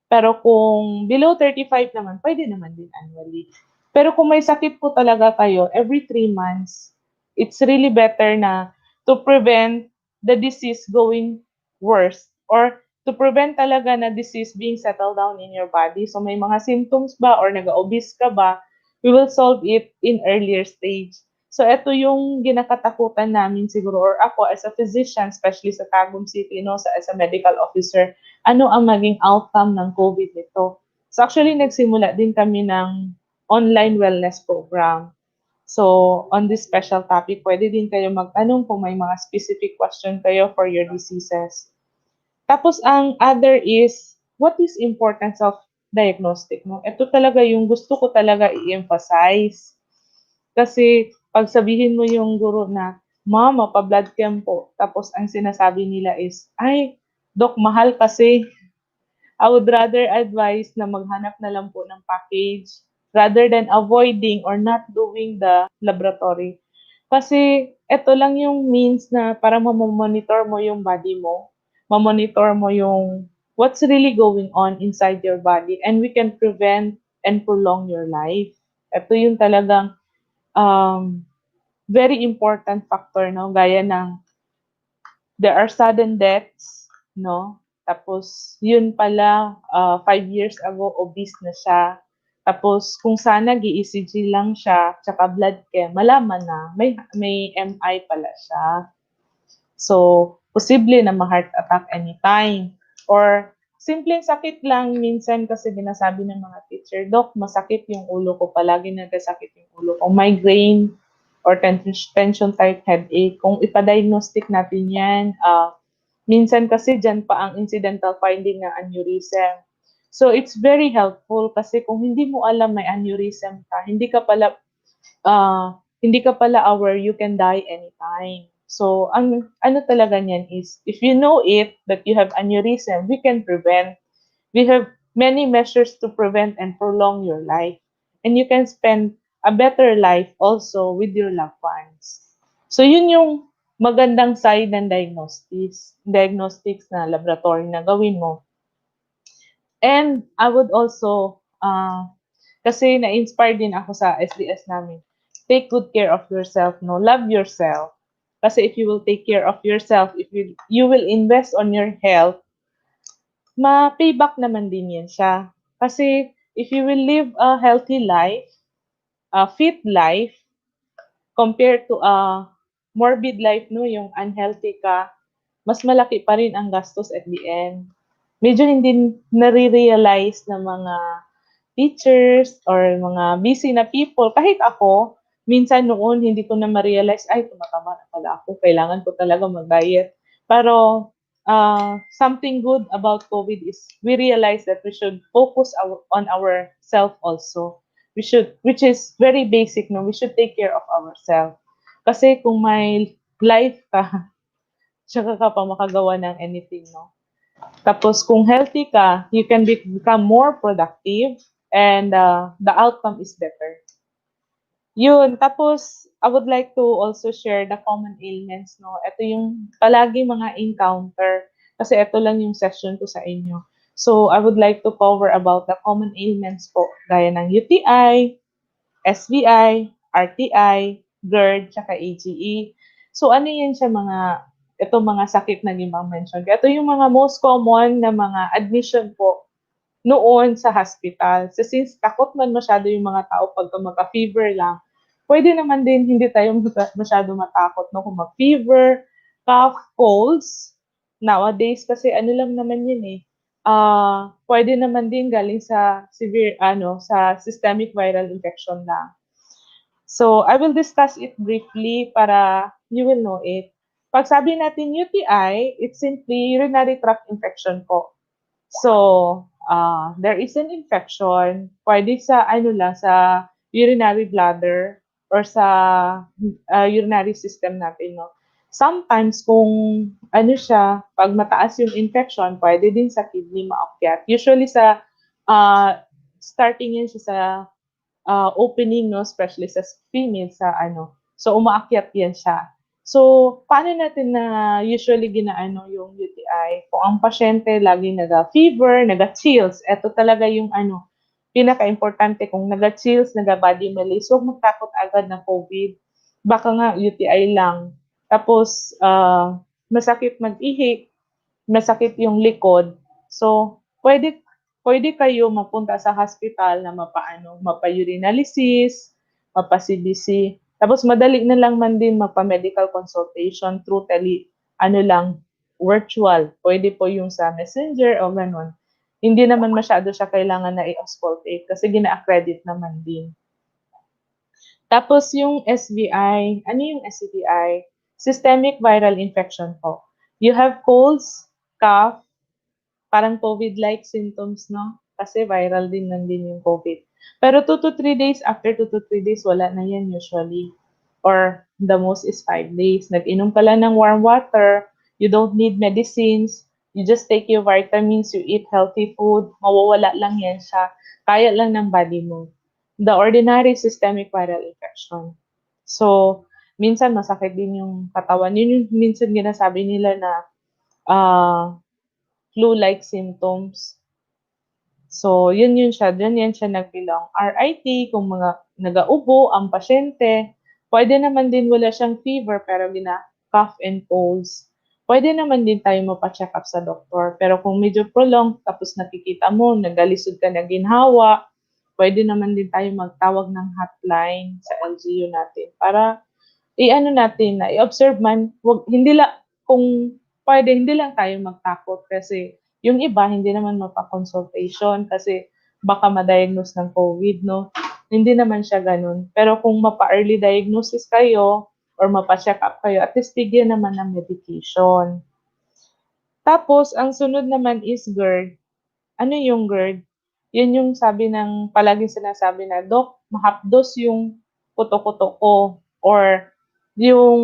Pero kung below 35 naman, pwede naman din annually. Pero kung may sakit po talaga kayo, every 3 months, it's really better na to prevent the disease going worse or to prevent talaga na disease being settled down in your body. So may mga symptoms ba or nag-obese ka ba, we will solve it in earlier stage. So ito yung ginakatakutan namin siguro or ako as a physician, especially sa Tagum City, no, as a medical officer, ano ang maging outcome ng COVID nito. So actually, nagsimula din kami ng online wellness program. So on this special topic, pwede din kayo magtanong kung may mga specific question kayo for your diseases. Tapos ang other is, what is importance of diagnostic? No? Ito talaga yung gusto ko talaga i-emphasize. Kasi pag sabihin mo yung guro na, Ma'am, mapa-blood chem po. Tapos ang sinasabi nila is, ay, Dok, mahal kasi. I would rather advise na maghanap na lang po ng package rather than avoiding or not doing the laboratory. Kasi ito lang yung means na para mamonitor mo yung body mo, mamonitor mo yung what's really going on inside your body, and we can prevent and prolong your life. Ito yung talagang um, very important factor, no? Gaya ng there are sudden deaths, no? Tapos, yun pala, 5 years ago, obese na siya. Tapos, kung sana gi-ECG lang siya, tsaka blood chem, malaman na may MI pala siya. So, posible na ma-heart attack anytime. Or, simpleng sakit lang, minsan kasi binasabi ng mga teacher, Dok, masakit yung ulo ko, palagi nagkasakit yung ulo ko. Migraine or tension type headache. Kung ipa-diagnostic natin yan, minsan kasi dyan pa ang incidental finding ng aneurysm. So, it's very helpful kasi kung hindi mo alam may aneurysm ka, hindi ka pala aware, you can die anytime. So, ang ano talaga niyan is, if you know it, that you have aneurysm, we can prevent. We have many measures to prevent and prolong your life. And you can spend a better life also with your loved ones. So, yun yung magandang side ng diagnostics na laboratory na gawin mo. And I would also, kasi na-inspire din ako sa SDS namin, take good care of yourself, no? Love yourself. Kasi if you will take care of yourself, if you will invest on your health, ma-payback naman din yan siya. Kasi if you will live a healthy life, a fit life, compared to a morbid life, no, yung unhealthy ka, mas malaki pa rin ang gastos at the end. Medyo hindi nare-realize ng mga teachers or mga busy na people. Kahit ako, minsan noon hindi ko na ma-realize, ay, tumatama na pala ako. Kailangan ko talaga mag-diet. Pero something good about COVID is we realize that we should focus on our self also. which is very basic, no? We should take care of ourselves. Kasi kung may life ka, tsaka ka pa makagawa ng anything, no? Tapos kung healthy ka, you can become more productive and the outcome is better. Yun, tapos I would like to also share the common ailments, no? Ito yung palagi mga encounter kasi ito lang yung session ko sa inyo. So, I would like to cover about the common ailments po, gaya ng UTI, SBI, RTI, GERD, tsaka AGE. So, ano yan siya ito mga sakit na limang mention. Ito yung mga most common na mga admission po noon sa hospital. So, since takot man masyado yung mga tao pagka magka-fever lang, pwede naman din hindi tayo masyado matakot no, kung mag-fever, cough, colds. Nowadays kasi ano lang naman yun eh. Pwede naman din galing sa severe sa systemic viral infection lang. So, I will discuss it briefly para you will know it. Pag sabi natin UTI, it's simply urinary tract infection po. So, there is an infection, pwede sa sa urinary bladder or sa urinary system natin, no? Sometimes kung pag mataas yung infection, pwede din sa kidney maakyat. Usually sa starting yan siya sa opening, no, especially sa female sa So umaakyat yan siya. So paano natin na usually ginaano yung UTI? Kung ang pasyente laging naga-fever, naga-chills, eto talaga yung pinaka-importante kung naga-chills, naga-body malaise, huwag magtakot agad ng COVID. Baka nga UTI lang. Tapos masakit mag-ihi, masakit yung likod. So pwede kayo mapunta sa hospital na mapa-urinalysis, mapa-CBC. Tapos madali na lang man din magpa-medical consultation through lang, virtual. Pwede po yung sa messenger o ganun. Hindi naman masyado siya kailangan na i-auscultate kasi gina-accredit naman din. Tapos yung SVI, ano yung SVI? Systemic viral infection po. You have colds, cough, parang COVID-like symptoms, no? Kasi viral din nandin yung COVID. Pero 2 to 3 days, after 2 to 3 days, wala na yan usually. Or the most is 5 days. Nag-inom ka lang ng warm water, you don't need medicines, you just take your vitamins, you eat healthy food, mawawala lang yan siya. Kaya lang ng body mo. The ordinary systemic viral infection. So, minsan masakit din yung katawan. Yun yung minsan ginasabi nila na flu-like symptoms. So, yun siya. Diyan yan siya nagbilang. RIT, kung mga nagaubo ang pasyente, pwede naman din wala siyang fever pero cough and colds. Pwede naman din tayo mapacheck up sa doktor. Pero kung medyo prolonged, tapos nakikita mo, nagalisod ka na ginhawa, pwede naman din tayo magtawag ng hotline sa LGU natin para natin na i-observe man, hindi lang, kung pwede, hindi lang tayo magtakot kasi yung iba hindi naman mapa-consultation kasi baka ma-diagnose ng COVID, no? Hindi naman siya ganun. Pero kung mapa-early diagnosis kayo or mapa-check up kayo, at least bigyan naman ng medication. Tapos, ang sunod naman is GERD. Ano yung GERD? Yun yung sabi ng palaging sinasabi na, Dok, mahapdos yung kuto-kuto ko or yung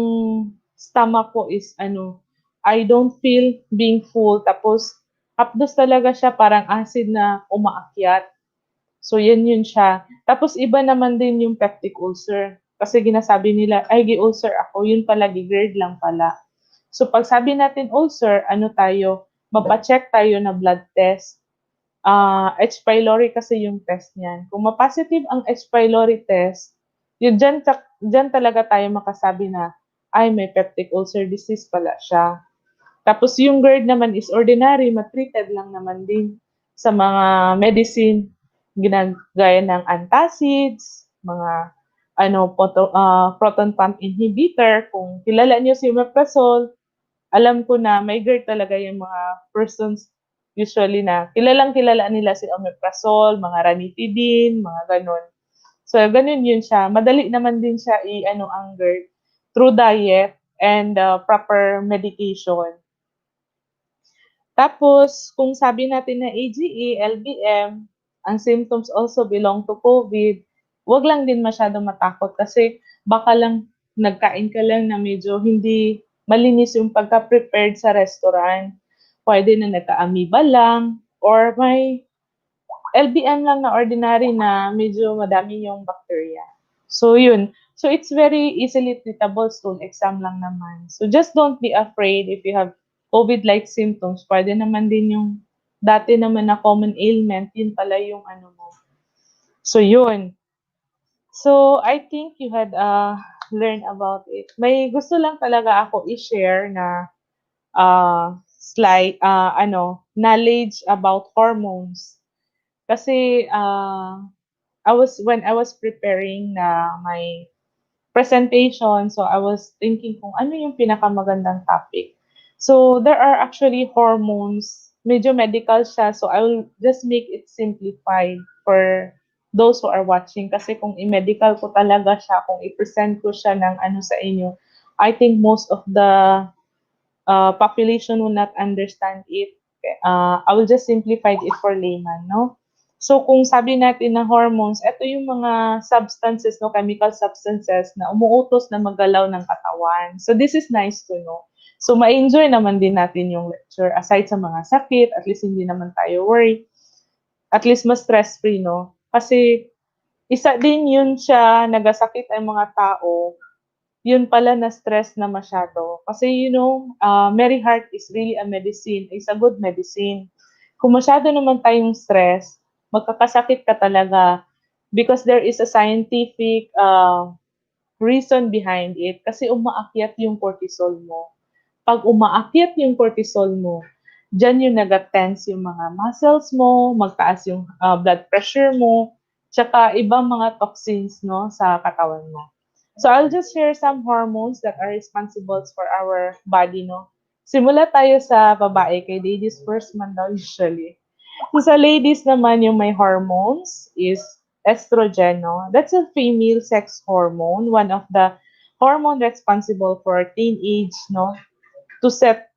stomach ko is I don't feel being full. Tapos, hapdos talaga siya, parang acid na umaakyat. So, yun siya. Tapos, iba naman din yung peptic ulcer. Kasi ginasabi nila, ay, gi-ulcer ako. Yun pala, GERD lang pala. So, pag sabi natin ulcer, mapacheck tayo na blood test. H. pylori kasi yung test niyan. Kung ma-positive ang H. pylori test, dyan talaga tayo makasabi na, ay, may peptic ulcer disease pala siya. Tapos yung GERD naman is ordinary, matreated lang naman din sa mga medicine, ginagaya ng antacids, mga proton pump inhibitor. Kung kilala niyo si omeprazole, alam ko na may GERD talaga yung mga persons usually na kilalang kilala nila si omeprazole, mga ranitidine, mga ganun. So, ganun yun siya. Madali naman din siya ang GERD through diet and proper medication. Tapos, kung sabi natin na AGE, LBM, ang symptoms also belong to COVID. wag lang din masyadong matakot kasi baka lang nagkain ka lang na medyo hindi malinis yung pagka-prepared sa restaurant. Pwede na nagka-amoeba lang or may LBM lang na ordinary na medyo madami yung bacteria. So yun. So it's very easily treatable, stool exam lang naman. So just don't be afraid if you have COVID-like symptoms. Pwede naman din yung dati naman na common ailment, yun pala yung ano mo. So yun. So I think you had learned about it. May gusto lang talaga ako i-share na knowledge about hormones. Kasi when I was preparing na my presentation, so I was thinking kung ano yung pinakamagandang topic. So there are actually hormones, medyo medical siya, so I will just make it simplified for those who are watching. Kasi kung i-medical ko talaga siya, kung i-present ko siya ng ano sa inyo, I think most of the population will not understand it. I will just simplify it for layman, no? So kung sabi natin na hormones, ito yung mga substances, no, chemical substances na umuutos na maggalaw ng katawan. So this is nice to know. So ma-enjoy naman din natin yung lecture. Aside sa mga sakit, at least hindi naman tayo worry. At least mas stress-free, no? Kasi isa din yun siya, nagasakit ang mga tao, yun pala na stress na masyado. Kasi merry heart is really a medicine, is a good medicine. Kung masyado naman tayong stress, magkakasakit ka talaga because there is a scientific reason behind it kasi umaakyat yung cortisol mo. Pag umaakyat yung cortisol mo, dyan yung nag-tense yung mga muscles mo, magtaas yung blood pressure mo, tsaka ibang mga toxins no sa katawan mo. So I'll just share some hormones that are responsible for our body, no? Simula tayo sa babae, kay ladies first man daw usually. So sa ladies naman, yung may hormones is estrogen, no? That's a female sex hormone, one of the hormone responsible for teenage, no? To set.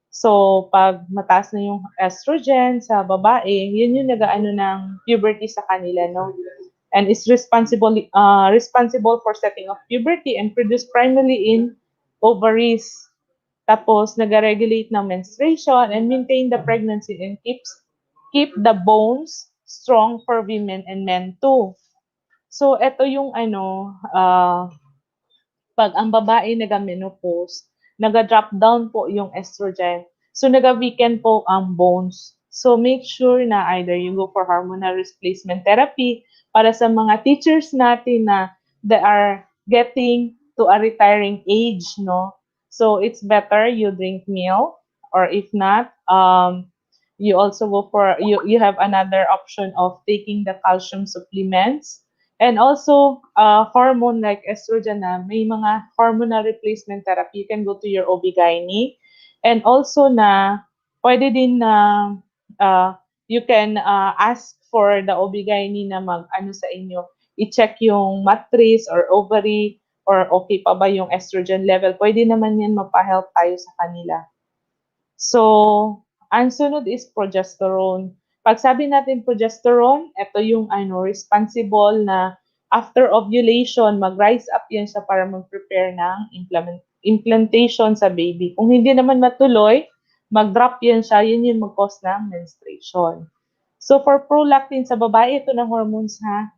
So pag mataas na yung estrogen sa babae, yun yung nag-aano ng puberty sa kanila, no? And is responsible for setting of puberty and produced primarily in ovaries. Tapos nag-regulate ng menstruation and maintain the pregnancy and keep the bones strong for women and men too. So ito yung pag ang babae naga-menopause, naga-drop down po yung estrogen. So naga-weaken po ang bones. So make sure na either you go for hormonal replacement therapy para sa mga teachers natin na they are getting to a retiring age, no? So it's better you drink milk, or if not, you also go for you have another option of taking the calcium supplements. And also, hormone like estrogen na may mga hormonal replacement therapy. You can go to your OB-GYN. And also na, pwede din na you can ask for the OB-GYN na mag-ano sa inyo, i-check yung matrix or ovary or okay pa ba yung estrogen level. Pwede naman yan mapahelp tayo sa kanila. So, ang sunod is progesterone. Pag sabi natin progesterone, ito yung responsible na after ovulation, mag-rise up yan siya para mag-prepare ng implantation sa baby. Kung hindi naman matuloy, mag-drop yan siya, yun yung mag-cause ng menstruation. So for prolactin sa babae, ito na hormones ha.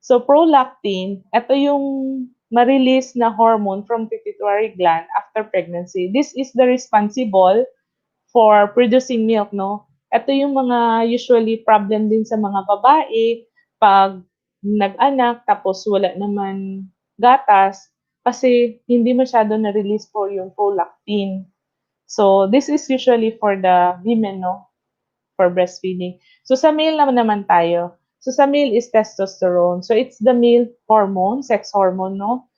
So prolactin, ito yung ma-release na hormone from pituitary gland after pregnancy. This is the responsible for producing milk, no? Ito yung mga usually problem din sa mga babae pag nag-anak tapos wala naman gatas kasi hindi masyado na-release po yung prolactin. So, this is usually for the women, no? For breastfeeding. So, sa male naman tayo. So, sa male is testosterone. So, it's the male hormone, sex hormone, no?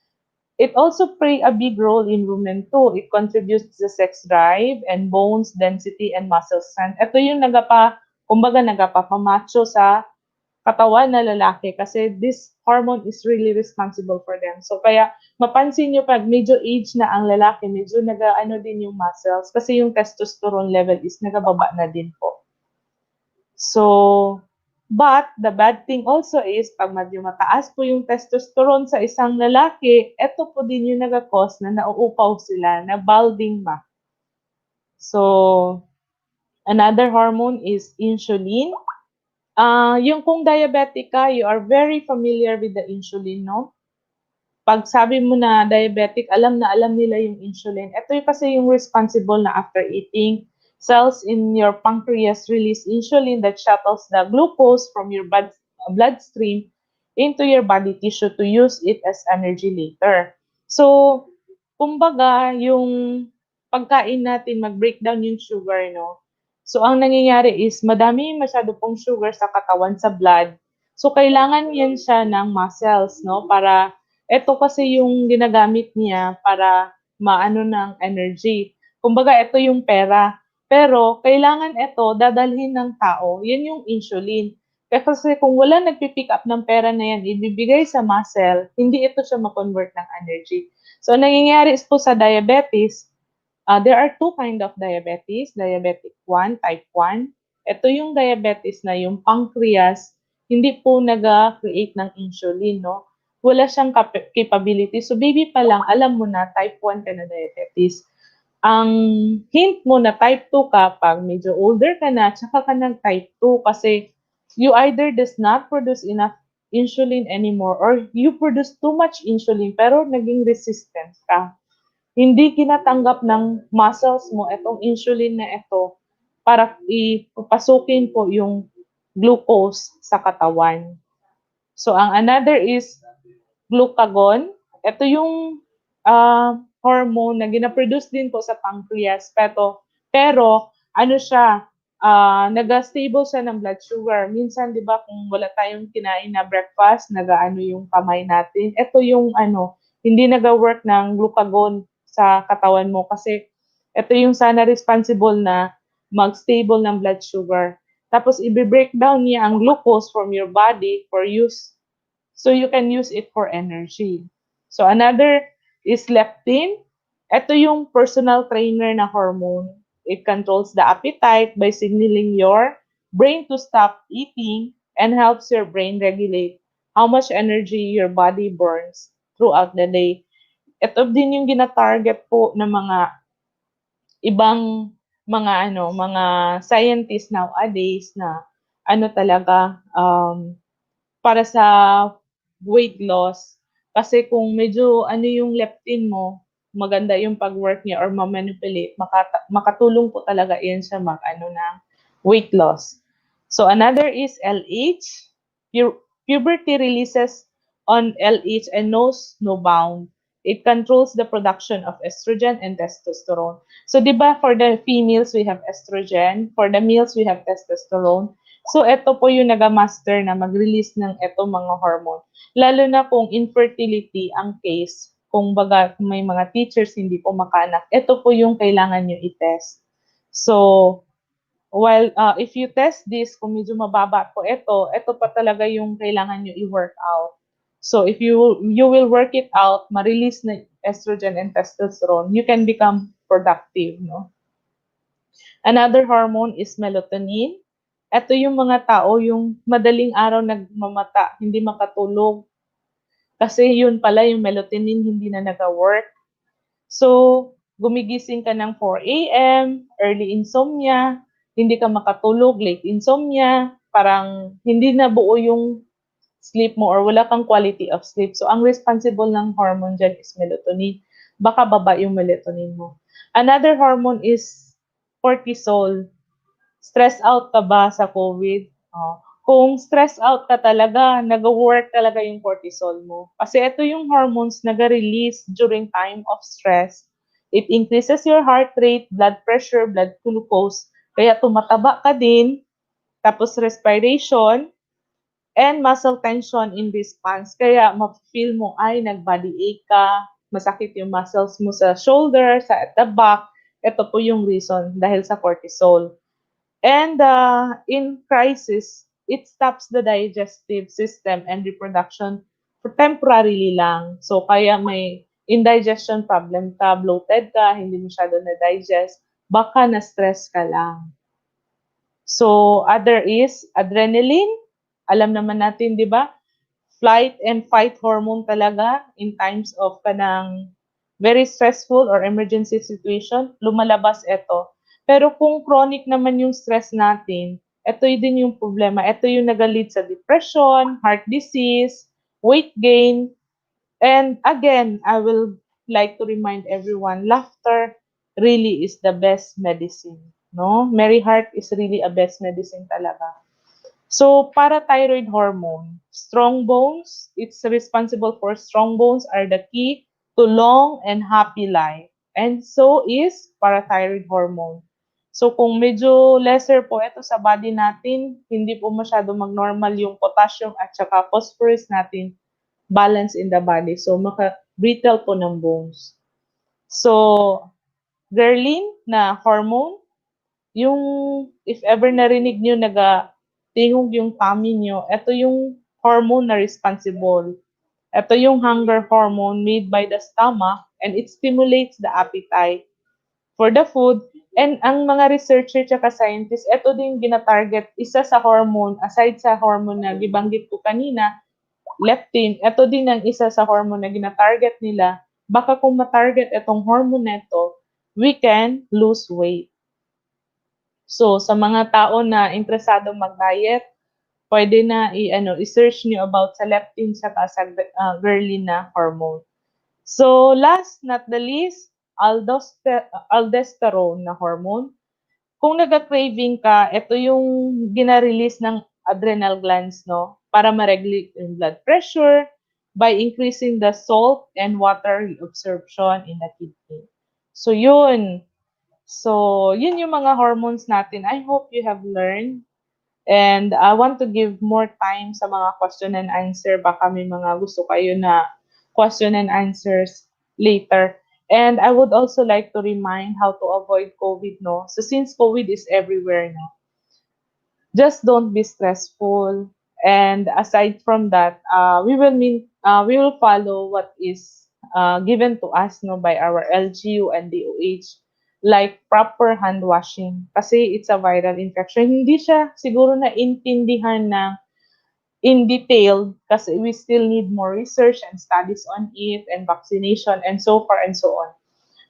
It also play a big role in women too. It contributes to sex drive and bones density and muscle strength. Ito yung kumbaga nagpapamacho sa katawan na lalaki kasi this hormone is really responsible for them. So kaya mapansin nyo pag medyo age na ang lalaki, medyo nag-ano din yung muscles kasi yung testosterone level is nagababa na din po. So, But the bad thing also is pag medyo mataas po yung testosterone sa isang lalaki, eto po din yung nagakos na nauupaw sila, na balding ba. So, another hormone is insulin. Yung kung diabetic ka, you are very familiar with the insulin, no? Pag sabi mo na diabetic, alam na alam nila yung insulin. Ito yung kasi yung responsible na after eating, cells in your pancreas release insulin that shuttles the glucose from your bloodstream into your body tissue to use it as energy later. So, kumbaga, yung pagkain natin, mag-breakdown yung sugar, no? So, ang nangyayari is, madami masyado pong sugar sa katawan, sa blood. So, kailangan yan siya ng muscles, no? Para ito kasi yung ginagamit niya para maano ng energy. Kumbaga, ito yung pera. Pero, kailangan ito dadalhin ng tao. Yan yung insulin. Kasi kung wala nagpipick up ng pera na yan, ibibigay sa muscle, hindi ito siya ma-convert ng energy. So, ang nangyayari is po sa diabetes, there are two kind of diabetes, diabetic 1, type 1. Ito yung diabetes na yung pancreas, hindi po nag-create ng insulin, no? Wala siyang capability. So, baby pa lang, alam mo na, type 1 ka na diabetes. Ang hint mo na type 2 ka pag medyo older ka na, tsaka ka ng type 2 kasi you either does not produce enough insulin anymore or you produce too much insulin pero naging resistant ka. Hindi kinatanggap ng muscles mo itong insulin na ito para ipapasukin po yung glucose sa katawan. So, ang another is glucagon. Ito yung hormone na ginaproduce din po sa pancreas. Pero ano siya, nag-stable siya ng blood sugar. Minsan, di ba, kung wala tayong kinain na breakfast, nagaano yung kamay natin. Ito yung hindi nag-work ng glucagon sa katawan mo kasi ito yung sana responsible na mag-stable ng blood sugar. Tapos, i-breakdown niya ang glucose from your body for use so you can use it for energy. So another is leptin. Ito yung personal trainer na hormone. It controls the appetite by signaling your brain to stop eating and helps your brain regulate how much energy your body burns throughout the day. Ito din yung gina-target po ng mga ibang mga scientists nowadays na talaga para sa weight loss. Kasi kung medyo yung leptin mo, maganda yung pag-work niya or ma-manipulate, makatulong po talaga yan sa ng weight loss. So another is LH. Puberty releases on LH and knows no bound. It controls the production of estrogen and testosterone. So, di ba, for the females, we have estrogen. For the males, we have testosterone. So, ito po yung naga-master na mag-release ng ito mga hormone. Lalo na kung infertility ang case, kung may mga teachers hindi po makanak, ito po yung kailangan nyo i-test. So, if you test this, kung medyo mababa po ito pa talaga yung kailangan nyo i-work out. So, if you will work it out, ma-release na estrogen and testosterone, you can become productive, no? Another hormone is melatonin. Ito yung mga tao, yung madaling araw nagmamata, hindi makatulog. Kasi yun pala, yung melatonin hindi na nag-work. So, gumigising ka ng 4 a.m., early insomnia, hindi ka makatulog, late insomnia, parang hindi na buo yung sleep mo or wala kang quality of sleep. So, ang responsible ng hormone dyan is melatonin. Baka baba yung melatonin mo. Another hormone is cortisol. Stress out ka ba sa COVID? Kung stress out ka talaga, nag-work talaga yung cortisol mo. Kasi ito yung hormones nag-release during time of stress. It increases your heart rate, blood pressure, blood glucose. Kaya tumataba ka din. Tapos respiration and muscle tension in response. Kaya ma-feel mo ay nag-body ache ka, masakit yung muscles mo sa shoulder, at the back. Ito po yung reason dahil sa cortisol. And in crisis, it stops the digestive system and reproduction for temporarily lang. So, kaya may indigestion problem ka, bloated ka, hindi masyado na-digest, baka na-stress ka lang. So, other is adrenaline. Alam naman natin, di ba? Flight and fight hormone talaga in times of kanang very stressful or emergency situation, lumalabas ito. Pero kung chronic naman yung stress natin, ito din yung problema. Ito yung nag-lead sa depression, heart disease, weight gain, and again, I will like to remind everyone, laughter really is the best medicine. No? Merry heart is really a best medicine talaga. So, parathyroid hormone, strong bones, it's responsible for strong bones are the key to long and happy life. And so is parathyroid hormone. So, kung medyo lesser po ito sa body natin, hindi po masyado mag-normal yung potassium at saka phosphorus natin, balance in the body. So, maka-brittle po ng bones. So, ghrelin na hormone, yung if ever narinig nyo tingog yung tummy nyo, ito yung hormone na responsible. Ito yung hunger hormone made by the stomach and it stimulates the appetite for the food. And ang mga researcher at scientists, ito din gina-target, isa sa hormone, aside sa hormone na gibanggit ko kanina, leptin, ito din ang isa sa hormone na gina-target nila. Baka kung ma-target itong hormone na ito, we can lose weight. So, sa mga tao na interesado mag-diet, pwede na i-search niyo about sa leptin saka sa ghrelin na hormone. So, last not the least, aldosterone na hormone. Kung nagka-craving ka, ito yung gina-release ng adrenal glands, no? Para ma-regulate yung blood pressure by increasing the salt and water absorption in the kidney. So, yun. So, yun yung mga hormones natin. I hope you have learned. And I want to give more time sa mga question and answer. Baka may mga gusto kayo na question and answers later. And I would also like to remind how to avoid COVID, no? So since COVID is everywhere now, just don't be stressful. And aside from that, we will follow what is given to us, no, by our LGU and DOH, like proper hand washing kasi it's a viral infection. Hindi siya siguro na intindihan ng in detail kasi we still need more research and studies on it and vaccination and so far and so on.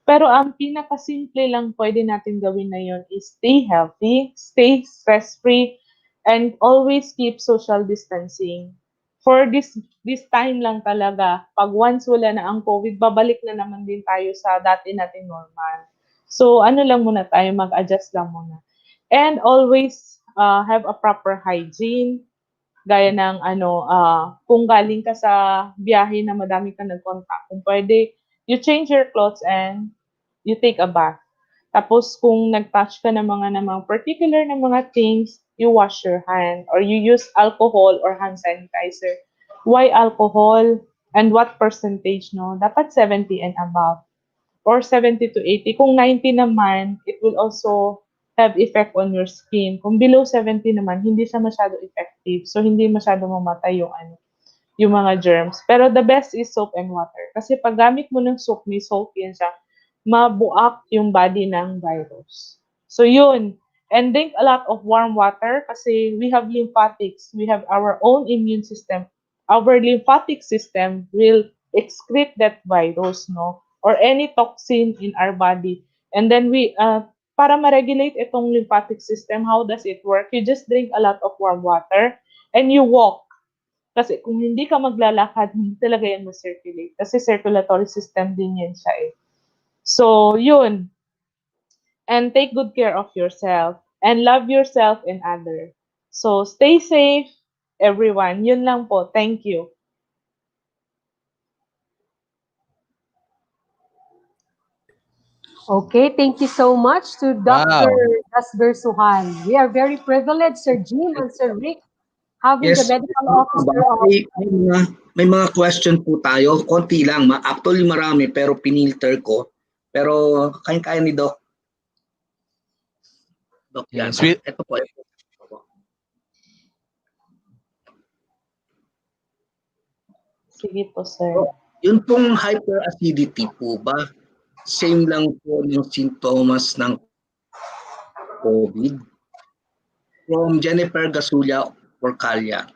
Pero ang pinakasimple lang pwede natin gawin na yun is stay healthy, stay stress-free, and always keep social distancing. For this time lang talaga, pag once wala na ang COVID, babalik na naman din tayo sa dati natin normal. So ano lang muna tayo, mag-adjust lang muna. And always have a proper hygiene, gaya ng kung galing ka sa biyahe na madami ka nag-contact, kung pwede, you change your clothes and you take a bath. Tapos kung nag-touch ka ng mga particular na mga things, you wash your hand or you use alcohol or hand sanitizer. Why alcohol and what percentage, no? Dapat 70 and above or 70 to 80. Kung 90 naman, it will also have effect on your skin. Kung below 70 naman, hindi siya masyado effective. So, hindi masyado mamatay yung mga germs. Pero the best is soap and water. Kasi pag gamit mo ng soap, may salt yan siya, mabuak yung body ng virus. So, yun. And drink a lot of warm water kasi we have lymphatics. We have our own immune system. Our lymphatic system will excrete that virus, no? Or any toxin in our body. And then para ma-regulate itong lymphatic system, how does it work? You just drink a lot of warm water and you walk. Kasi kung hindi ka maglalakad, hindi talaga yan ma-circulate. Kasi circulatory system din yan siya eh. So, yun. And take good care of yourself. And love yourself and others. So, stay safe, everyone. Yun lang po. Thank you. Okay, thank you so much to Dr. Wow. Dasber Suhan. We are very privileged, Sir Jim and Sir Rick, having the Yes, medical officer of may mga question po tayo. Konti lang. Actually marami pero pinilter ko. Pero kaya ni Doc. Doc yan. Yes, Ito po. Sige po, sir. Yun pong hyperacidity po ba? Same lang po yung sintomas ng COVID? From Jennifer Gasulia or Calya.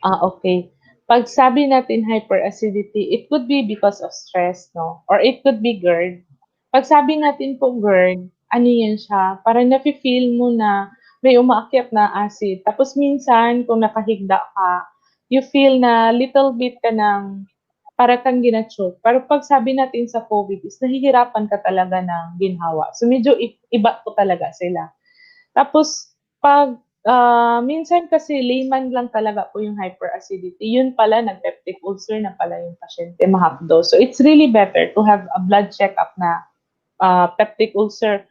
Okay. Pag sabi natin hyperacidity, it could be because of stress, no? Or it could be GERD. Pag sabi natin po GERD, ano yan siya? Parang nafe-feel mo na may umaakyat na acid. Tapos minsan, kung nakahigda ka, you feel na little bit ka ng para kang gina-choke. Pero pag sabi natin sa COVID is nahihirapan ka talaga ng ginhawa. So medyo iba po talaga sila. Tapos, pag minsan kasi layman lang talaga po yung hyperacidity. Yun pala, nag-peptic ulcer na pala yung pasyente, mahapdo. So, it's really better to have a blood check-up na peptic ulcer.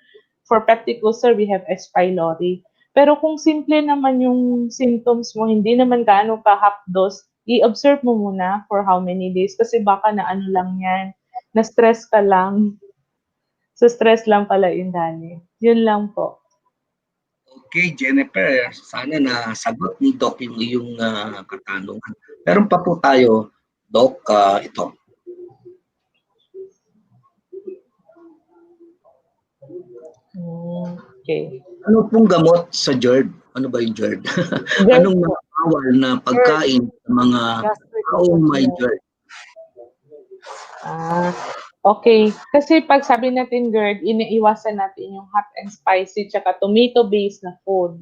For peptic ulcer, we have H. pylori. Pero kung simple naman yung symptoms mo, hindi naman gaano ka-hapdos, i-observe mo muna for how many days kasi baka na ano lang yan, na-stress ka lang. So, stress lang pala yung dali. Yun lang po. Okay, Jennifer, sana nasagot ni Doc yung iyong katanungan. Meron pa po tayo, Doc, ito. Okay. Ano pong gamot sa GERD? Ano ba yung GERD? GERD Anong po. mga bawal na pagkain sa mga taong may GERD? Okay. Kasi pag sabi natin GERD, iniiwasan natin yung hot and spicy tsaka tomato-based na food.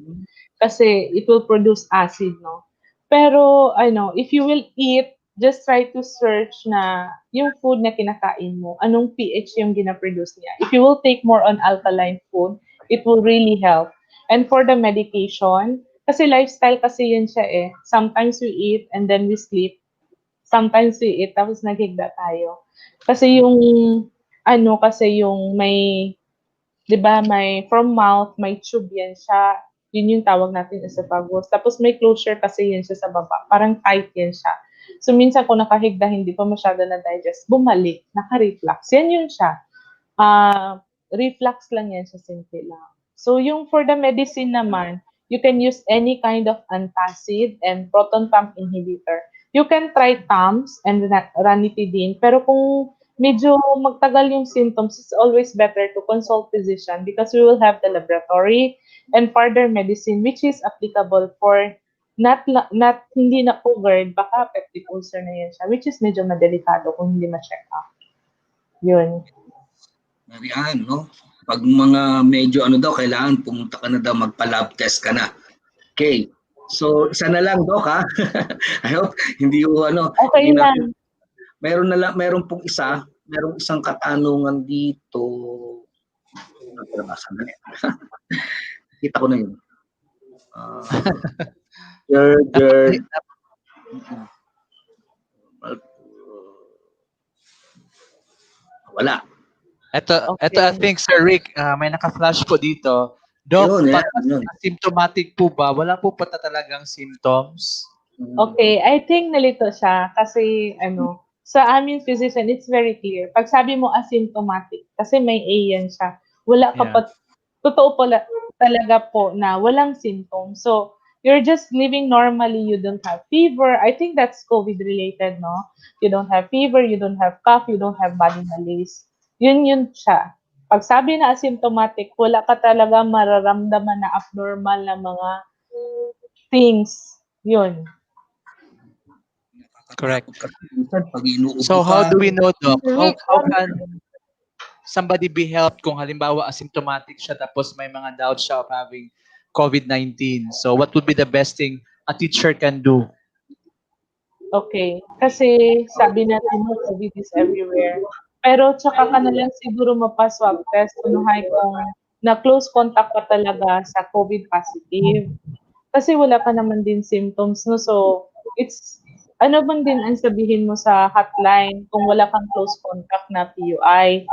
Kasi it will produce acid, no? Pero, ano, if you will eat, just try to search na yung food na kinakain mo, anong pH yung gina-produce niya. If you will take more on alkaline food, it will really help. And for the medication, kasi lifestyle kasi yun siya eh. Sometimes we eat and then we sleep. Sometimes we eat tapos naghigda tayo. Kasi yung ano kasi yung may 'di ba may from mouth, may tube yan siya. Yun yung tawag natin esophagus. Tapos may closure kasi yan siya sa baba. Parang tight yan siya. So minsan kung nakahigda hindi pa masyado na digest, bumalik, naka-reflux. Yan yun siya. Reflux lang yan siya, simple lang. So yung for the medicine naman, you can use any kind of antacid and proton pump inhibitor. You can try Tums and ranitidine, pero kung medyo magtagal yung symptoms, it's always better to consult physician because we will have the laboratory and further medicine which is applicable for not hindi na covered, baka peptic ulcer na yan siya, which is medyo madelikado kung hindi ma-check up. Yun. Marian, no? Pag mga medyo ano daw, kailangan pumunta ka na daw, magpa-lab test ka na. Okay. So, isa na lang, Doc, ha? I hope hindi ko ano. Okay hindi lang. Meron pong merong isang katanungan dito. Sandali. Kita ko na yun. GERD. Wala. Ito, Okay. I think, Sir Rick, may naka-flash po dito. Doc, Yun, pag yun. asymptomatic po ba, wala po pa talagang symptoms? Okay, I think nalito siya kasi ano, sa amin physician, it's very clear. Pag sabi mo asymptomatic, kasi may A yan siya, wala ka Yeah. pa, totoo pala, talaga po na walang symptoms. So, you're just living normally, you don't have fever. I think that's COVID related, no? You don't have fever, you don't have cough, you don't have body malaise. Yun siya. Pag sabi na asymptomatic, wala ka talaga mararamdaman na abnormal na mga things. Yun. Correct. Pag inuubo So how ka, do we know, Doc? Rick, How can somebody be helped kung halimbawa asymptomatic siya tapos may mga doubts siya of having COVID-19? So what would be the best thing a teacher can do? Okay. Kasi sabi natin mo, COVID is everywhere. Pero tsaka ka na lang siguro mapa-swab test unuhay kung na-close contact ka talaga sa COVID positive. Kasi wala ka naman din symptoms, no? So, it's, ano bang din ang sabihin mo sa hotline kung wala kang close contact na PUI?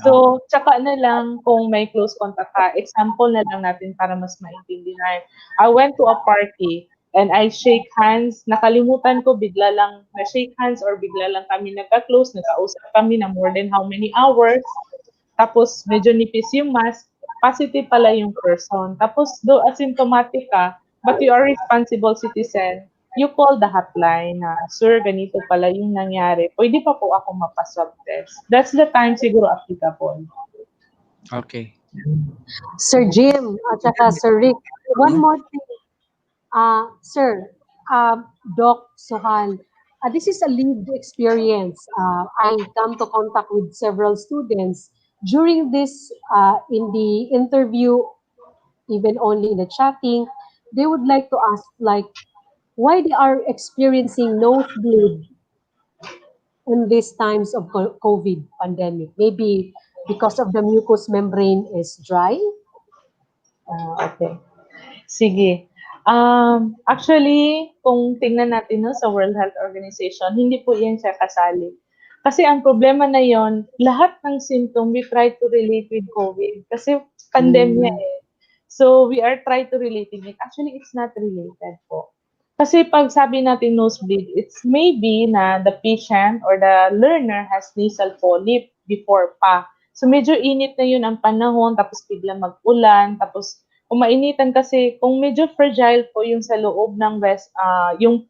So, tsaka na lang kung may close contact ka, example na lang natin para mas maintindihan. I went to a party and I shake hands. Nakalimutan ko, bigla lang na-shake hands or bigla lang kami nagka-close, nagkausap kami na more than how many hours. Tapos, medyo nipis yung mask. Positive pala yung person. Tapos, do asymptomatic ka, but you are responsible citizen, you call the hotline na, sir, ganito pala yung nangyari. Pwede pa po ako mapaswab test. That's the time siguro applicable. Okay. Sir Jim at saka Sir Rick, one more thing. Sir, Doc Sohan, this is a lived experience. I come to contact with several students during this, in the interview, even only in the chatting. They would like to ask, like, why they are experiencing nosebleed in these times of COVID pandemic. Maybe because of the mucous membrane is dry. Okay. Sige. Actually, kung tingnan natin no, sa World Health Organization, hindi po yan siya kasali. Kasi ang problema na yon, lahat ng symptom we try to relate with COVID. Kasi pandemya Mm. eh. So, we are trying to relating it. Actually, it's not related po. Kasi pag sabi natin nosebleed, it's maybe na the patient or the learner has nasal polyp before pa. So, medyo init na yun ang panahon, tapos biglang mag-ulan, tapos kung mainitan kasi, kung medyo fragile po yung sa loob ng yung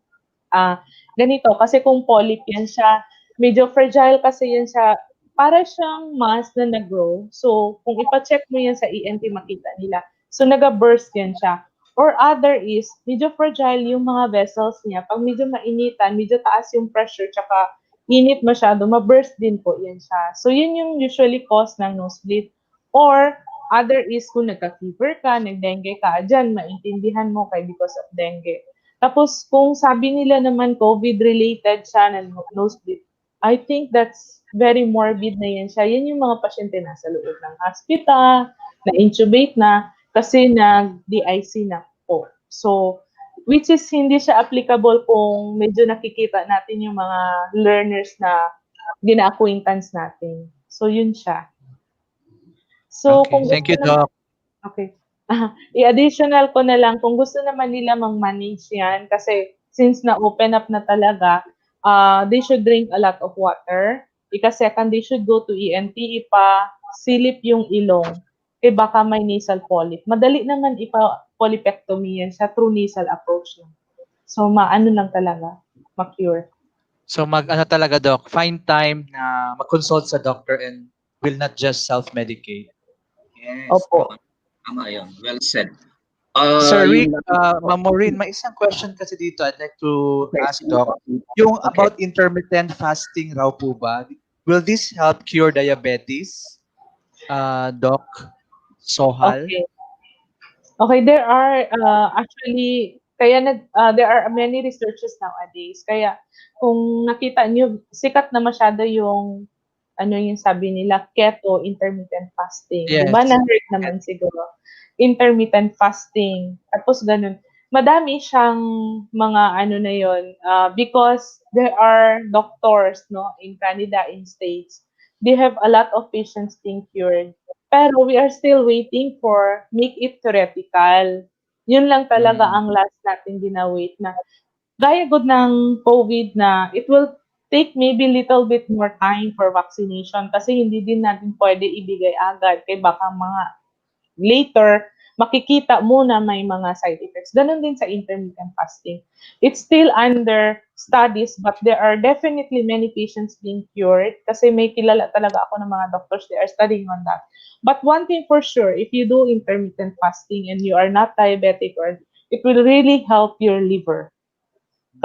ganito, kasi kung polyp yan siya, medyo fragile kasi yan siya, para siyang mass na nag-grow. So, kung ipa-check mo yan sa ENT, makita nila. So, naga-burst yan siya. Or other is, medyo fragile yung mga vessels niya. Pag medyo mainitan, medyo taas yung pressure, tsaka init masyado, ma-burst din po yan siya. So, yun yung usually cause ng nosebleed. Or, other is kung nagka-fever ka, nag-dengue ka, dyan, maintindihan mo kay because of dengue. Tapos, kung sabi nila naman COVID-related siya na nosebleed, I think that's very morbid na yan siya. Yan yung mga pasyente na sa loob ng hospital, na-intubate na, kasi nag-DIC na po. So, which is hindi siya applicable kung medyo nakikita natin yung mga learners na gina-acquaintance natin. So, yun siya. So, Okay. kung Thank gusto you, naman, Doc. okay. I-additional ko na lang, kung gusto naman nila mang-manage yan, kasi since na-open up na talaga, they should drink a lot of water. Ika-second, they should go to ENT, ipa-silip yung ilong. Eh baka may nasal polyp. Madali naman ipa-polypectomy yan sa true nasal approach lang. So, maano lang talaga, ma-cure. So mag-ano talaga, Doc, find time na mag-consult sa doctor and will not just self-medicate. Yes, Opo. tama yun. Well said. Sir Rick, Yung Ma'am Maureen, may isang question kasi dito I'd like to ask, okay. Doc. Yung Okay. about intermittent fasting raw po ba? Will this help cure diabetes, Doc Sohal? Okay. Okay, there are actually there are many researches nowadays. Kaya kung nakita niyo sikat na masyado yung ano yung sabi nila keto intermittent fasting. 'Di ba? Yes. Na-heard naman siguro. Intermittent fasting. Tapos ganun. Madami siyang mga ano na yon because there are doctors no in Canada in States. They have a lot of patients being cured. Pero we are still waiting for make it theoretical. Yun lang talaga ang last natin ginawait na gaya good ng COVID na it will take maybe little bit more time for vaccination kasi hindi din natin pwede ibigay agad kay baka mga later makikita mo na may mga side effects. Ganon din sa intermittent fasting. It's still under studies but there are definitely many patients being cured kasi may kilala talaga ako ng mga doctors, they are studying on that. But one thing for sure, if you do intermittent fasting and you are not diabetic, or it will really help your liver.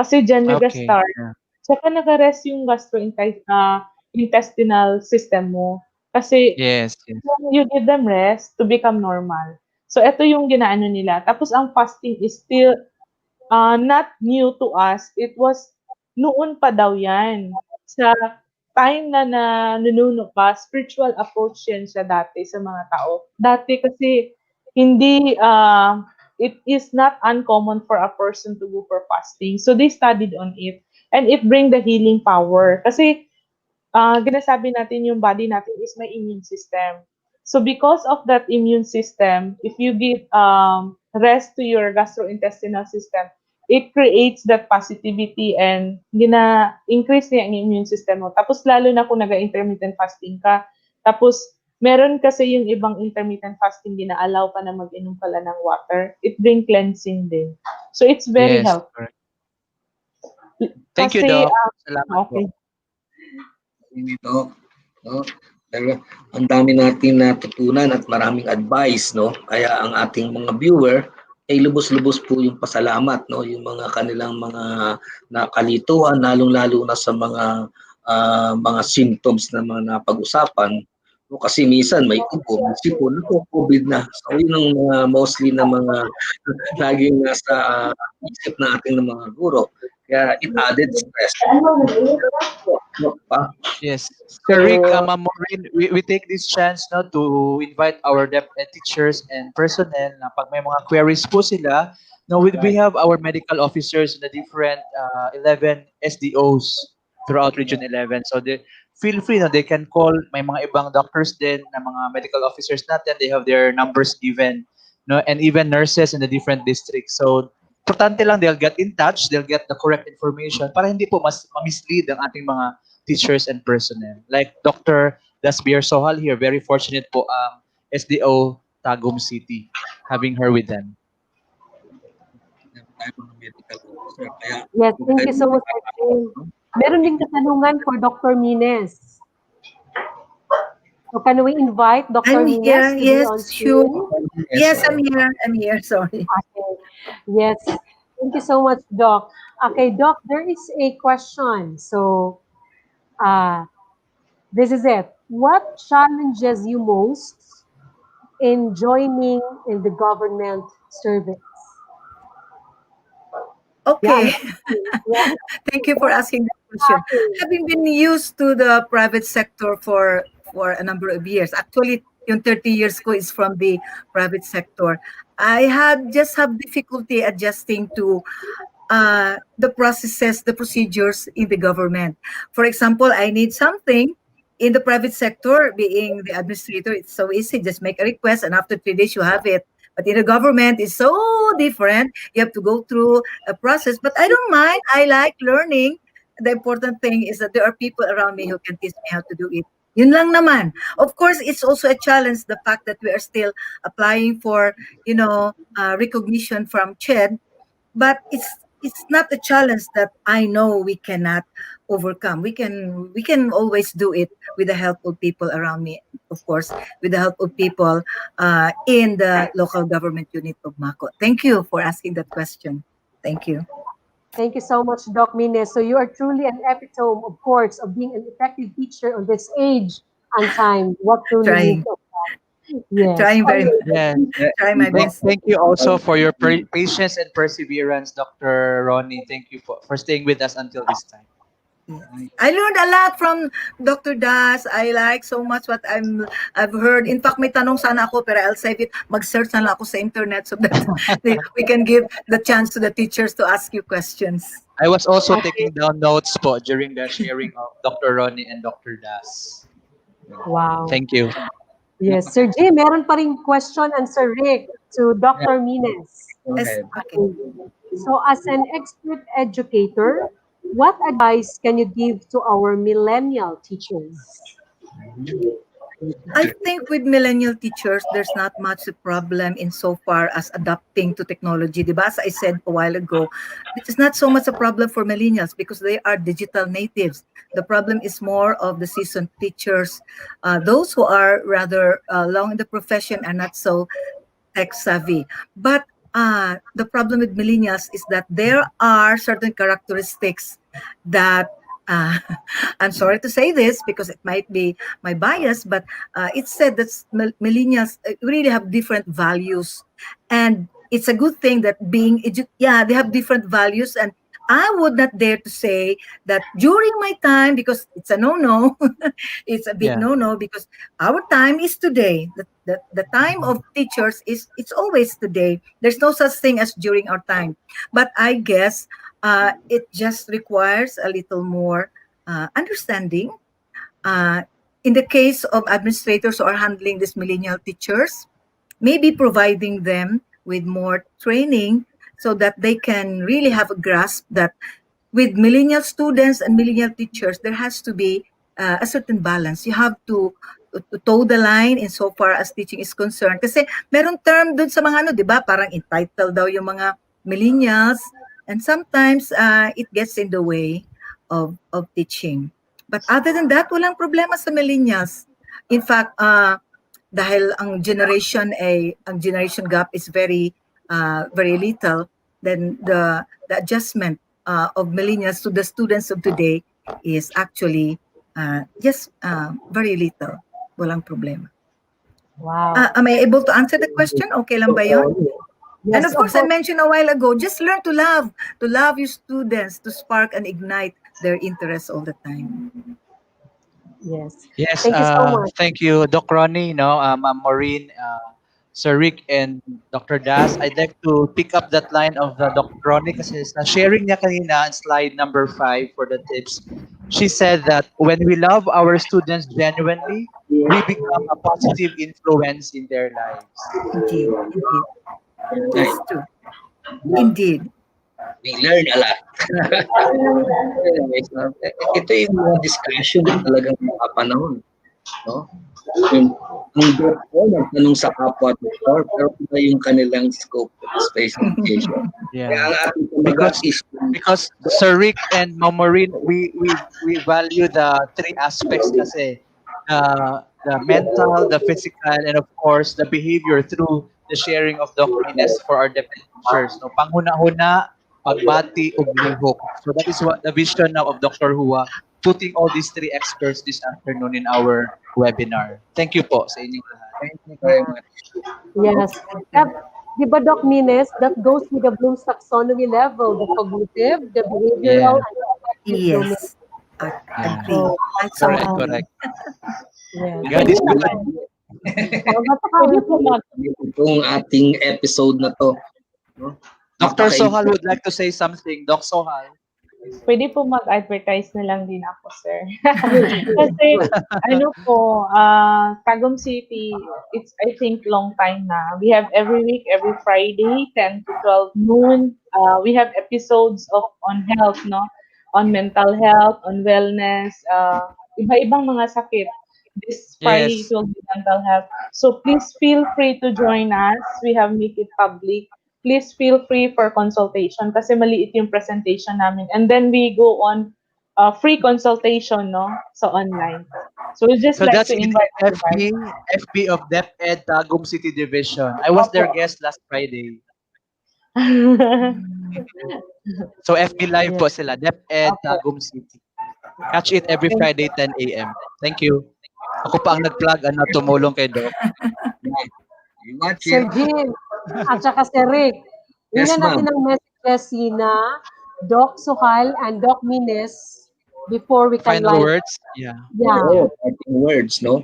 Kasi dyan Okay. nag-start. Yeah. Saka nag-rest yung gastrointestinal system mo. Kasi Yes, yes. you give them rest to become normal. So, ito yung ginaano nila. Tapos, ang fasting is still not new to us. It was noon pa daw yan. Sa time na nanuno pa, spiritual approach yan siya dati sa mga tao. Dati kasi, hindi, it is not uncommon for a person to go for fasting. So, they studied on it. And it bring the healing power. Kasi, ginasabi natin yung body natin is may immune system. So because of that immune system, if you give rest to your gastrointestinal system, it creates that positivity and increase niya ang immune system mo. Tapos lalo na kung naga-intermittent fasting ka, tapos meron kasi yung ibang intermittent fasting gina-allow pa na mag-inom pala ng water, it bring cleansing din. So it's very Yes, helpful. correct. Thank you, Kasi, Doc. Salamat po. okay. Nito, no? Pero ang dami natin natutunan at maraming advice, no? Kaya ang ating mga viewer ay lubos-lubos po yung pasalamat, no, yung mga kanilang mga nakalituhan, lalong-lalo na sa mga symptoms na mga napag-usapan. No, kasi minsan may ubo, may sipon, naku, COVID na. So yun ang mostly na mga laging nasa isip ng ating mga guro. Kaya it added stress. No, pa? Yes. Sir Rick, So, Ma'am Maureen, we take this chance now to invite our teachers and personnel na pag may mga queries po sila, no, we have our medical officers in the different 11 SDOs throughout Region 11. So they feel free, no, they can call. May mga ibang doctors din na mga medical officers natin, they have their numbers given, no, and even nurses in the different districts. So importante lang they'll get in touch, they'll get the correct information para hindi po mas mislead ang ating mga teachers and personnel. Like Dr. Dasbier Sohal here, very fortunate po ang SDO Tagum City having her with them. tayo mga medical officer. Kaya, Yes, thank you so much, Sir Jim. Meron din katanungan for Dr. Mines. So can we invite Dr. I'm Mines here. to be Yes, on sure. screen? Yes, I'm here. I'm here. Sorry. Okay. Yes. Thank you so much, Doc. Okay, Doc, there is a question. So, this is it. What challenges you most in joining in the government service? Okay. Yeah. Thank you for asking that question. Having been used to the private sector for a number of years, actually, yung 30 years ko is from the private sector. I just have difficulty adjusting to the processes, the procedures in the government. For example, I need something in the private sector, being the administrator, it's so easy. Just make a request, and after 3 days, you have it. But in the government, it's so different. You have to go through a process. But I don't mind. I like learning. The important thing is that there are people around me who can teach me how to do it. Yun lang naman. Of course, it's also a challenge, the fact that we are still applying for, recognition from CHED, but it's not a challenge that I know we cannot overcome. We can always do it with the help of people around me, of course, with the help of people in the local government unit of Mako. Thank you for asking that question. Thank you. Thank you so much, Doc Mines. So you are truly an epitome, of course, of being an effective teacher on this age and time. What truly Trying. needs of that. Yes. Trying very much. Yeah. Trying my best. Thank you also for your patience and perseverance, Dr. Ronnie. Thank you for staying with us until this time. Yes. I learned a lot from Dr. Das. I like so much what I've heard. In fact, may tanong sana ako, pero I'll save it. Mag-search na lang ako sa internet so that we can give the chance to the teachers to ask you questions. I was also taking down notes po during the sharing of Dr. Ronnie and Dr. Das. Wow. Thank you. Yes, Sir Jay, meron pa ring question and Sir Rick to Dr. Mines. go Yes, ahead. okay. So as an expert educator, what advice can you give to our millennial teachers? I think with millennial teachers, there's not much a problem insofar as adapting to technology. Diba? As I said a while ago, it is not so much a problem for millennials because they are digital natives. The problem is more of the seasoned teachers. Those who are rather long in the profession are not so tech savvy. But the problem with millennials is that there are certain characteristics that uh, I'm sorry to say this because it might be my bias, but it's said that millennials really have different values, and it's a good thing that they have different values, and I would not dare to say that during my time, because it's a no-no. It's a big Yeah. no-no because our time is today. The time of teachers is it's always today. There's no such thing as during our time. But I guess it just requires a little more understanding. In the case of administrators who are handling these millennial teachers, maybe providing them with more training so that they can really have a grasp that with millennial students and millennial teachers, there has to be a certain balance. You have to toe the line in so far as teaching is concerned. Kasi meron term dun sa mga ano, di ba? Parang entitled daw yung mga millennials. And sometimes it gets in the way of teaching. But other than that, walang problema sa millennials. In fact, dahil ang generation gap is very very little, then the adjustment of millennials to the students of today is actually just very little. Walang problema. Wow. Am I able to answer the question? Okay lang ba yun? And Yes, of of course, I course. mentioned a while ago, just learn to love your students, to spark and ignite their interest all the time. Yes. Yes, Thank you so much. thank you, Doc Ronnie, no, Maureen, Sir Rick, and Dr. Das. I'd like to pick up that line of Dr. Ronnie kasi sa sharing niya kanina on slide number 5 for the tips. She said that when we love our students genuinely, we become a positive influence in their lives. Indeed, indeed. Right. That's true. Indeed. We learn a lot. Anyways, ito yung mga discussion na talagang napapanahon. No? Yung, ang doktor nagtanong sa kapwa doktor, pero iba yung kanilang scope of specialization. Kaya ang Yeah. ating kumbaga Because is because Sir Rick and Ma'am Maureen, we value the three aspects kasi the mental, the physical, and of course the behavior through the sharing of Doc Mines for our deputy teachers. No, panghuna-huna, pagbati, ug lihok. So that is what the vision now of Dr. Hua, putting all these three experts this afternoon in our webinar. Thank you po sa inyong lahat. thank you very much. Yes. Thank That, you. di ba, Doc Mines, that goes with the Bloom's taxonomy level, the cognitive, the behavioral, Yeah, and the affective domain. Yes. yeah. Agree. So, I so Correct, agree. correct. yes. God Pwede is good. naman. At saka, Pwede po mag Itong ating episode na to. No? Dr. Sohal would Napaka-important. like to say something. Doc Sohal. Pwede po mag-advertise na lang din ako, sir. Kasi, ano po, Tagum City, it's, I think, long time na. We have every week, every Friday, 10 to 12 noon. We have episodes of on health, no? On mental health, on wellness, iba-ibang mga sakit. This Friday, it Yes. will be mental health. So please feel free to join us. We have make it public. Please feel free for consultation kasi maliit yung presentation namin. And then we go on free consultation, no? So online. So we just So like that's to in invite everybody. FB of DepEd Tagum City Division. I was their Opo. guest last Friday. So FB Live Yeah. po sila, DepEd Opo. Tagum City. Catch it every Thank Friday 10 a.m. Thank you. Ako pa ang nag-plug na tumulong kay Doc. Yeah. You watch Sir it. Jim, at saka Sir Rick, Yes, bigyan natin ma'am. ng messages sina Doc Suhal and Doc Mines before we can Final live. words? Yeah. Yeah. Oh, parting words, no?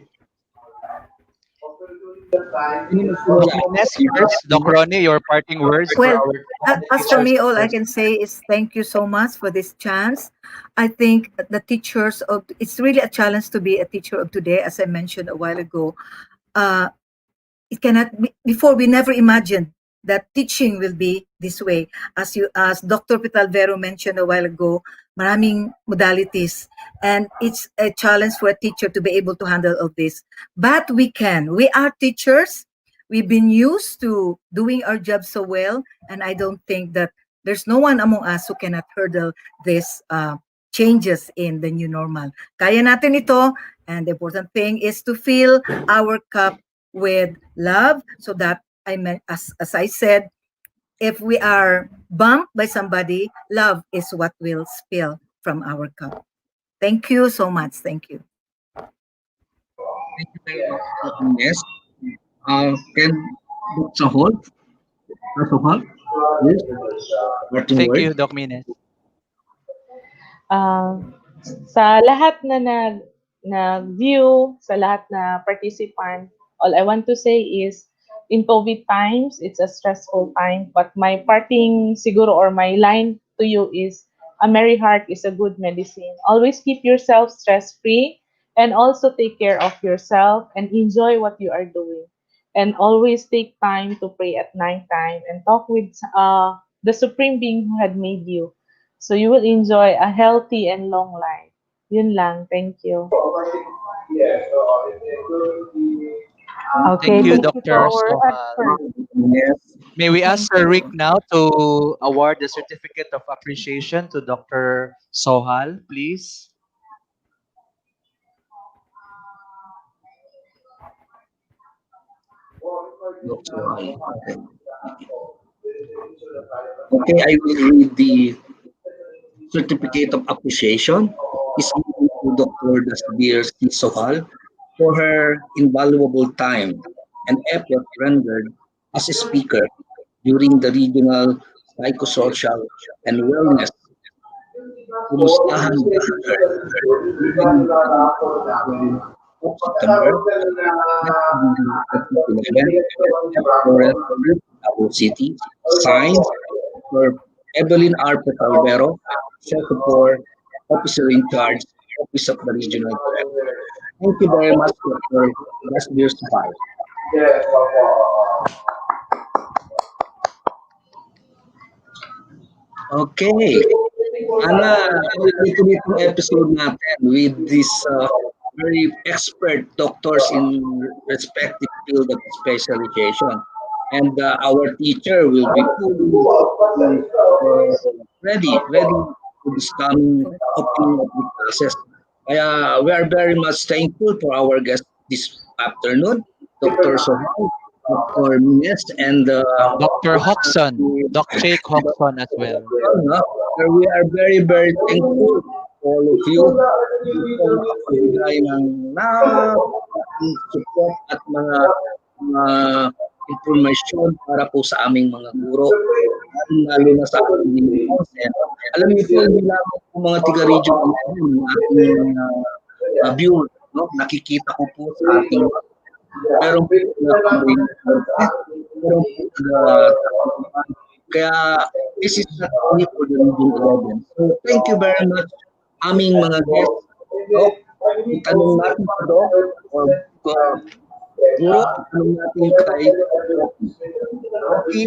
Sino Doc magsimula? Mines first. Doc Ronnie, your parting words for Well, our as for teachers me, of all I course. can say is thank you so much for this chance. I think the teachers of it's really a challenge to be a teacher of today, as I mentioned a while ago. Uh, it cannot be, before we never imagined that teaching will be this way. As Dr. Pitalvero mentioned a while ago, maraming modalities, and it's a challenge for a teacher to be able to handle all this. But we can. We are teachers. We've been used to doing our job so well, and I don't think that there's no one among us who cannot hurdle this changes in the new normal. Kaya natin ito, and the important thing is to fill our cup with love so that I mean, as I said, if we are bumped by somebody, love is what will spill from our cup. Thank you so much. Thank you. Thank you very much, Doc Ines. Can Doc Sahol? Sahol? Yes, parting Thank word. you, Doc Mines. Sa lahat na nag-view, sa lahat na participant, all I want to say is, in COVID times, it's a stressful time, but my parting siguro or my line to you is, a merry heart is a good medicine. Always keep yourself stress-free and also take care of yourself and enjoy what you are doing. And always take time to pray at night time and talk with the Supreme Being who had made you. So you will enjoy a healthy and long life. Yun lang. Thank you. Okay, Thank you, thank you to Dr. our Sohal. expert. Yes. May we ask Thank Sir Rick you. now to award the certificate of appreciation to Dr. Sohal, please? Doc Sahol. Okay. Okay, I will read the certificate of appreciation is given to Dr. Dasbir C. Sohal for her invaluable time and effort rendered as a speaker during the regional psychosocial and wellness Kumustahan Gathering given on the 7th of September 2011 at Florence, Davao City, signed for Evelyn R. Petalbero, Secretary, Officer in Charge, Office of the Regional Director. Thank you very much, Dr. Dasbir Sahar. Okay, Ana, ituloy itong episode natin with this very expert doctors in respective field of specialization. And our teacher will be fully ready to this coming opening of the classes. Kaya we are very much thankful for our guest this afternoon, Dr. Sohal, Dr. Mines, and Dr. Hoxon, Doc Jake Hoxon as well. no? We are very, very thankful to all of you. Hindi po makapagbigay ng support at mga informasyon para po sa aming mga guro. Lalo na sa ating concept. Alam niyo po, hindi lamang po mga tiga-region ng ating viewer. No? Nakikita ko po sa ating meron po meron po kaya this is not only for the Region 11. So thank you very much aming mga guests. Doc, itanong natin sa Doc, Guro, itanong natin kay Okay,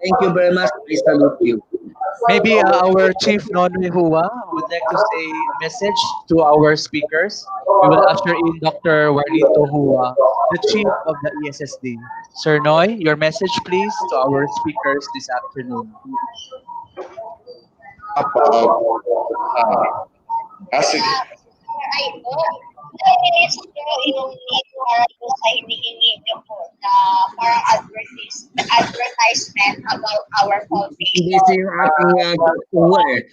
thank you very much. I salute you. Maybe our Chief Nonoy Hua would like to say a message to our speakers. We will usher in Dr. Warlito Hua, the Chief of the ESSD. Sir Noy, your message please to our speakers this afternoon. Kasi Ay po, nainis ko yung ito sa hinihingi niyo po na parang advertisement about our Hindi foundation. si yung ating Doc Hua eh.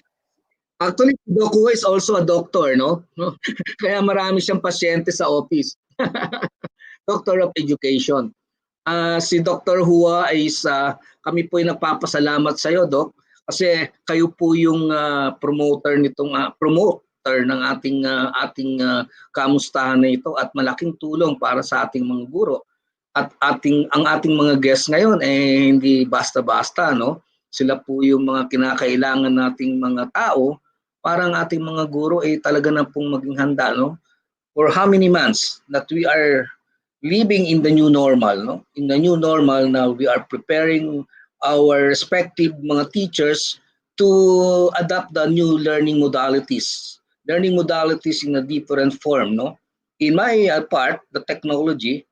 Actually, Doc Hua is also a doctor, no? Kaya marami siyang pasyente sa office. Doctor of Education. Si Dr. Hua is kami po ay nagpapasalamat sa iyo, Doc, kasi kayo po yung promoter ng ating kamustahan na ito at malaking tulong para sa ating mga guro. At ang ating mga guests ngayon hindi basta-basta, no? Sila po yung mga kinakailangan nating mga tao para ang ating mga guro talaga na pong maging handa, no? For how many months that we are living in the new normal, no? In the new normal now, we are preparing our respective mga teachers to adapt the new learning modalities in a different form, no? In my part, the technology,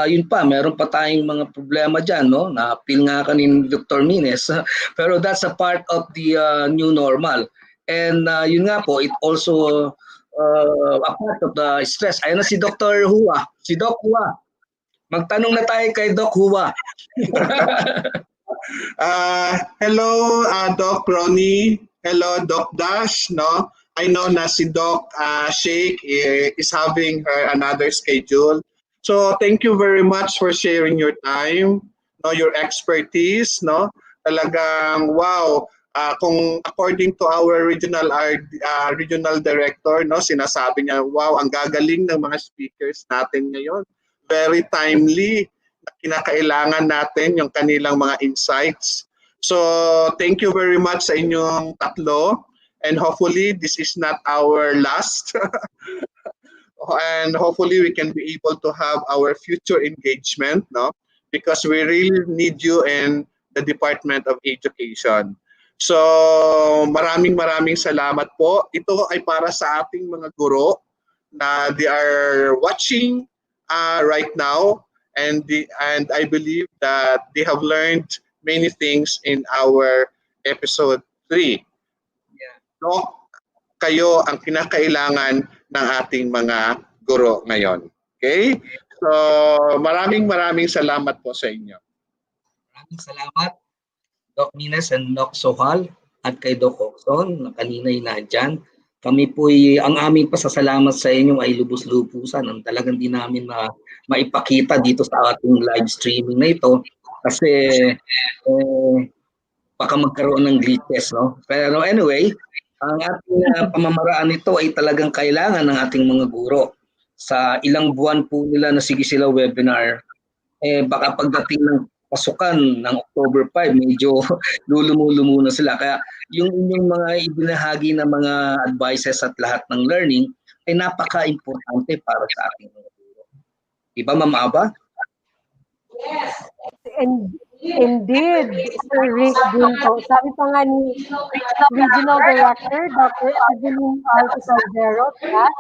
yun pa, meron pa tayong mga problema dyan, no? Na-feel nga kanin Dr. Mines, pero that's a part of the new normal. And yun nga po, it also a part of the stress. Ayun na si Dr. Hua. Si Doc Hua. Magtanong na tayo kay Doc Hua. hello, Doc Ronnie. Hello, Doc Dash. No, I know na si Doc Sheikh is having her another schedule. So thank you very much for sharing your time, no, your expertise, no. Talagang wow. Kung according to our regional director, no, sinasabi niya, wow, ang gagaling ng mga speakers natin ngayon. Very timely. Kinakailangan natin yung kanilang mga insights. So, thank you very much sa inyong tatlo. And hopefully, this is not our last. And hopefully, we can be able to have our future engagement, no? Because we really need you in the Department of Education. So, maraming salamat po. Ito ay para sa ating mga guro na they are watching right now, and I believe that they have learned many things in our episode 3. Yeah. No, kayo ang kinakailangan ng ating mga guro ngayon. Okay? So, maraming salamat po sa inyo. Maraming salamat. Doc Nines and Doc Sohal at kay Doc Okson na kanina'y nandyan. Kami po'y, ang aming pasasalamat sa inyo ay lubos-lubusan. Ang talagang di namin maipakita dito sa ating live streaming na ito kasi baka magkaroon ng glitches, no? Pero anyway, ang ating pamamaraan nito ay talagang kailangan ng ating mga guro. Sa ilang buwan po nila na sige sila webinar, baka pagdating ng pasukan ng October 5, medyo lulumo-lumo na sila. Kaya yung inyong mga ibinahagi na mga advices at lahat ng learning ay napaka-importante para sa ating mga guro. Diba, Ma'am Aba? And indeed, Sir Rick Ginto. Sabi pa nga ni Regional Director, Dr. Evelyn R. Caldero, that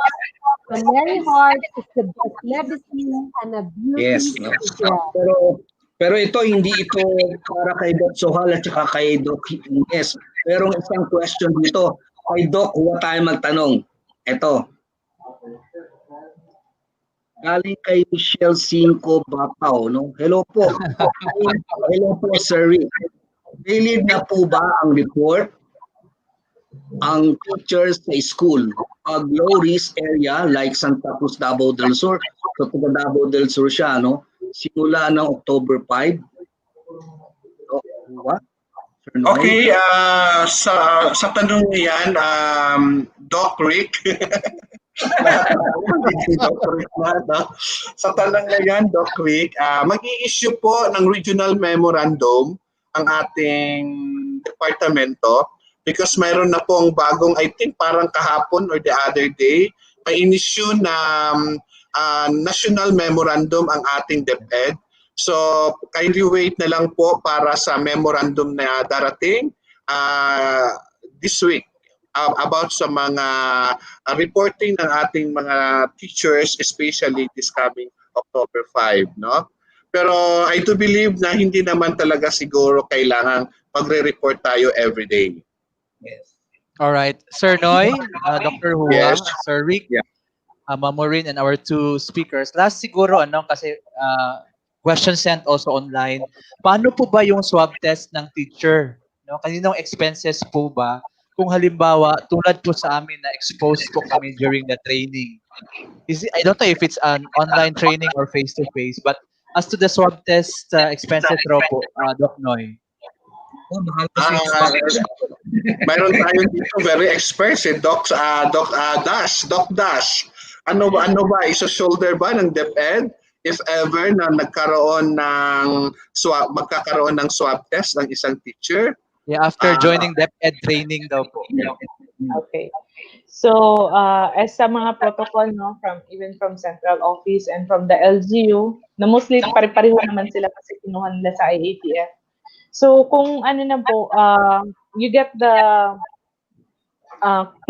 a merry heart is the best medicine and a Yes, beauty no? is rest. Pero ito, hindi ito para kay Doc Sohal at saka kay Doc Ines. Merong isang question dito. Kay Doc, huwag tayo magtanong. Ito. Galing kay Michelle Cinco Bataw, no? Hello po. Hello po, Sir Rick. Valid na po ba ang report ang teachers sa school? Pag low risk area like Santa Cruz, Davao del Sur, so taga Davao del Sur siya, no? Simula ng October 5. Sir Noy? Okay, sa tanong niyan, Doc Rick, sa tanong na yan, Doc Rick, mag-i-issue po ng regional memorandum ang ating departamento because mayroon na pong bagong, I think parang kahapon or the other day, may in-issue na national memorandum ang ating DepEd. So, kindly wait na lang po para sa memorandum na darating this week about sa mga reporting ng ating mga teachers, especially this coming October 5, no? Pero I do believe na hindi naman talaga siguro kailangan magre-report tayo every day. Yes. All right. Sir Noy, Dr. Hua, Yes. Sir Rick, Ma'am Maureen, and our two speakers. Last siguro, kasi question sent also online. Paano po ba yung swab test ng teacher? No? Kaninong expenses po ba? Kung halimbawa, tulad po sa amin na exposed po kami during the training. I don't know if it's an online training or face-to-face, but as to the swab test expenses raw po, Doc Noy. Mayroon tayo dito very experts Doc Dash. Ano ba iso-shoulder ba ng DepEd if ever na magkakaroon ng swab test ng isang teacher? Yeah, after joining DepEd training daw po. Okay. So, as sa mga protocol, no, even from central office and from the LGU, na mostly pare-pareho naman sila kasi kinuha nila sa IATF. So, kung ano na po, you get the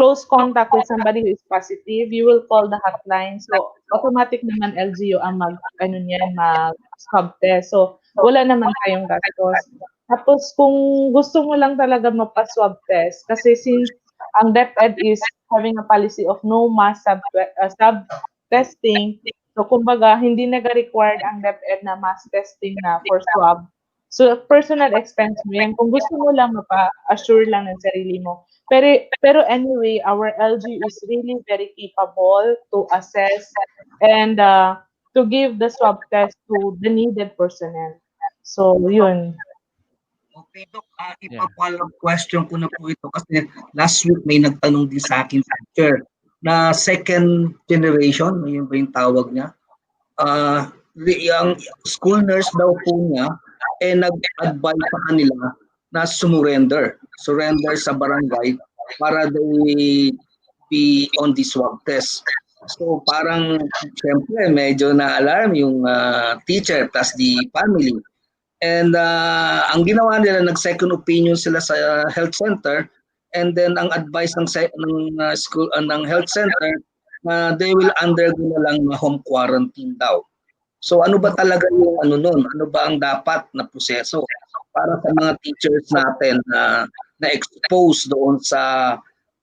close contact with somebody who is positive, you will call the hotline. So, automatic naman LGU ang mag-swab test. So, wala naman tayong gastos. Tapos, kung gusto mo lang talaga mapa-swab test, kasi since ang DepEd is having a policy of no mass testing, so kumbaga, hindi nag-required ang DepEd na mass testing na for swab. So, personal expense mo yan. Kung gusto mo lang mapa-assure lang ng sarili mo. Pero anyway, our LG is really very capable to assess and to give the swab test to the needed personnel. So, yun. Okay, Doc. Ipa-follow-up question ko na po ito kasi last week may nagtanong din sa akin, teacher, na second generation, yun ba yung tawag niya? Yung school nurse daw po niya, nag-advise sa kanila na surrender sa barangay para they be on the swab test. So parang siyempre medyo na-alarm yung teacher plus the family. And ang ginawa nila, nag-second opinion sila sa health center, and then ang advice ng school ng health center na they will undergo na lang na home quarantine daw. So ano ba talaga yung nun? Ano ba ang dapat na proseso para sa mga teachers natin na na-expose doon sa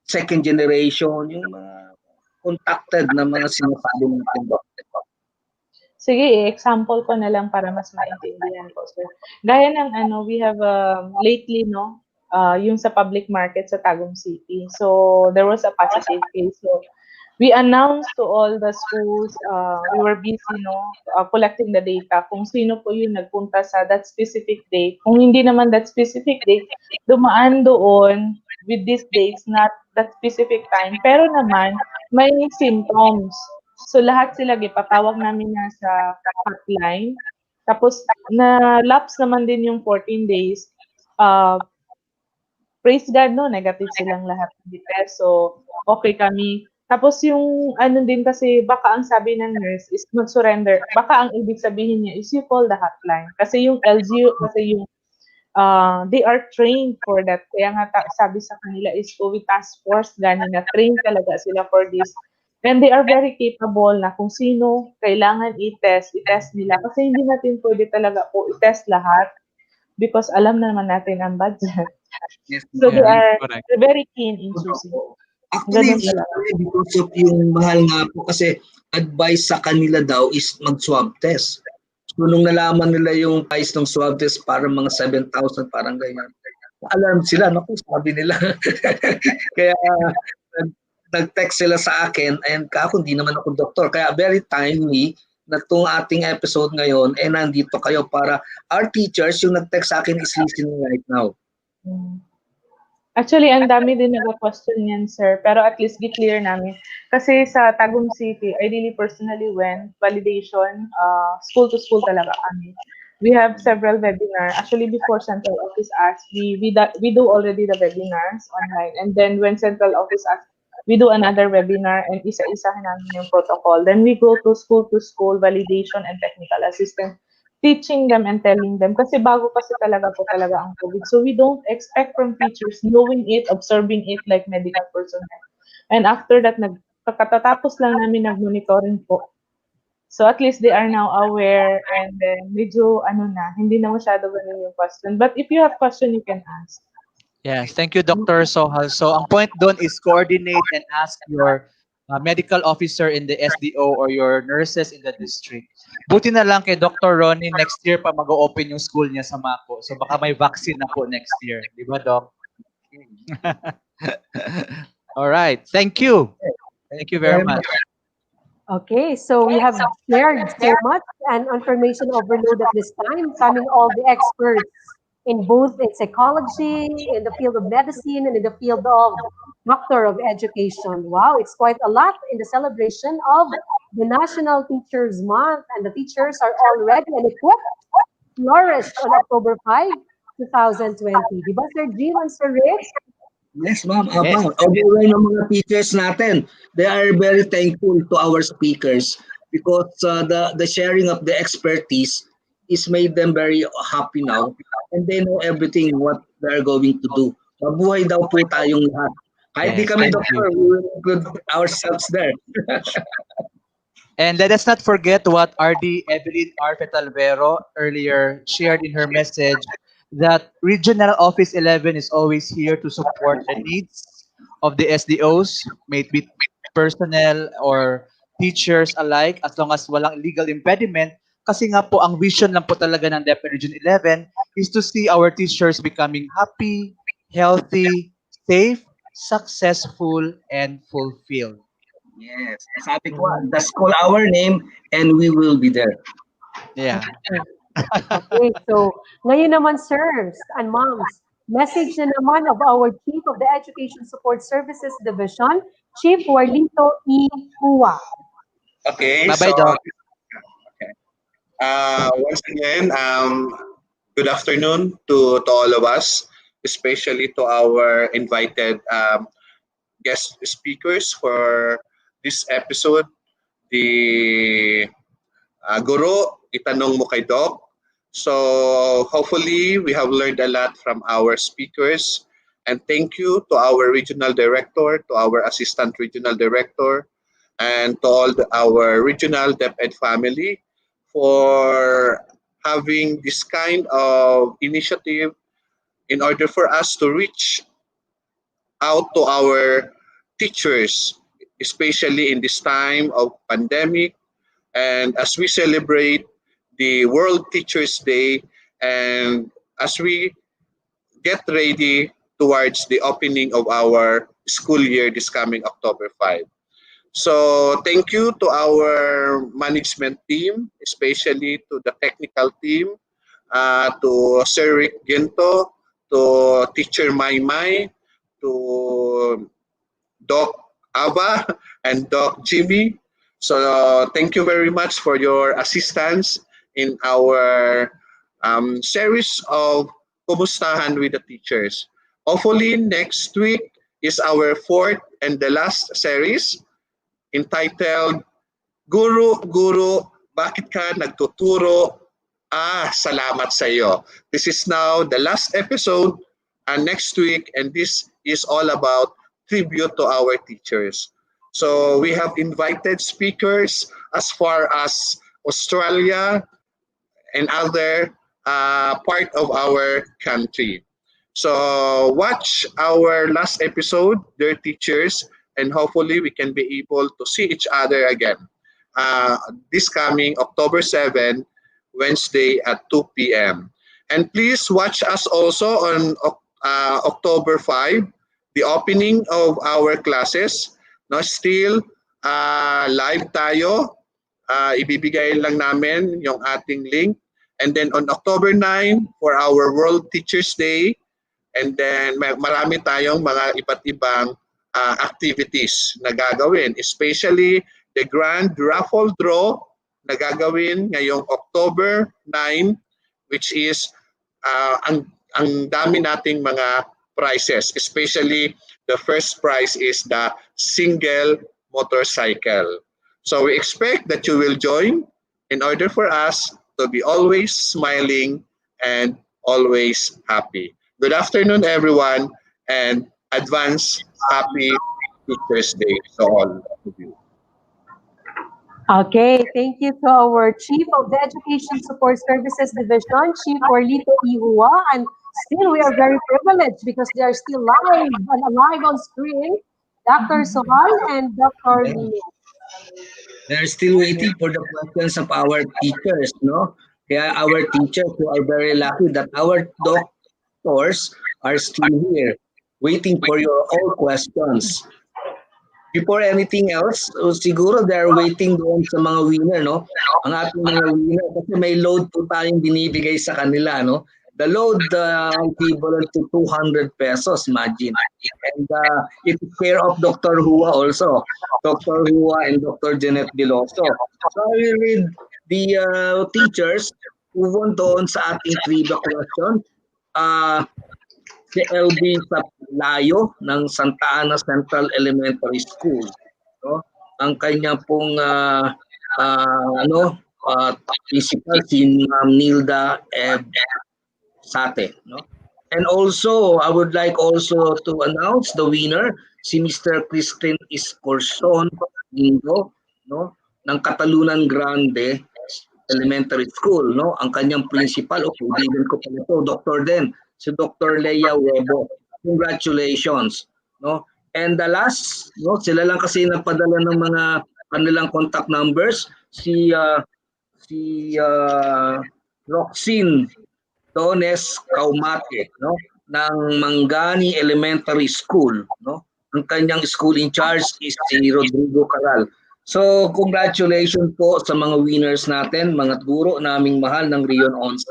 second generation, yung mga contacted na mga sinasabi natin doon? Sige, i-example ko na lang para mas maintindihan ko, sir. Gaya ng ano, we have lately, no, yung sa public market sa Tagum City. So, there was a positive case. So, we announced to all the schools, we were busy, no, collecting the data kung sino po yung nagpunta sa that specific date. Kung hindi naman that specific date, dumaan doon with these dates, not that specific time. Pero naman, may symptoms. So, lahat sila gipatawag namin na sa hotline. Tapos, na-lapse naman din yung 14 days. Uh, Praise God, no, negative silang lahat ng test. So, okay kami. Tapos yung ano din kasi baka ang sabi ng nurse is mag-surrender. Baka ang ibig sabihin niya is you call the hotline. Kasi yung LGU, kasi yung they are trained for that. Kaya nga sabi sa kanila is COVID task force gani na trained talaga sila for this. And they are very capable na kung sino kailangan i-test nila. Kasi hindi natin pwede talaga po i-test lahat because alam naman natin ang budget. Yes, So they Yeah, ma'am. are correct. very keen in choosing. Actually, Ganun talaga. because of yung mahal nga po kasi advice sa kanila daw is mag-swab test. So, nung nalaman nila yung price ng swab test, parang mga 7,000, parang ganyan. Alarm sila, naku, sabi nila. Kaya nag-text sila sa akin, and kako, hindi naman ako doktor. Kaya very timely na itong ating episode ngayon, nandito kayo para our teachers, yung nag-text sa akin is listening right now. Mm. Actually, ang dami din nag-question yan, sir. Pero at least gi-clear namin. Kasi sa Tagum City, I really personally went validation, school to school talaga kami. We have several webinar. Actually, before central office asked, we do already the webinars online. And then when central office asked, we do another webinar and isa-isahin namin yung protocol. Then we go to school validation and technical assistance, teaching them and telling them kasi bago kasi talaga po talaga ang COVID. So we don't expect from teachers knowing it, observing it like medical personnel. And after that, katatapos lang namin nag-monitoring po. So at least they are now aware and then medyo ano na, hindi na masyado ganun yung question. But if you have question, you can ask. Yes, thank you, Dr. Sohal. So, ang point doon is coordinate and ask your medical officer in the SDO or your nurses in the district. Buti na lang kay Dr. Ronnie, next year pa mag-open yung school niya sa Mako. So, baka may vaccine na po next year. Di ba, Doc? All right. Thank you. Thank you very much. Okay, so we have shared so much and information overload at this time, coming all the experts in both in psychology, in the field of medicine, and in the field of doctor of education. Wow, it's quite a lot in the celebration of the National Teachers Month, and the teachers are all ready and equipped, flourished on October 5, 2020. Di ba, Sir Jim and Sir Rick? Yes, ma'am. Yes. Overall ng mga teachers natin, they are very thankful to our speakers because the sharing of the expertise is made them very happy now and they know everything what they're going to do. Mabuhay daw po tayong lahat. Kahit di Yes, kami thank doktor, you. we will include ourselves there. And let us not forget what RD Evelyn R. Petalvero earlier shared in her message that Regional Office 11 is always here to support the needs of the SDOs, may it be personnel or teachers alike, as long as walang legal impediment. Kasi nga po, ang vision lang po talaga ng DepEd Region 11 is to see our teachers becoming happy, healthy, safe, successful, and fulfilled. Yes. Sabi ko, just call our name and we will be there. Yeah. Okay, so ngayon naman, sirs and moms, message na naman of our Chief of the Education Support Services Division, Chief Warlito E. Hua. Okay, Bye-bye, so Doc. once again, good afternoon to all of us, especially to our invited guest speakers for this episode. The Guro, itanong mo kay Doc. So hopefully we have learned a lot from our speakers. And thank you to our regional director, to our assistant regional director, and to all our regional DepEd family for having this kind of initiative in order for us to reach out to our teachers, especially in this time of pandemic and as we celebrate the World Teachers Day, and as we get ready towards the opening of our school year this coming October 5. So thank you to our management team, especially to the technical team, to Sir Rick Ginto, to Teacher Maymay, to Doc Ava, and Doc Jimmy. So thank you very much for your assistance in our series of Kumustahan with the Teachers. Hopefully next week is our fourth and the last series entitled Guru, Guru, bakit ka nagtuturo? Salamat sa iyo. This is now the last episode and next week, and this is all about tribute to our teachers. So we have invited speakers as far as Australia and other part of our country. So watch our last episode, dear teachers, and hopefully we can be able to see each other again uh, this coming October 7, Wednesday at 2 p.m. And please watch us also on October 5, the opening of our classes. No, still live tayo. Ibibigay lang namin yung ating link. And then on October 9 for our World Teachers Day, and then marami tayong mga iba't ibang activities na gagawin, especially the grand raffle draw na gagawin ngayong October 9, which is ang dami nating mga prizes, especially the first prize is the single motorcycle. So we expect that you will join in order for us to be always smiling and always happy. Good afternoon, everyone, and advance happy Teachers Day to all of you. Okay, thank you to our Chief of the Education Support Services Division, Chief Orlito Ihua. And still, we are very privileged because they are still live and alive on screen. Dr. Sohal and Dr. Lee. They're still waiting for the questions of our teachers, no? Kaya our teachers who are very lucky that our doctors are still here, waiting for your all questions. Before anything else, siguro they're waiting doon sa mga winner, no? Ang ating mga winner, kasi may load po tayong binibigay sa kanila, no? The load equivalent to 200 pesos, imagine. And it is care of Dr. Hua also. Dr. Hua and Dr. Janet Biloso. So I will read the teachers who won doon sa ating trivia question. Si LB Layo ng Santa Ana Central Elementary School, no? Ang kanya pong principal si Ma'am Nilda Sate, no? And also I would like also to announce the winner, si Mr. Christine Iscorson Lindo, no, ng Catalunan Grande Elementary School, no? Ang kanyang principal, kaibigan ko pala ito, Dr. Den, si Dr. Leia Webo. Congratulations, no? And the last, no, sila lang kasi nagpadala ng mga kanilang contact numbers, si Roxine Dones Caumate, no, ng Mangani Elementary School, no? Ang kanyang school in charge is si Rodrigo Caral. So, congratulations po sa mga winners natin, mga guro naming mahal ng Rion 11.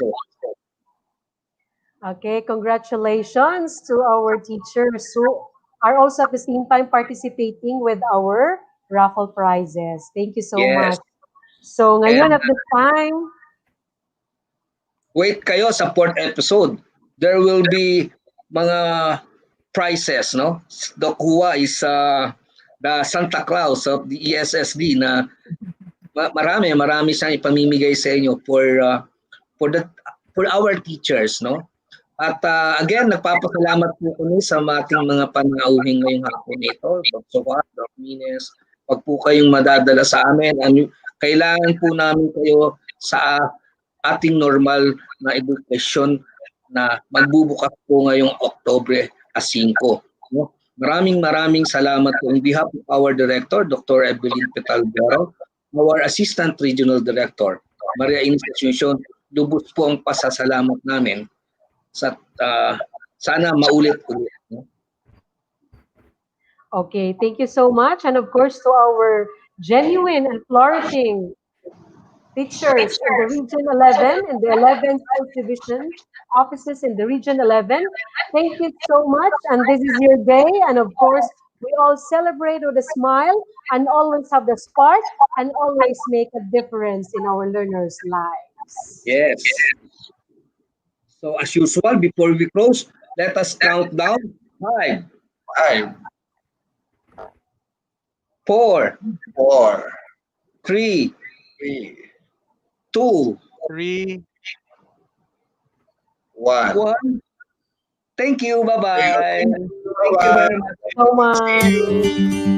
Okay, congratulations to our teachers who are also at the same time participating with our raffle prizes. Thank you so Yes. much. So, ngayon And at this time, wait kayo sa fourth episode. There will be mga prizes, no? Doc Hua is the Santa Claus of the ESSD na marami siyang ipamimigay sa inyo for our teachers, no? At again, nagpapasalamat po kami sa ating mga panauhing ngayong hapon ito, Dr. Sohal, Dr. Mines. Pag po kayong madadala sa amin, kailangan po namin kayo sa ating normal na edukasyon na magbubukas po ngayong Oktobre 5. No? Maraming salamat po on behalf of our director, Dr. Evelyn Petalgaro, our Assistant Regional Director, Maria Ines Asuncion, lubos po ang pasasalamat namin sa sana maulit-ulit. No? Okay, thank you so much. And of course, to our genuine and flourishing teachers in the Region 11, in the 11 Schools Division offices in the Region 11, thank you so much. And this is your day. And of course, we all celebrate with a smile and always have the spark and always make a difference in our learners' lives. Yes. So as usual, before we close, let us count down. 5, 5, 4, 4, 3, 3, 2, 3. 1. 1. Thank you. Bye-bye. Thank you. Thank you Bye-bye. very much. So See much. you.